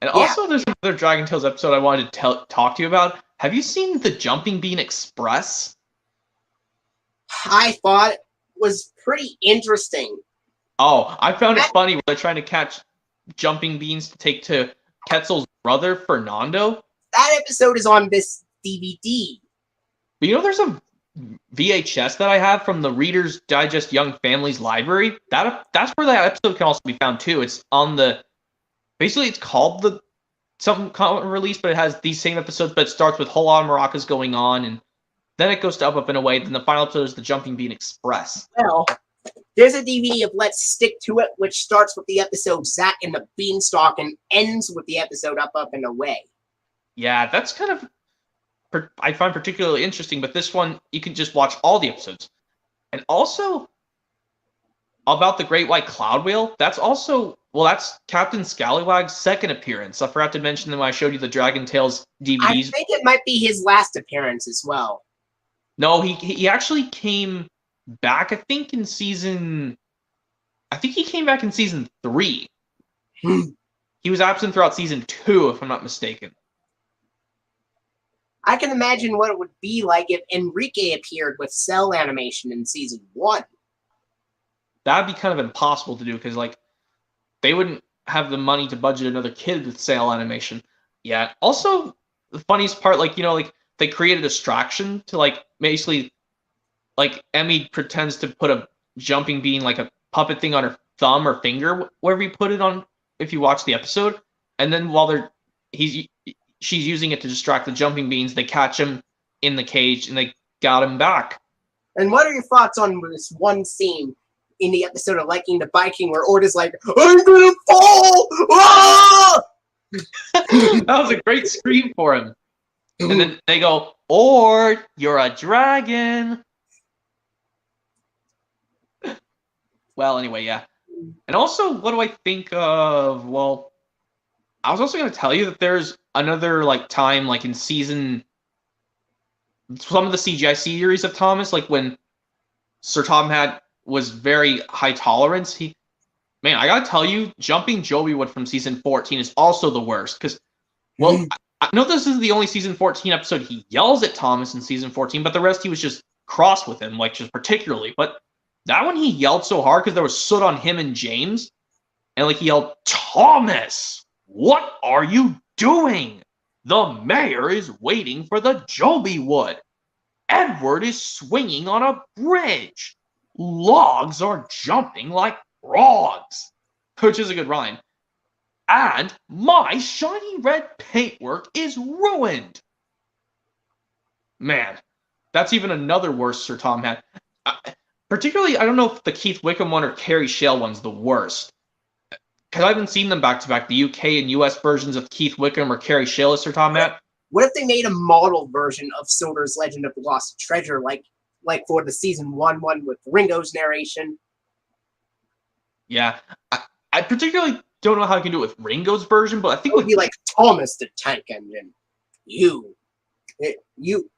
And also there's another Dragon Tales episode I wanted to talk to you about. Have you seen the Jumping Bean Express? I thought it was pretty interesting. Oh, I found it funny when they're trying to catch jumping beans to take to Quetzal's brother, Fernando. That episode is on this DVD. But there's a VHS that I have from the Reader's Digest Young Families Library. That's where that episode can also be found too. It's on basically it's called the something release, but it has these same episodes, but it starts with whole lot of maracas going on, and then it goes to Up Up and Away. Then the final episode is the Jumping Bean Express. Well, there's a DVD of Let's Stick to It, which starts with the episode Zack and the Beanstalk and ends with the episode Up Up and Away. Yeah, that's kind of I find particularly interesting, but this one you can just watch all the episodes. And also about the Great White Cloud Whale, that's Captain Scallywag's second appearance. I forgot to mention them when I showed you the Dragon Tales DVDs. I think it might be his last appearance as well. No, he actually came back, I think he came back in season 3. He was absent throughout season 2, if I'm not mistaken. I can imagine what it would be like if Enrique appeared with cell animation in season 1. That'd be kind of impossible to do because, they wouldn't have the money to budget another kid with cell animation. Yeah. Also, the funniest part, they create a distraction to, basically, Emmy pretends to put a jumping bean, a puppet thing on her thumb or finger, wherever you put it on, if you watch the episode. And then while she's using it to distract the jumping beans, they catch him in the cage and they got him back. And what are your thoughts on this one scene in the episode of Liking the Biking where Ord is like, I'm gonna fall! Ah! That was a great scream for him. And then they go, Ord, you're a dragon. Well, anyway, yeah. And also, what do I think of? Well, I was also going to tell you that there's another time in season some of the CGI series of Thomas, when Sir Tom was very high tolerance. I gotta tell you, Jumping Joey Wood from season 14 is also the worst because, I know this is the only season 14 episode he yells at Thomas in season 14, but the rest he was just cross with him, just particularly. But that one he yelled so hard because there was soot on him and James, and he yelled, Thomas, what are you doing? The mayor is waiting for the Joby Wood. Edward is swinging on a bridge. Logs are jumping like frogs. Which is a good rhyme. And my shiny red paintwork is ruined. Man, that's even another worse Sir Tom had. Particularly, I don't know if the Keith Wickham one or Carrie Shale one's the worst. Because I haven't seen them back-to-back, the UK and US versions of Keith Wickham or Carrie Shale as Sir Tom Hat. What if they made a model version of Soder's Legend of the Lost Treasure, like for the season 1 one with Ringo's narration? Yeah. I particularly don't know how I can do it with Ringo's version, but I think it would be like Thomas the Tank Engine.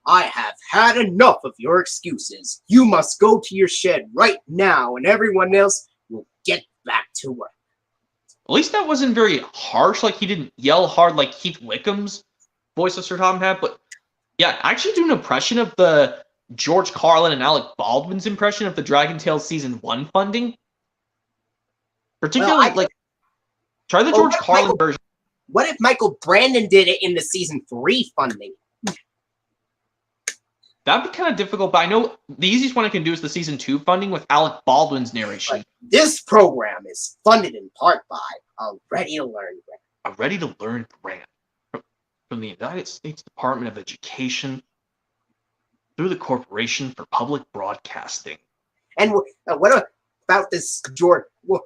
I have had enough of your excuses. You must go to your shed right now, and everyone else will get back to work. At least that wasn't very harsh. He didn't yell hard like Keith Wickham's voice of Sir Tom had. But yeah, I actually do an impression of the George Carlin and Alec Baldwin's impression of the Dragon Tales season 1 funding. Particularly, try the George Carlin version. What if Michael Brandon did it in the season 3 funding? That'd be kind of difficult, but I know the easiest one I can do is the season 2 funding with Alec Baldwin's narration. This program is funded in part by a Ready to Learn grant. A Ready to Learn grant from the United States Department of Education through the Corporation for Public Broadcasting. And what about this George, or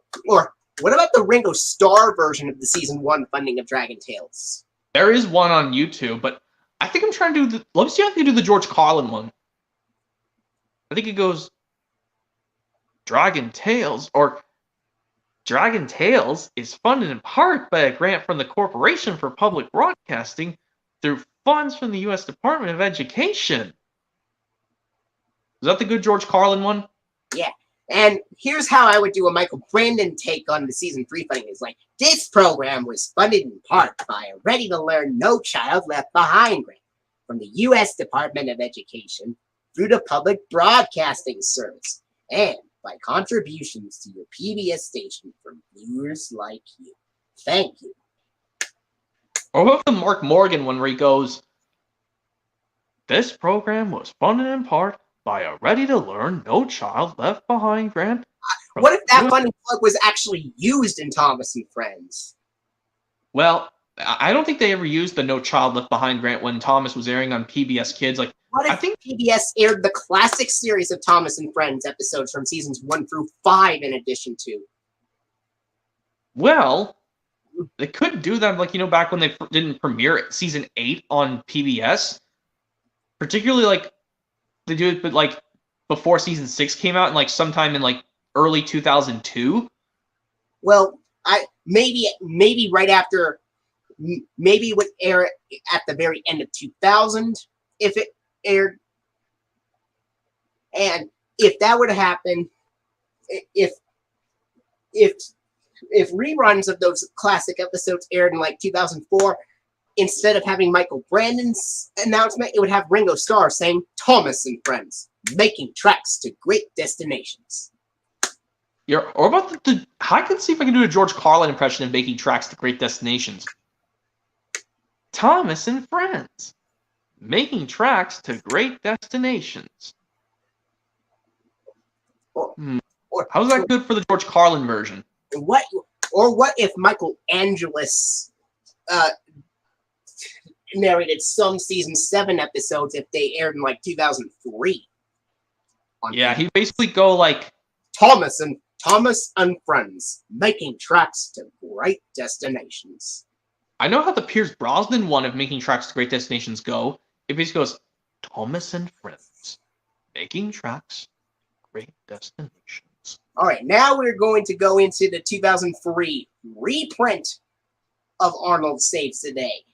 what about the Ringo Starr version of the season 1 funding of Dragon Tales? There is one on YouTube, but I think I'm trying to do let's see if I can do the George Carlin one. I think it goes Dragon Tales is funded in part by a grant from the Corporation for Public Broadcasting through funds from the U.S. Department of Education. Is that the good George Carlin one? Yeah. And here's how I would do a Michael Brandon take on the season 3 funding. Is this program was funded in part by a Ready to Learn No Child Left Behind grant from the U.S. Department of Education through the Public Broadcasting Service and by contributions to your PBS station from viewers like you. Thank you. Or what about the Mark Morgan one where he goes, This program was funded in part by a ready-to-learn, no child left behind grant. What if that funny plug was actually used in Thomas and Friends? Well, I don't think they ever used the No Child Left Behind grant when Thomas was airing on PBS Kids. Like, What if I think PBS aired the classic series of Thomas and Friends episodes from seasons 1 through 5 in addition to? Well, they could do that, like, back when they didn't premiere season 8 on PBS. Particularly, like, they do it, but, like, before season 6 came out, and, like, sometime in, like, early 2002. Well, maybe right after, maybe it would air at the very end of 2000 if it aired. And if that were to happen, if reruns of those classic episodes aired in like 2004, instead of having Michael Brandon's announcement, it would have Ringo Starr saying Thomas and Friends, making tracks to great destinations. Or about I can see if I can do a George Carlin impression of making tracks to great destinations. Thomas and Friends, making tracks to great destinations. How's that good for the George Carlin version? What if Michael Angelis narrated some season 7 episodes if they aired in like 2003? Yeah, he basically go like Thomas and Friends, making tracks to great destinations. I know how the Pierce Brosnan one of making tracks to great destinations go. It basically goes Thomas and Friends, making tracks to great destinations. All right, now we're going to go into the 2003 reprint of Arnold Saves the Day.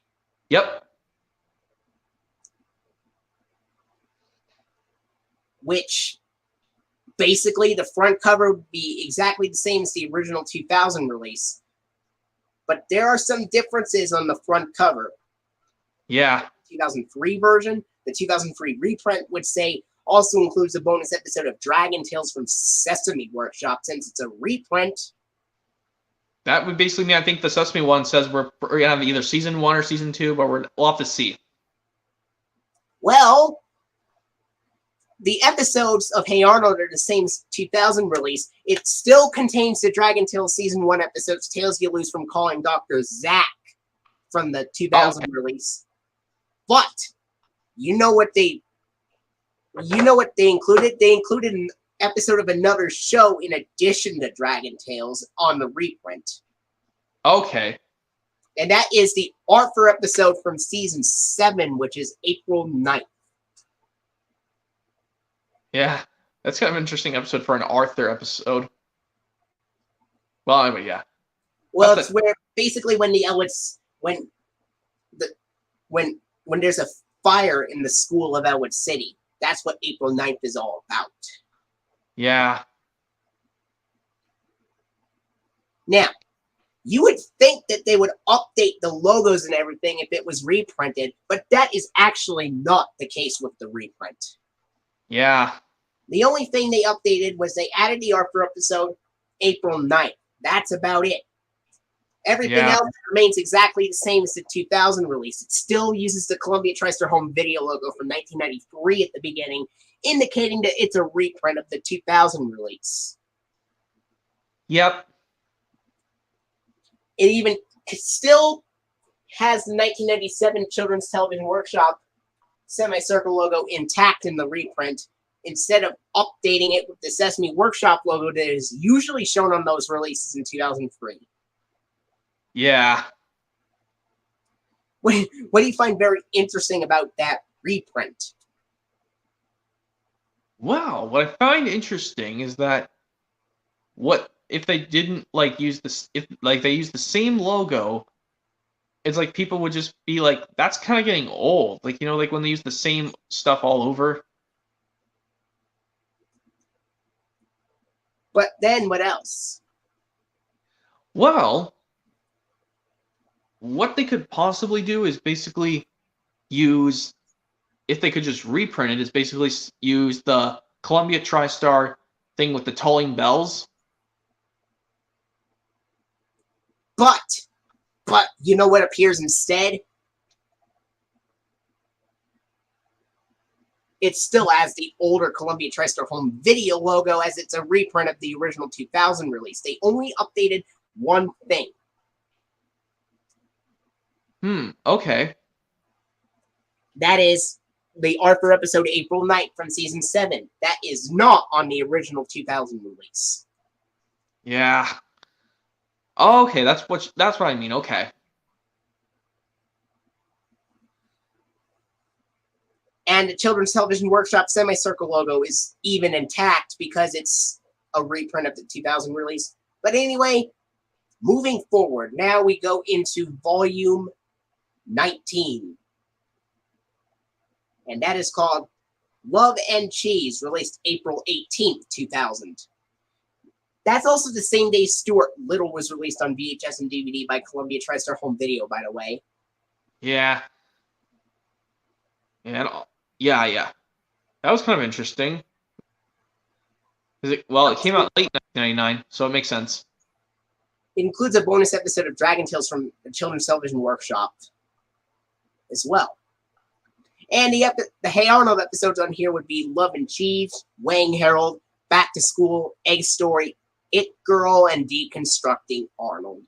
Yep. Which, basically, the front cover would be exactly the same as the original 2000 release. But there are some differences on the front cover. Yeah. 2003 version, the 2003 reprint would say also includes a bonus episode of Dragon Tales from Sesame Workshop, since it's a reprint. That would basically mean I think the Sesame one says we're going to have either season 1 or season 2, but we'll have to see. Well, the episodes of Hey Arnold are the same as 2000 release. It still contains the Dragon Tales season 1 episodes, Tales You Lose from Calling Dr. Zack from the 2000 release. But you know what they included? They included an episode of another show in addition to Dragon Tales on the reprint. Okay. And that is the Arthur episode from season 7, which is April 9th. Yeah, that's kind of an interesting episode for an Arthur episode. Well, anyway, yeah. Well, it's where basically when there's a fire in the school of Elwood City. That's what April 9th is all about. Yeah. Now, you would think that they would update the logos and everything if it was reprinted, but that is actually not the case with the reprint. Yeah. The only thing they updated was they added the Arthur episode April 9th. That's about it. Everything else remains exactly the same as the 2000 release. It still uses the Columbia TriStar Home Video logo from 1993 at the beginning, indicating that it's a reprint of the 2000 release. Yep. It still has the 1997 Children's Television Workshop semicircle logo intact in the reprint, instead of updating it with the Sesame Workshop logo that is usually shown on those releases in 2003. Yeah. What do you find very interesting about that reprint? Wow, what I find interesting is that what if they didn't like use this, if like they use the same logo, it's like people would just be like, that's kind of getting old. Like, like when they use the same stuff all over. But then what else? Well, what they could possibly do is basically use, if they could just reprint it, is basically use the Columbia TriStar thing with the tolling bells. But you know what appears instead? it still has the older Columbia TriStar Home Video logo, as it's a reprint of the original 2000 release. They only updated one thing. Okay. That is the Arthur episode April 9th from season 7. That is not on the original 2000 release. Yeah. Okay, that's what I mean. Okay. And the Children's Television Workshop semicircle logo is even intact because it's a reprint of the 2000 release. But anyway, moving forward, now we go into volume 19. And that is called Love and Cheese, released April 18th, 2000. That's also the same day Stuart Little was released on VHS and DVD by Columbia TriStar Home Video, by the way. Yeah. Yeah. That was kind of interesting. It came out late 1999, so it makes sense. It includes a bonus episode of Dragon Tales from the Children's Television Workshop as well. And the Hey Arnold episodes on here would be Love and Cheese, Wang Harold, Back to School, Egg Story, It Girl, and Deconstructing Arnold.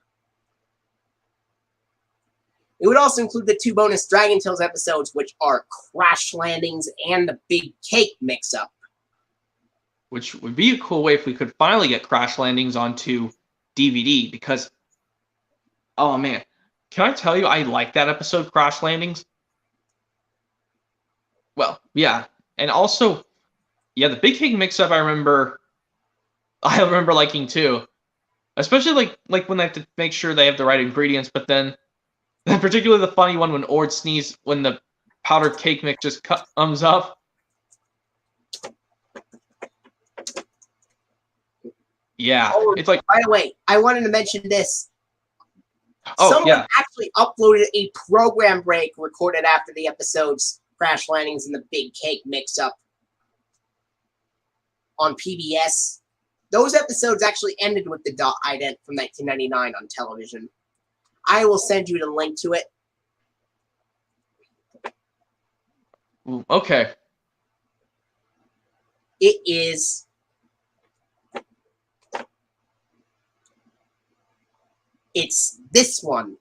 It would also include the 2 bonus Dragon Tales episodes, which are Crash Landings and the Big Cake Mix-Up. Which would be a cool way if we could finally get Crash Landings onto DVD, because, oh man, can I tell you, I like that episode, Crash Landings. Well, yeah, and also, yeah, the Big Cake Mix-Up I remember liking too, especially like when they have to make sure they have the right ingredients, but then particularly the funny one when Ord sneezes when the powdered cake mix just comes up. Yeah, it's like. By the way, I wanted to mention this. Oh, Someone actually uploaded a program break recorded after the episodes Crash Landings and the Big Cake Mix-Up on PBS. Those episodes actually ended with the ident from 1999 on television. I will send you the link to it. Okay. It is... It's this one.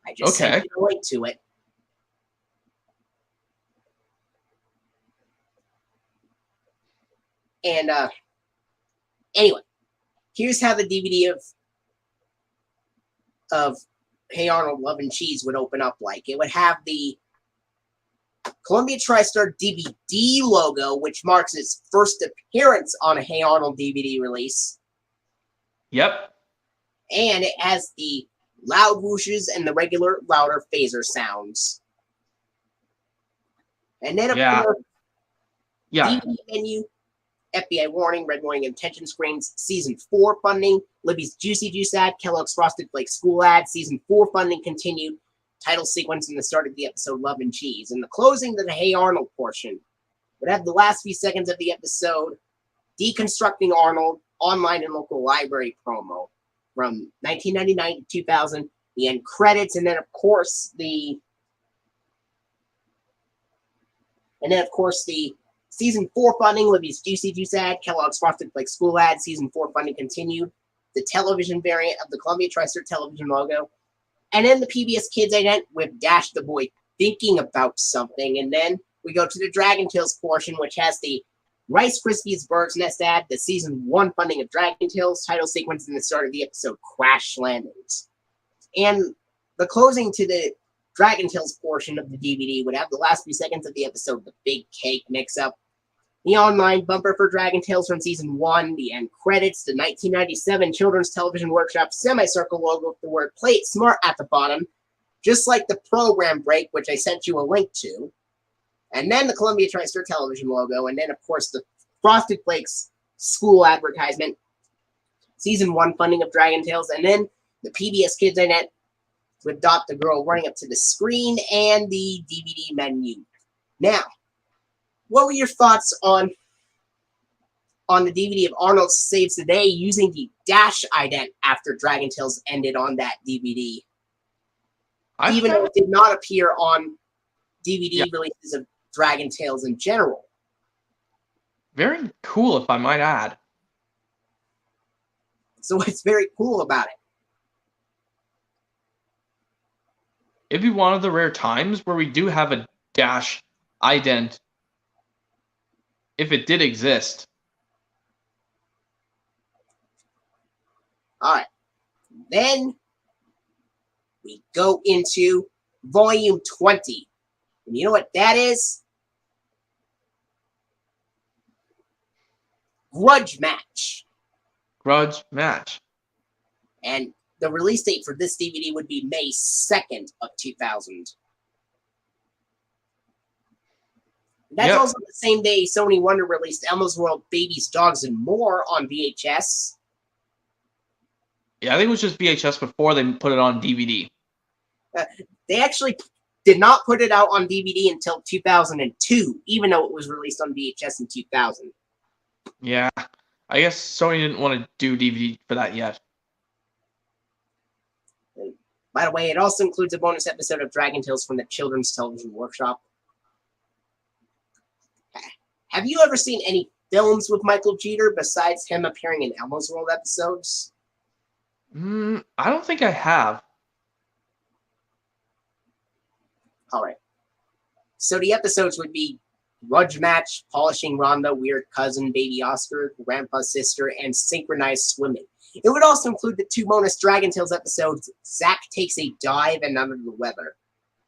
I just sent you the link to it. And anyway, here's how the DVD of Hey Arnold, Love and Cheese would open up like. It would have the Columbia TriStar DVD logo, which marks its first appearance on a Hey Arnold DVD release. Yep. And it has the loud whooshes and the regular, louder phaser sounds. And then, of course, DVD menu, FBI warning, red warning, intention screens, season 4 funding, Libby's Juicy Juice ad, Kellogg's Frosted Flakes school ad, season 4 funding continued, title sequence in the start of the episode, Love and Cheese. And the closing to the Hey Arnold portion would have the last few seconds of the episode, Deconstructing Arnold, online and local library promo from 1999 to 2000, the end credits, and then of course the season 4 funding, Libby's Juicy Juice ad, Kellogg's Frosted Flakes school ad, season 4 funding continued, the television variant of the Columbia TriStar television logo, and then the PBS Kids Ident with Dash the Boy thinking about something, and then we go to the Dragon Tales portion, which has the Rice Krispies Bird's Nest ad, the season 1 funding of Dragon Tales, title sequence in the start of the episode, Crash Landings. And the closing to the Dragon Tales portion of the DVD would have the last few seconds of the episode, the Big Cake Mix-Up, the online bumper for Dragon Tales from season 1, the end credits, the 1997 Children's Television Workshop semicircle logo with the word Play It Smart at the bottom, just like the program break, which I sent you a link to. And then the Columbia TriStar television logo, and then, of course, the Frosted Flakes school advertisement, season 1 funding of Dragon Tales, and then the PBS Kids Ident with Adopt the Girl running up to the screen, and the DVD menu. Now, what were your thoughts on the DVD of Arnold Saves the Day using the Dash ident after Dragon Tales ended on that DVD? Even though it did not appear on DVD releases of Dragon Tales in general. Very cool, if I might add. So what's very cool about it? It'd be one of the rare times where we do have a dash ident, if it did exist. All right. Then we go into Volume 20. And you know what that is? Grudge Match. Grudge Match. And the release date for this DVD would be May 2nd of 2000. That's also the same day Sony Wonder released Elmo's World, Babies, Dogs, and More on VHS. Yeah, I think it was just VHS before they put it on DVD. They actually did not put it out on DVD until 2002, even though it was released on VHS in 2000. Yeah, I guess Sony didn't want to do DVD for that yet. And by the way, it also includes a bonus episode of Dragon Tales from the Children's Television Workshop. Have you ever seen any films with Michael Jeter besides him appearing in Elmo's World episodes? I don't think I have. All right. So the episodes would be Grudge Match, Polishing Rhonda, Weird Cousin, Baby Oscar, Grandpa's Sister, and Synchronized Swimming. It would also include the 2 bonus Dragon Tales episodes, Zack Takes a Dive and Under the Weather.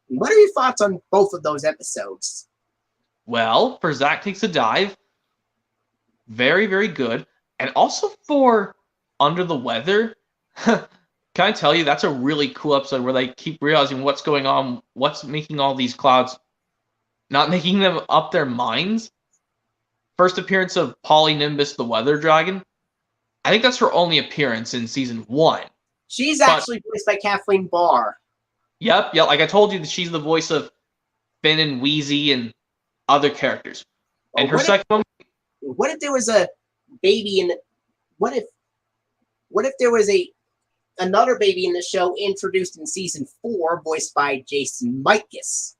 What are your thoughts on both of those episodes? Well, for Zack Takes a Dive, very, very good. And also for Under the Weather, can I tell you, that's a really cool episode where they keep realizing what's going on, what's making all these clouds, not making them up their minds. First appearance of Polly Nimbus, the Weather Dragon. I think that's her only appearance in season 1. She's actually voiced by Kathleen Barr. Yep, like I told you, that she's the voice of Finn and Wheezy and other characters. And her second one. What if there was a baby in? What if there was another baby in the show introduced in season 4, voiced by Jason Mikas?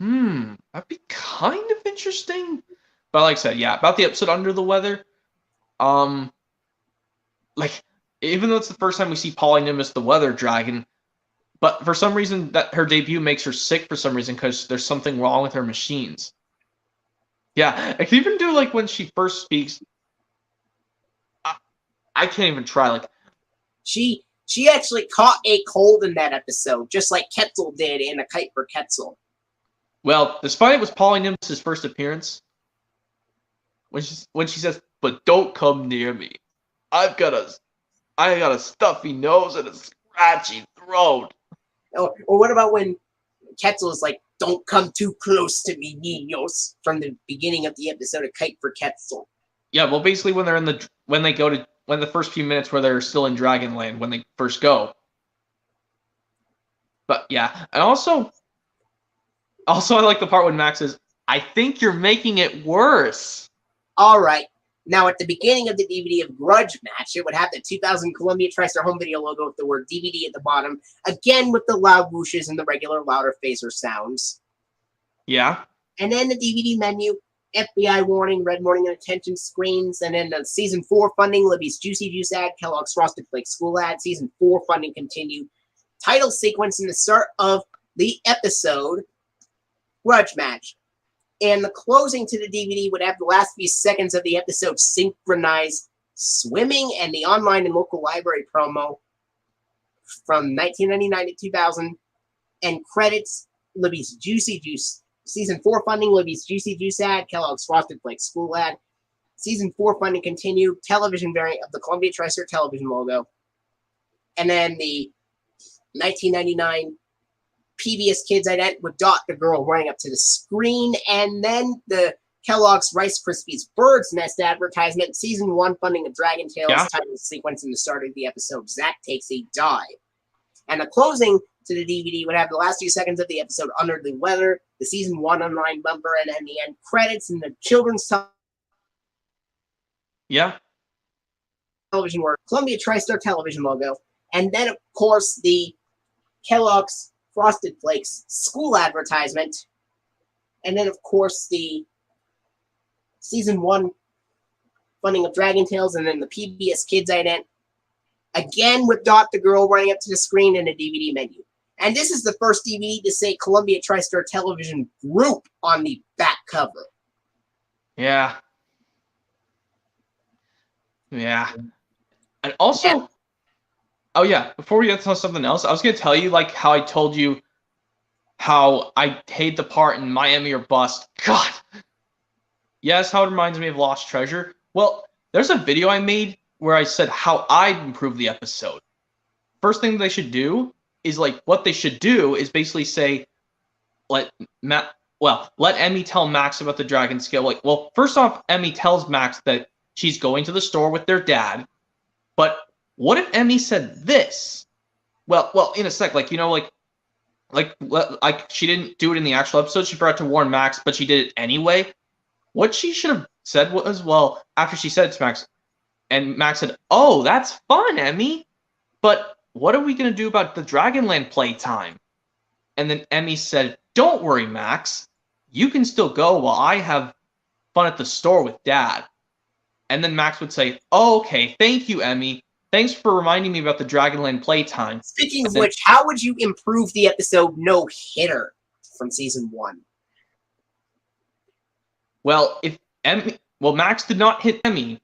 That'd be kind of interesting. But like I said, yeah, about the episode Under the Weather. Like, even though it's the first time we see Polly Nimbus, the Weather Dragon, but for some reason that her debut makes her sick for some reason because there's something wrong with her machines. Yeah, I can even do like when she first speaks. I can't even try. Like, she actually caught a cold in that episode, just like Quetzal did in A Kite for Quetzal. Well, despite it was Polly Nimbus' first appearance, when she says, "But don't come near me. I got a stuffy nose and a scratchy throat." Or what about when Quetzal is like, "Don't come too close to me, niños," from the beginning of the episode of Kite for Quetzal. Yeah, well, basically when the first few minutes where they're still in Dragonland when they first go. But yeah, and also I like the part when Max says, "I think you're making it worse." All right. Now, at the beginning of the DVD of Grudge Match, it would have the 2000 Columbia TriStar home video logo with the word DVD at the bottom, again with the loud whooshes and the regular louder phaser sounds. Yeah. And then the DVD menu, FBI warning, red warning and attention screens, and then the season 4 funding, Libby's Juicy Juice ad, Kellogg's Frosted Flakes school ad, season 4 funding continued, title sequence in the start of the episode, Grudge Match. And the closing to the DVD would have the last few seconds of the episode Synchronized Swimming and the online and local library promo from 1999 to 2000. And credits, Libby's Juicy Juice. Season 4 funding, Libby's Juicy Juice ad, Kellogg's Frosted Flakes school ad. Season 4 funding continued, television variant of the Columbia TriStar television logo. And then the 1999 Pbs Kids Ident with Dot the girl running up to the screen, and then the Kellogg's Rice Krispies Bird's Nest advertisement, season 1 funding of Dragon Tales, title sequence in the start of the episode, Zack Takes a Dive. And the closing to the DVD would have the last few seconds of the episode Under the Weather, the season 1 online bumper, and then the end credits and the children's television work, Columbia TriStar television logo, and then of course the Kellogg's Frosted Flakes school advertisement. And then, of course, the Season 1 funding of Dragon Tales, and then the Pbs Kids Ident. Again with Dot the Girl running up to the screen in a DVD menu. And this is the first DVD to say Columbia TriStar Television Group on the back cover. Yeah. Yeah. And also, oh yeah, before we get to something else, I was going to tell you, like, how I told you how I hate the part in Miami or Bust. God! Yes, how it reminds me of Lost Treasure. Well, there's a video I made where I said how I'd improve the episode. First thing they should do is, like, what they should do is basically say, let Emmy tell Max about the dragon scale. Like, well, first off, Emmy tells Max that she's going to the store with their dad. But what if Emmy said this? Well, in a sec, like, you know, like she didn't do it in the actual episode. She forgot to warn Max, but she did it anyway. What she should have said was, well, after she said it to Max, and Max said, "Oh, that's fun, Emmy. But what are we gonna do about the Dragonland playtime?" And then Emmy said, "Don't worry, Max. You can still go while I have fun at the store with Dad." And then Max would say, "Oh, okay, thank you, Emmy. Thanks for reminding me about the Dragonland playtime." Speaking of which, how would you improve the episode No Hitter from Season 1? Well, Max did not hit Emmy.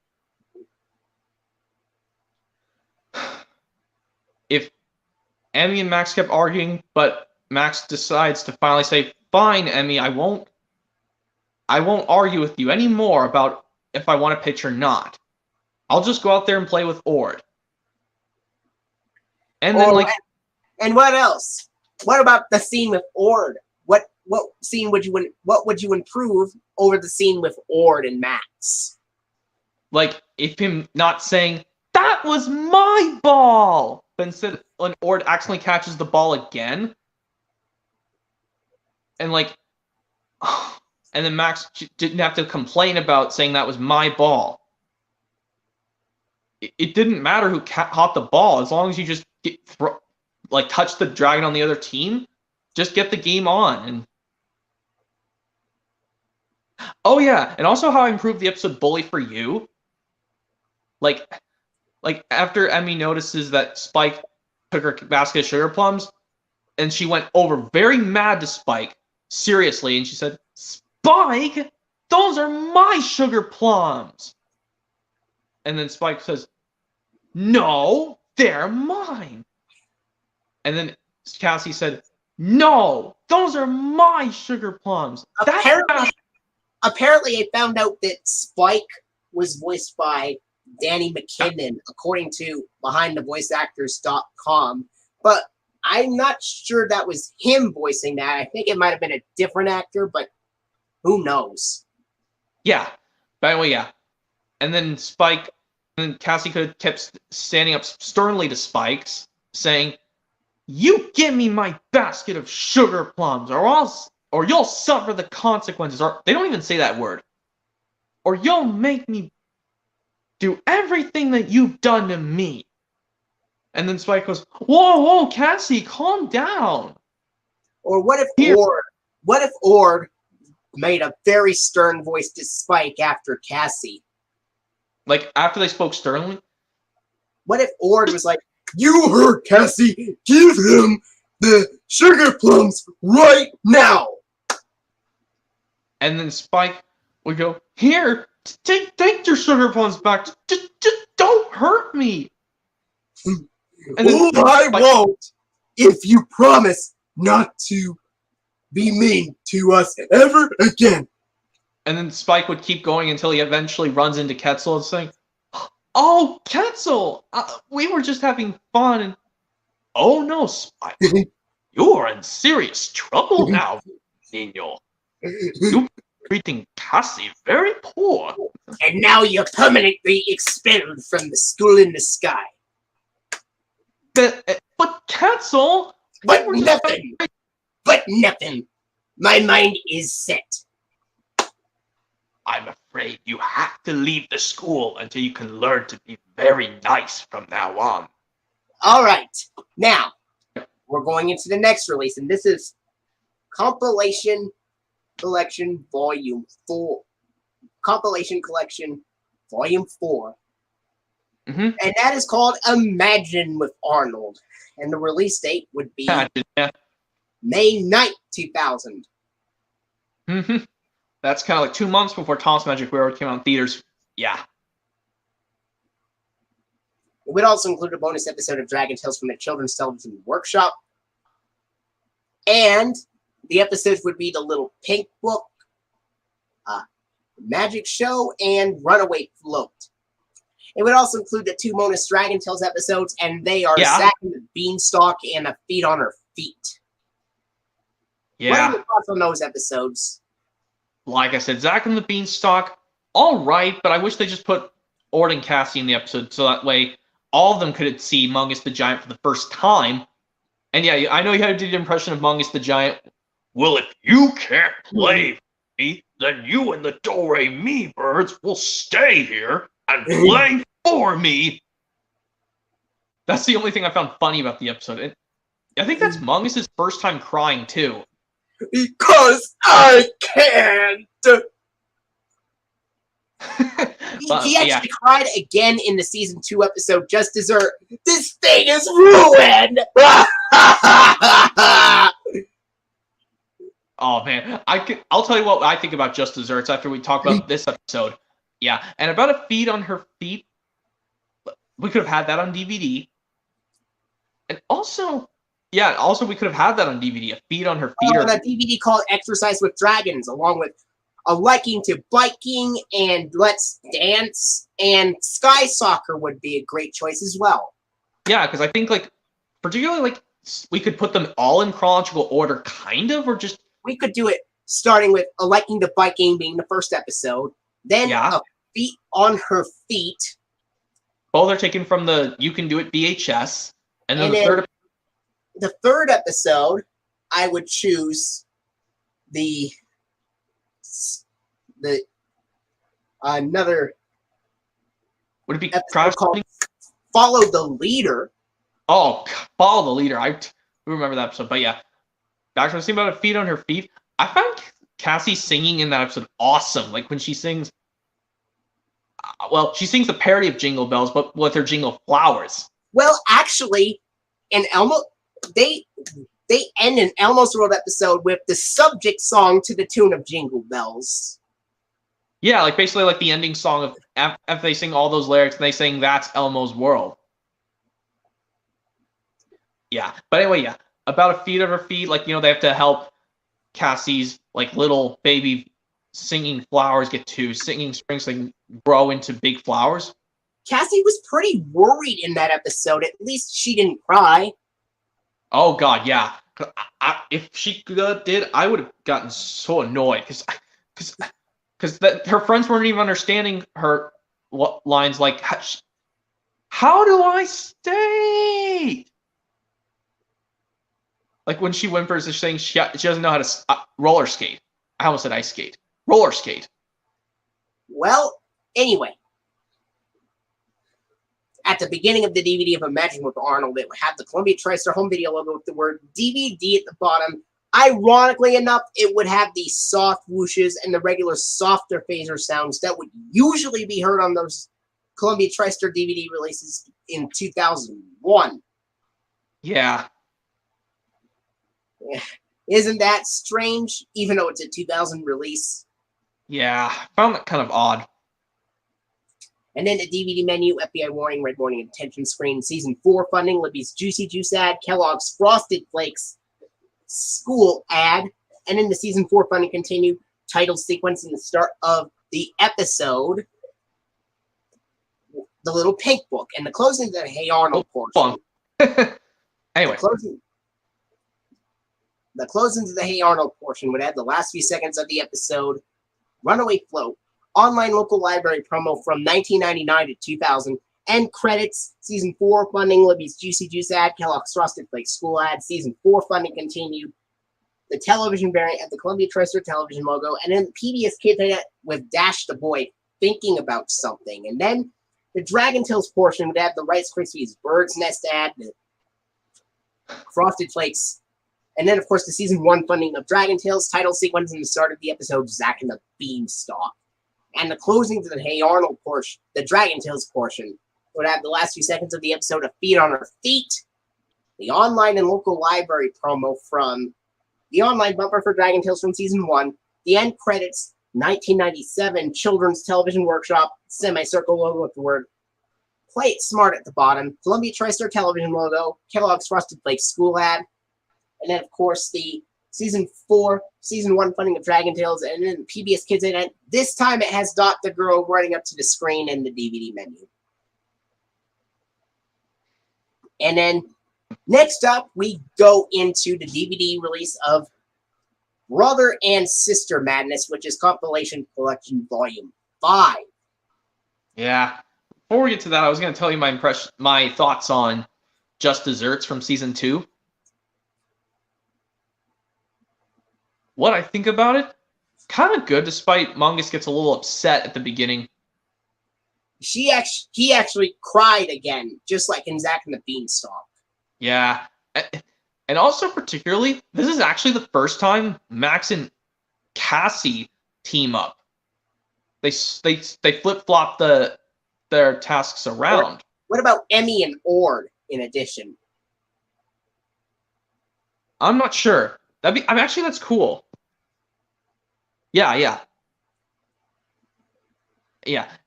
If Emmy and Max kept arguing, but Max decides to finally say, "Fine, Emmy, I won't argue with you anymore about if I want to pitch or not. I'll just go out there and play with Ord." And then, and what else? What about the scene with Ord? What scene would you improve over the scene with Ord and Max? Like, if him not saying, "That was my ball," but instead when Ord accidentally catches the ball again, and and then Max didn't have to complain about saying that was my ball. It didn't matter who caught the ball, as long as you just touch the dragon on the other team, just get the game on. And oh yeah, and also how I improved the episode Bully for You. Like after Emmy notices that Spike took her basket of sugar plums, and she went over very mad to Spike, seriously, and she said, "Spike, those are my sugar plums." And then Spike says, "No, they're mine." And then Cassie said, "No, those are my sugar plums." Apparently, I found out that Spike was voiced by Danny McKinnon, according to BehindTheVoiceActors.com. But I'm not sure that was him voicing that. I think it might have been a different actor, but who knows? Yeah. By the way, yeah. And then Cassie could have kept standing up sternly to Spikes, saying, "You give me my basket of sugar plums, or you'll suffer the consequences." Or they don't even say that word. "Or you'll make me do everything that you've done to me." And then Spike goes, Whoa, Cassie, calm down." Or what if Ord made a very stern voice to Spike after Cassie? Like, after they spoke sternly? What if Ord was like, "You heard Cassie, give him the sugar plums right now." And then Spike would go, "Here, take your sugar plums back. Just don't hurt me." And then I won't, if you promise not to be mean to us ever again. And then Spike would keep going until he eventually runs into Quetzal and saying, "Oh, Quetzal, we were just having fun." And, "Oh no, Spike, you are in serious trouble now, Nino. You're treating Cassie very poor. And now you're permanently expelled from the school in the sky." But Quetzal, But nothing. My mind is set. I'm afraid you have to leave the school until you can learn to be very nice from now on. All right. Now, we're going into the next release, and this is Compilation Collection Volume 4. Compilation Collection Volume 4. Mm-hmm. And that is called Imagine with Arnold. And the release date would be May 9th, 2000. Mm-hmm. That's kind of like 2 months before Thomas Magic Railroad came out in theaters. Yeah. It would also include a bonus episode of Dragon Tales from the Children's Television Workshop. And the episodes would be The Little Pink Book, Magic Show, and Runaway Float. It would also include the 2 bonus Dragon Tales episodes, and they are Zack and the Beanstalk and A Feet on Her Feet. Yeah. What are your thoughts on those episodes? Like I said, Zack and the Beanstalk, all right, but I wish they just put Ord and Cassie in the episode so that way all of them could see Mungus the Giant for the first time. And yeah, I know you had to do the impression of Mungus the Giant. Well, if you can't play for me, then you and the Do-Re-Mi birds will stay here and play for me. That's the only thing I found funny about the episode. And I think that's Mungus's first time crying, too. Because I can't! He actually cried again in the season 2 episode, Just Dessert. This thing is ruined! Oh, man. I'll tell you what I think about Just Desserts after we talk about this episode. Yeah, and about A Feet on Her Feet, we could have had that on DVD. And also, we could have had that on DVD, A Feet on Her Feet. On a DVD called Exercise with Dragons, along with a liking to biking and Let's Dance, and Sky Soccer would be a great choice as well. Yeah, because I think, like, particularly, like, we could put them all in chronological order, kind of, or just... We could do it starting with A Liking to Biking being the first episode, then A Feet on Her Feet. Both are taken from the You Can Do It VHS. And then the third episode, I would choose another would it be called Follow the Leader. Oh, Follow the Leader. I remember that episode. But yeah, back to the scene about A Feet on Her Feet. I found Cassie singing in that episode awesome. Like when she sings, she sings the parody of Jingle Bells, but with her Jingle Flowers. Well, actually, in Elmo, they end an Elmo's World episode with the subject song to the tune of Jingle Bells. Yeah, like basically like the ending song of after they sing all those lyrics and they sing That's Elmo's World. Yeah, but anyway, yeah, about A Feet on Her Feet, like, they have to help Cassie's like little baby singing flowers get to singing strings so they can grow into big flowers. Cassie was pretty worried in that episode. At least she didn't cry. Oh, God, yeah. If she did, I would have gotten so annoyed because her friends weren't even understanding her lines like, how do I stay? Like when she whimpers, she's saying she doesn't know how to roller skate. I almost said ice skate. Roller skate. Well, anyway. At the beginning of the DVD of Imagine with Arnold, it would have the Columbia TriStar home video logo with the word DVD at the bottom. Ironically enough, it would have the soft whooshes and the regular softer phaser sounds that would usually be heard on those Columbia TriStar DVD releases in 2001. Yeah. Isn't that strange, even though it's a 2000 release? Yeah, I found that kind of odd. And then the DVD menu, FBI warning, red warning, attention screen, season 4 funding, Libby's Juicy Juice ad, Kellogg's Frosted Flakes school ad, and then the season 4 funding continued, title sequence in the start of the episode, The Little Pink Book, and the closing of the Hey Arnold portion. Anyway. The closing of the Hey Arnold portion would add the last few seconds of the episode, Runaway Float, online local library promo from 1999 to 2000, end credits, season 4 funding, Libby's Juicy Juice ad, Kellogg's Frosted Flakes school ad, season 4 funding continued, the television variant of the Columbia TriStar television logo, and then Pbs Kids Ident with Dash the Boy thinking about something. And then the Dragon Tales portion would have the Rice Krispies Bird's Nest ad, Frosted Flakes. And then, of course, the Season 1 funding of Dragon Tales, title sequence, and the start of the episode, Zack and the Beanstalk. And the closing to the Hey Arnold portion, the Dragon Tales portion, would have the last few seconds of the episode of Feet on Her Feet, the online and local library promo from the online bumper for Dragon Tales from Season 1, the end credits, 1997 Children's Television Workshop, semicircle logo with the word Play It Smart at the bottom, Columbia TriStar Television logo, Kellogg's Frosted Flakes school ad, and then, of course, the Season 4, Season 1 funding of Dragon Tales, and then Pbs Kids Ident. This time it has Dot the Girl running up to the screen in the DVD menu. And then, next up, we go into the DVD release of Brother and Sister Madness, which is Compilation Collection Volume 5. Yeah. Before we get to that, I was going to tell you my thoughts on Just Desserts from Season 2. What I think about it, kind of good, despite Mongus gets a little upset at the beginning. He actually cried again, just like in Zack and the Beanstalk. Yeah. And also, particularly, this is actually the first time Max and Cassie team up. They flip-flop their tasks around. What about Emmy and Ord in addition? I'm not sure. Actually, that's cool. Yeah.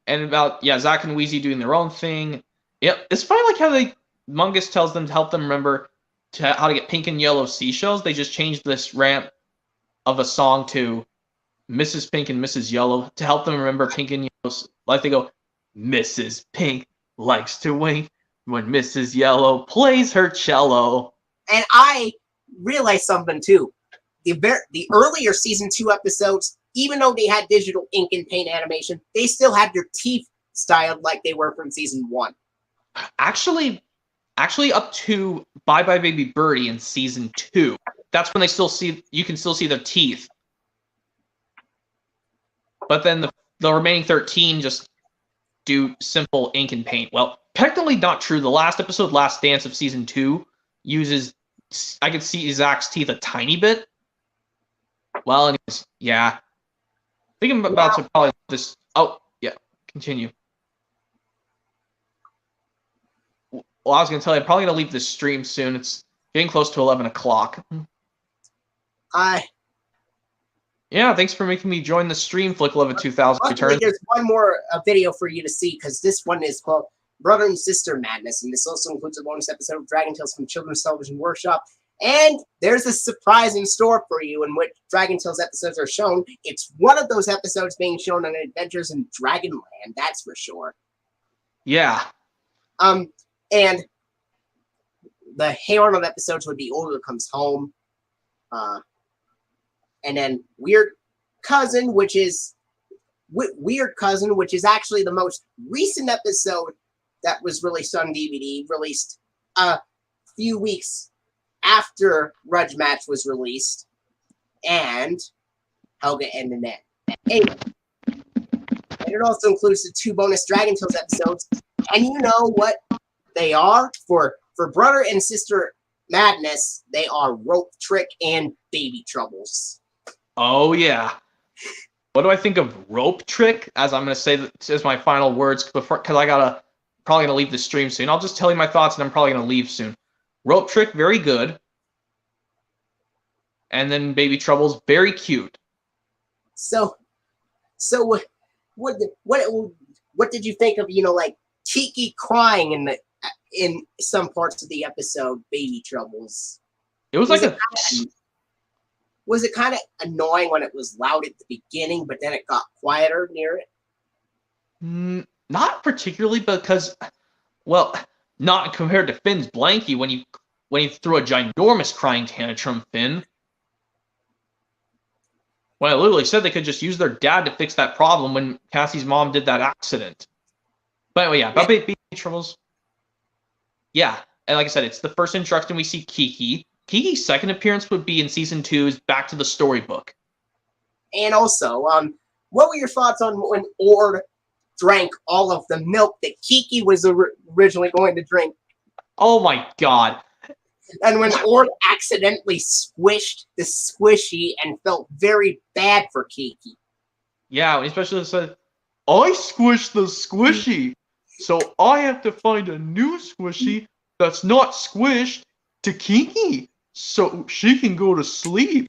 And about Zack and Wheezy doing their own thing. Yep, it's funny like how Mungus tells them to help them remember how to get pink and yellow seashells. They just changed this ramp of a song to Mrs. Pink and Mrs. Yellow to help them remember pink and yellow. Like they go, Mrs. Pink likes to wink when Mrs. Yellow plays her cello. And I realized something too. The earlier Season 2 episodes, even though they had digital ink and paint animation, they still had their teeth styled like they were from Season 1. Actually up to Bye Bye Baby Birdie in Season 2. That's when you can still see their teeth. But then the remaining 13 just do simple ink and paint. Well, technically not true. The last episode, Last Dance of Season 2, I could see Zach's teeth a tiny bit. Well, anyways, yeah. Thinking about to probably this. Oh, yeah. Continue. Well, I was going to tell you, I'm probably going to leave this stream soon. It's getting close to 11 o'clock. Yeah, thanks for making me join the stream, FlickLove2000 returns. There's one more video for you to see, because this one is called Brother and Sister Madness, and this also includes a bonus episode of Dragon Tales from Children's Television Workshop. And there's a surprise in store for you in which Dragon Tales episodes are shown. It's one of those episodes being shown on Adventures in Dragonland, that's for sure. Yeah. And the Hey Arnold episodes would be Older Comes Home. And then Weird Cousin, which is actually the most recent episode that was released on DVD, released a few weeks after Rudge Match was released, and Helga and Nanette. Anyway, and it also includes the 2 bonus Dragon Tales episodes. And you know what they are? For Brother and Sister Madness, they are Rope Trick and Baby Troubles. Oh, yeah. What do I think of Rope Trick? As I'm going to say that as my final words, because I probably going to leave the stream soon. I'll just tell you my thoughts, and I'm probably going to leave soon. Rope Trick, very good. And then Baby Troubles, very cute. So what did you think of, like Kiki crying in some parts of the episode, Baby Troubles? It was like was it kind of annoying when it was loud at the beginning, but then it got quieter near it? Not particularly, because, well, not compared to Finn's Blankie when he threw a ginormous crying tantrum, Finn. When I literally said they could just use their dad to fix that problem when Cassie's mom did that accident. But anyway, yeah, about Baby Troubles. Yeah, and like I said, it's the first introduction we see Kiki. Kiki's second appearance would be in Season 2's Back to the Storybook. And also, what were your thoughts on when Ord drank all of the milk that Kiki was originally going to drink? Oh my god. And when Ord accidentally squished the squishy and felt very bad for Kiki. Yeah, especially said, I squished the squishy, so I have to find a new squishy that's not squished to Kiki, so she can go to sleep.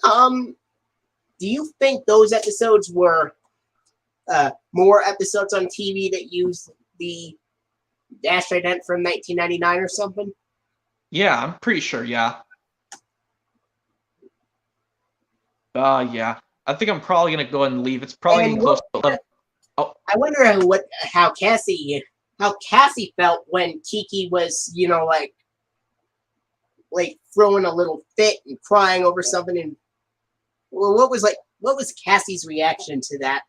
Do you think those episodes were more episodes on TV that used the Dash Ident from 1999 or something? Yeah, I'm pretty sure, yeah. Yeah. I think I'm probably going to go ahead and leave. It's probably getting close to 11. Oh. I wonder how Cassie felt when Kiki was, like throwing a little fit and crying over something. And well, what was Cassie's reaction to that?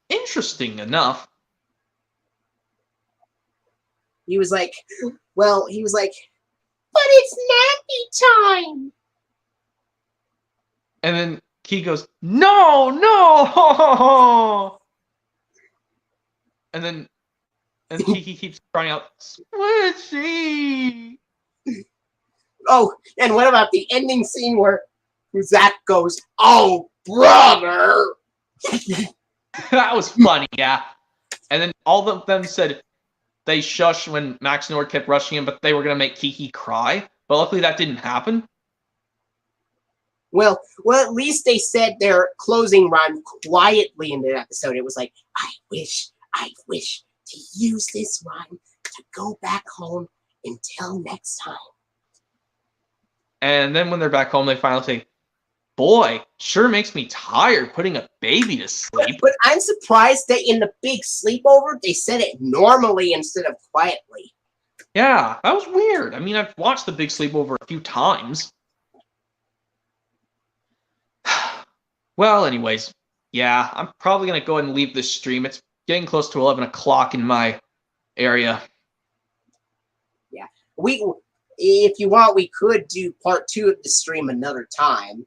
Interesting enough. He was like, but it's nappy time. And then Kiki goes, no! And Kiki keeps crying out, Squishy! Oh, and what about the ending scene where Zach goes, oh, brother! That was funny, yeah. And then all of them said they shushed when Max Nord kept rushing him, but they were going to make Kiki cry. But luckily that didn't happen. Well, at least they said their closing rhyme quietly in the episode. It was like, I wish to use this rhyme to go back home until next time. And then when they're back home, they finally say, boy, sure makes me tired putting a baby to sleep. But I'm surprised that in the big sleepover, they said it normally instead of quietly. Yeah, that was weird. I mean, I've watched the big sleepover a few times. Well, anyways, yeah, I'm probably going to go ahead and leave this stream. It's getting close to 11 o'clock in my area. Yeah, if you want, we could do part 2 of the stream another time.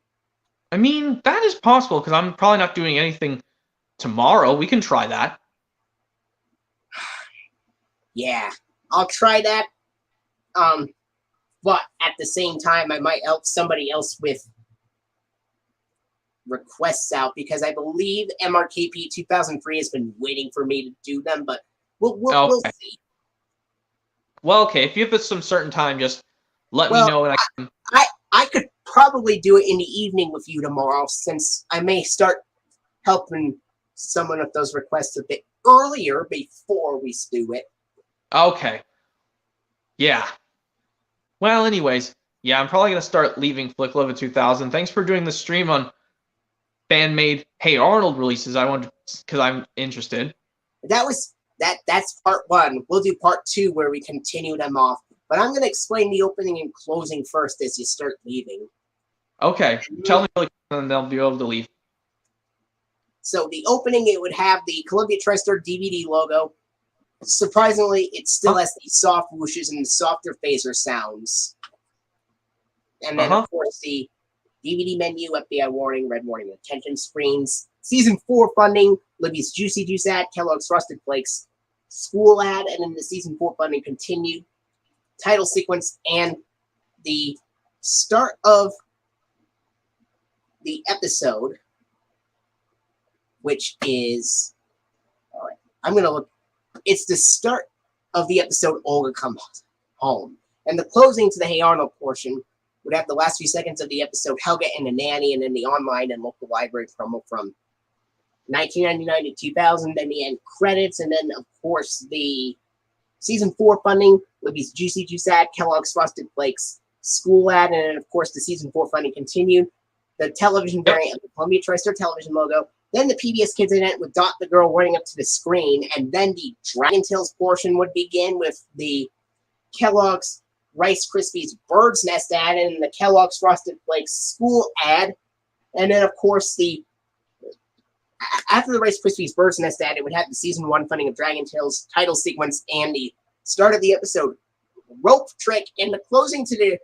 I mean, that is possible because I'm probably not doing anything tomorrow. We can try that. Yeah, I'll try that. But at the same time, I might help somebody else with requests out because I believe MRKP 2003 has been waiting for me to do them, but we'll see. Well, okay, if you have some certain time, just let me know. And I could probably do it in the evening with you tomorrow, since I may start helping someone with those requests a bit earlier before we do it. Okay. Yeah. Well, anyways, yeah, I'm probably going to start leaving Flicklover 2000. Thanks for doing the stream on fan-made Hey Arnold releases. Because I'm interested. That's part 1. We'll do part 2 where we continue them off. But I'm going to explain the opening and closing first as you start leaving. Okay. Tell me really quick and they'll be able to leave. So the opening, it would have the Columbia TriStar DVD logo. Surprisingly, it still has the soft whooshes and the softer phaser sounds. And then, of course, the DVD menu, FBI warning, red warning, attention screens. Season 4 funding, Libby's Juicy Juice ad, Kellogg's Frosted Flakes, school ad, and then the Season 4 funding continued. Title sequence, and the start of the episode, which is, all right, I'm going to look. It's the start of the episode, Olga Comes Home. And the closing to the Hey Arnold portion would have the last few seconds of the episode, Helga and the Nanny, and then the online and local library promo from 1999 to 2000, then the end credits, and then, of course, the Season 4 funding, Libby's Juicy Juice ad, Kellogg's Frosted Flakes school ad, and then, of course, the Season 4 funding continued. The television variant of the Columbia TriStar television logo. Then the Pbs Kids Ident with Dot the Girl running up to the screen, and then the Dragon Tales portion would begin with the Kellogg's Rice Krispies Bird's Nest ad and the Kellogg's Frosted Flakes school ad. And then, of course, after the Rice Krispies Bird's Nest ad, it would have the Season 1 funding of Dragon Tales title sequence and the start of the episode rope trick, and the closing to the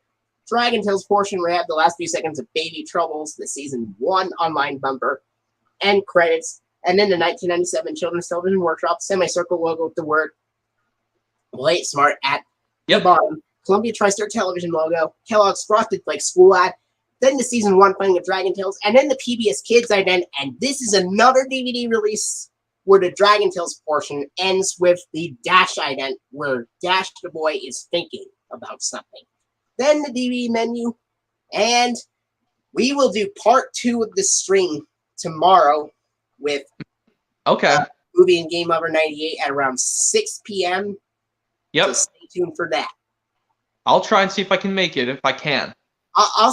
Dragon Tales portion would have the last few seconds of Baby Troubles, the Season 1 online bumper, end credits, and then the 1997 Children's Television Workshop semicircle logo with the word Play It Smart at Yep. the bottom. Columbia TriStar Television logo. Kellogg's Frosted Flakes school ad. Then the season 1 playing of Dragon Tales, and then the PBS Kids Ident, and this is another DVD release where the Dragon Tales portion ends with the Dash Ident, where Dash the boy is thinking about something. Then the DVD menu, and we will do part 2 of the stream tomorrow with Okay. Movie and Game Lover 98 at around 6 p.m. Yep. So stay tuned for that. I'll try and see if I can make it if I can. I'll